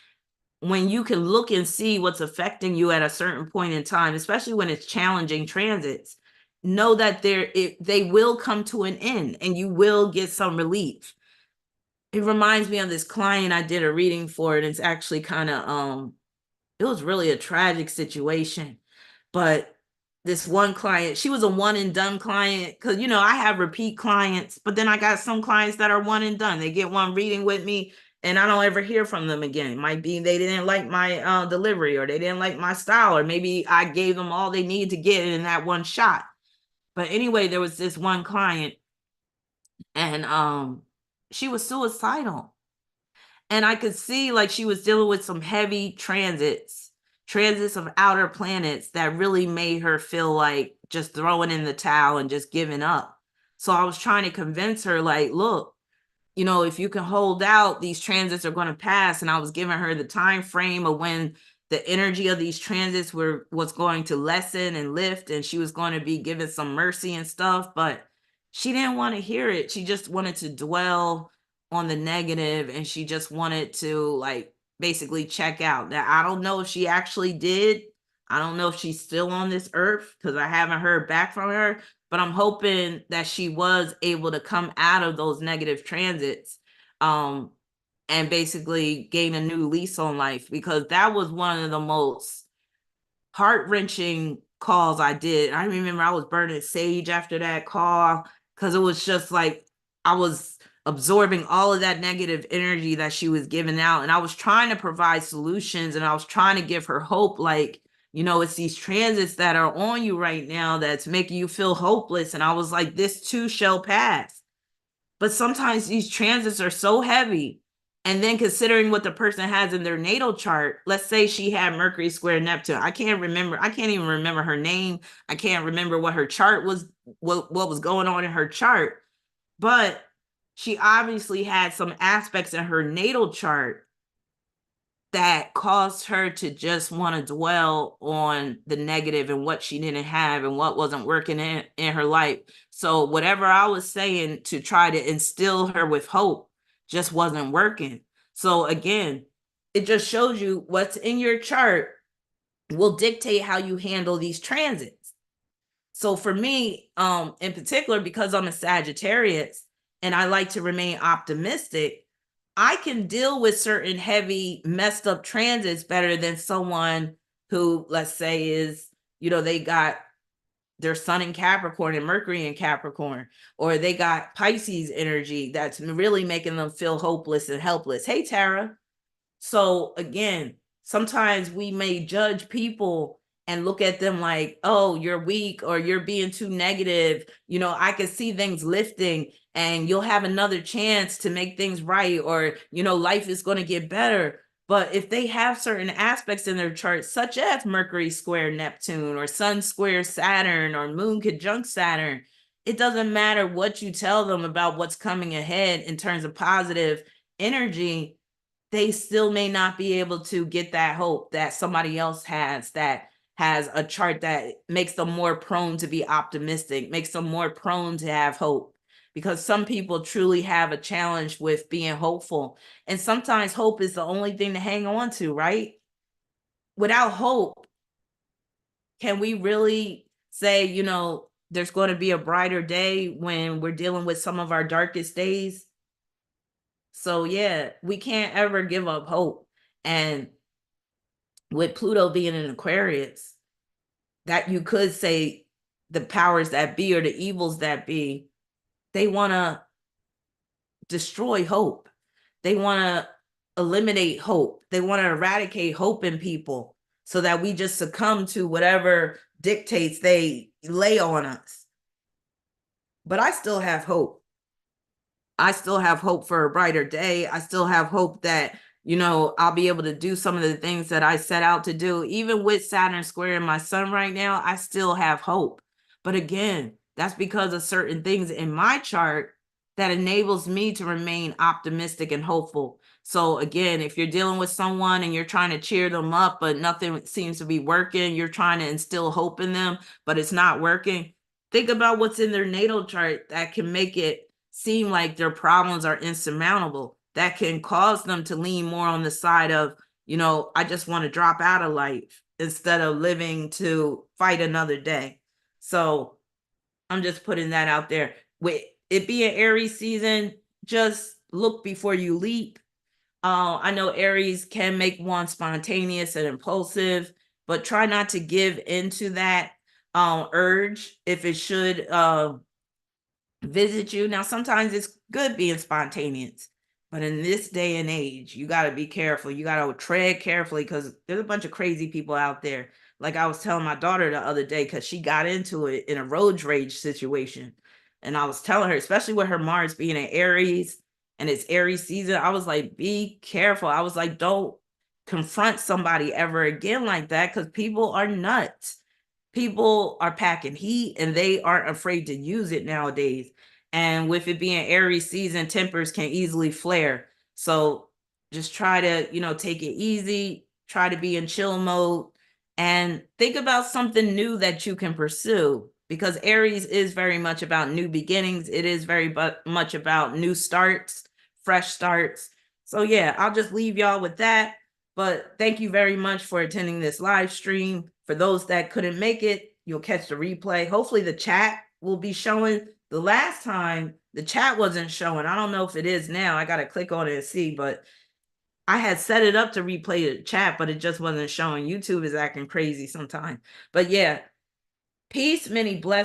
Speaker 1: When you can look and see what's affecting you at a certain point in time, especially when it's challenging transits, know that they will come to an end and you will get some relief. It reminds me of this client I did a reading for, and it's actually kind of it was really a tragic situation. But this one client, she was a one and done client, because I have repeat clients, but then I got some clients that are one and done. They get one reading with me and I don't ever hear from them again. It might be they didn't like my delivery, or they didn't like my style, or maybe I gave them all they needed to get in that one shot. But anyway, there was this one client, and she was suicidal. And I could see like she was dealing with some heavy transits of outer planets that really made her feel like just throwing in the towel and just giving up. So I was trying to convince her, like, look, if you can hold out, these transits are going to pass. And I was giving her the time frame of when the energy of these transits was going to lessen and lift, and she was going to be given some mercy and stuff. But she didn't want to hear it. She just wanted to dwell on the negative, and she just wanted to like basically check out. Now, I don't know if she actually did. I don't know if she's still on this earth, because I haven't heard back from her, but I'm hoping that she was able to come out of those negative transits and basically gain a new lease on life, because that was one of the most heart-wrenching calls I did. I remember I was burning sage after that call, because it was just like I was absorbing all of that negative energy that she was giving out, and I was trying to provide solutions, and I was trying to give her hope, like, it's these transits that are on you right now that's making you feel hopeless. And I was like, this too shall pass. But sometimes these transits are so heavy. And then considering what the person has in their natal chart, let's say she had Mercury square Neptune. I can't even remember her name. I can't remember what her chart was, what was going on in her chart. But she obviously had some aspects in her natal chart that caused her to just want to dwell on the negative and what she didn't have and what wasn't working in her life. So whatever I was saying to try to instill her with hope just wasn't working. So again, it just shows you what's in your chart will dictate how you handle these transits. So for me, in particular, because I'm a Sagittarius and I like to remain optimistic, I can deal with certain heavy, messed up transits better than someone who, let's say, is, they got their sun in Capricorn and Mercury in Capricorn, or they got Pisces energy that's really making them feel hopeless and helpless. Hey, Tara. So again, sometimes we may judge people and look at them like, oh, you're weak, or you're being too negative. I can see things lifting and you'll have another chance to make things right, or, life is going to get better. But if they have certain aspects in their chart, such as Mercury square Neptune, or Sun square Saturn, or Moon conjunct Saturn, it doesn't matter what you tell them about what's coming ahead in terms of positive energy. They still may not be able to get that hope that somebody else has, that has a chart that makes them more prone to be optimistic, makes them more prone to have hope. Because some people truly have a challenge with being hopeful. And sometimes hope is the only thing to hang on to, right? Without hope, can we really say, there's going to be a brighter day when we're dealing with some of our darkest days? So yeah, we can't ever give up hope. And with Pluto being in Aquarius, that you could say the powers that be, or the evils that be, they want to destroy hope. They want to eliminate hope. They want to eradicate hope in people so that we just succumb to whatever dictates they lay on us. But I still have hope. I still have hope for a brighter day. I still have hope that, I'll be able to do some of the things that I set out to do. Even with Saturn squaring my sun right now, I still have hope. But again, that's because of certain things in my chart that enables me to remain optimistic and hopeful. So again, if you're dealing with someone and you're trying to cheer them up, but nothing seems to be working, you're trying to instill hope in them, but it's not working. Think about what's in their natal chart that can make it seem like their problems are insurmountable. That can cause them to lean more on the side of, I just want to drop out of life instead of living to fight another day. So I'm just putting that out there. With it being Aries season, just look before you leap. I know Aries can make one spontaneous and impulsive, but try not to give into that urge if it should visit you. Now, sometimes it's good being spontaneous, but in this day and age, you got to be careful. You got to tread carefully because there's a bunch of crazy people out there. Like I was telling my daughter the other day, because she got into it in a road rage situation. And I was telling her, especially with her Mars being an Aries and it's Aries season, I was like, be careful. I was like, don't confront somebody ever again like that because people are nuts. People are packing heat and they aren't afraid to use it nowadays. And with it being Aries season, tempers can easily flare. So just try to, take it easy, try to be in chill mode, and think about something new that you can pursue because Aries is very much about new beginnings. It is very much about new starts, fresh starts. So yeah, I'll just leave y'all with that. But thank you very much for attending this live stream. For those that couldn't make it, you'll catch the replay. Hopefully the chat will be showing. The last time the chat wasn't showing. I don't know if it is now. I got to click on it and see, but I had set it up to replay the chat, but it just wasn't showing. YouTube is acting crazy sometimes. But yeah, peace, many blessings.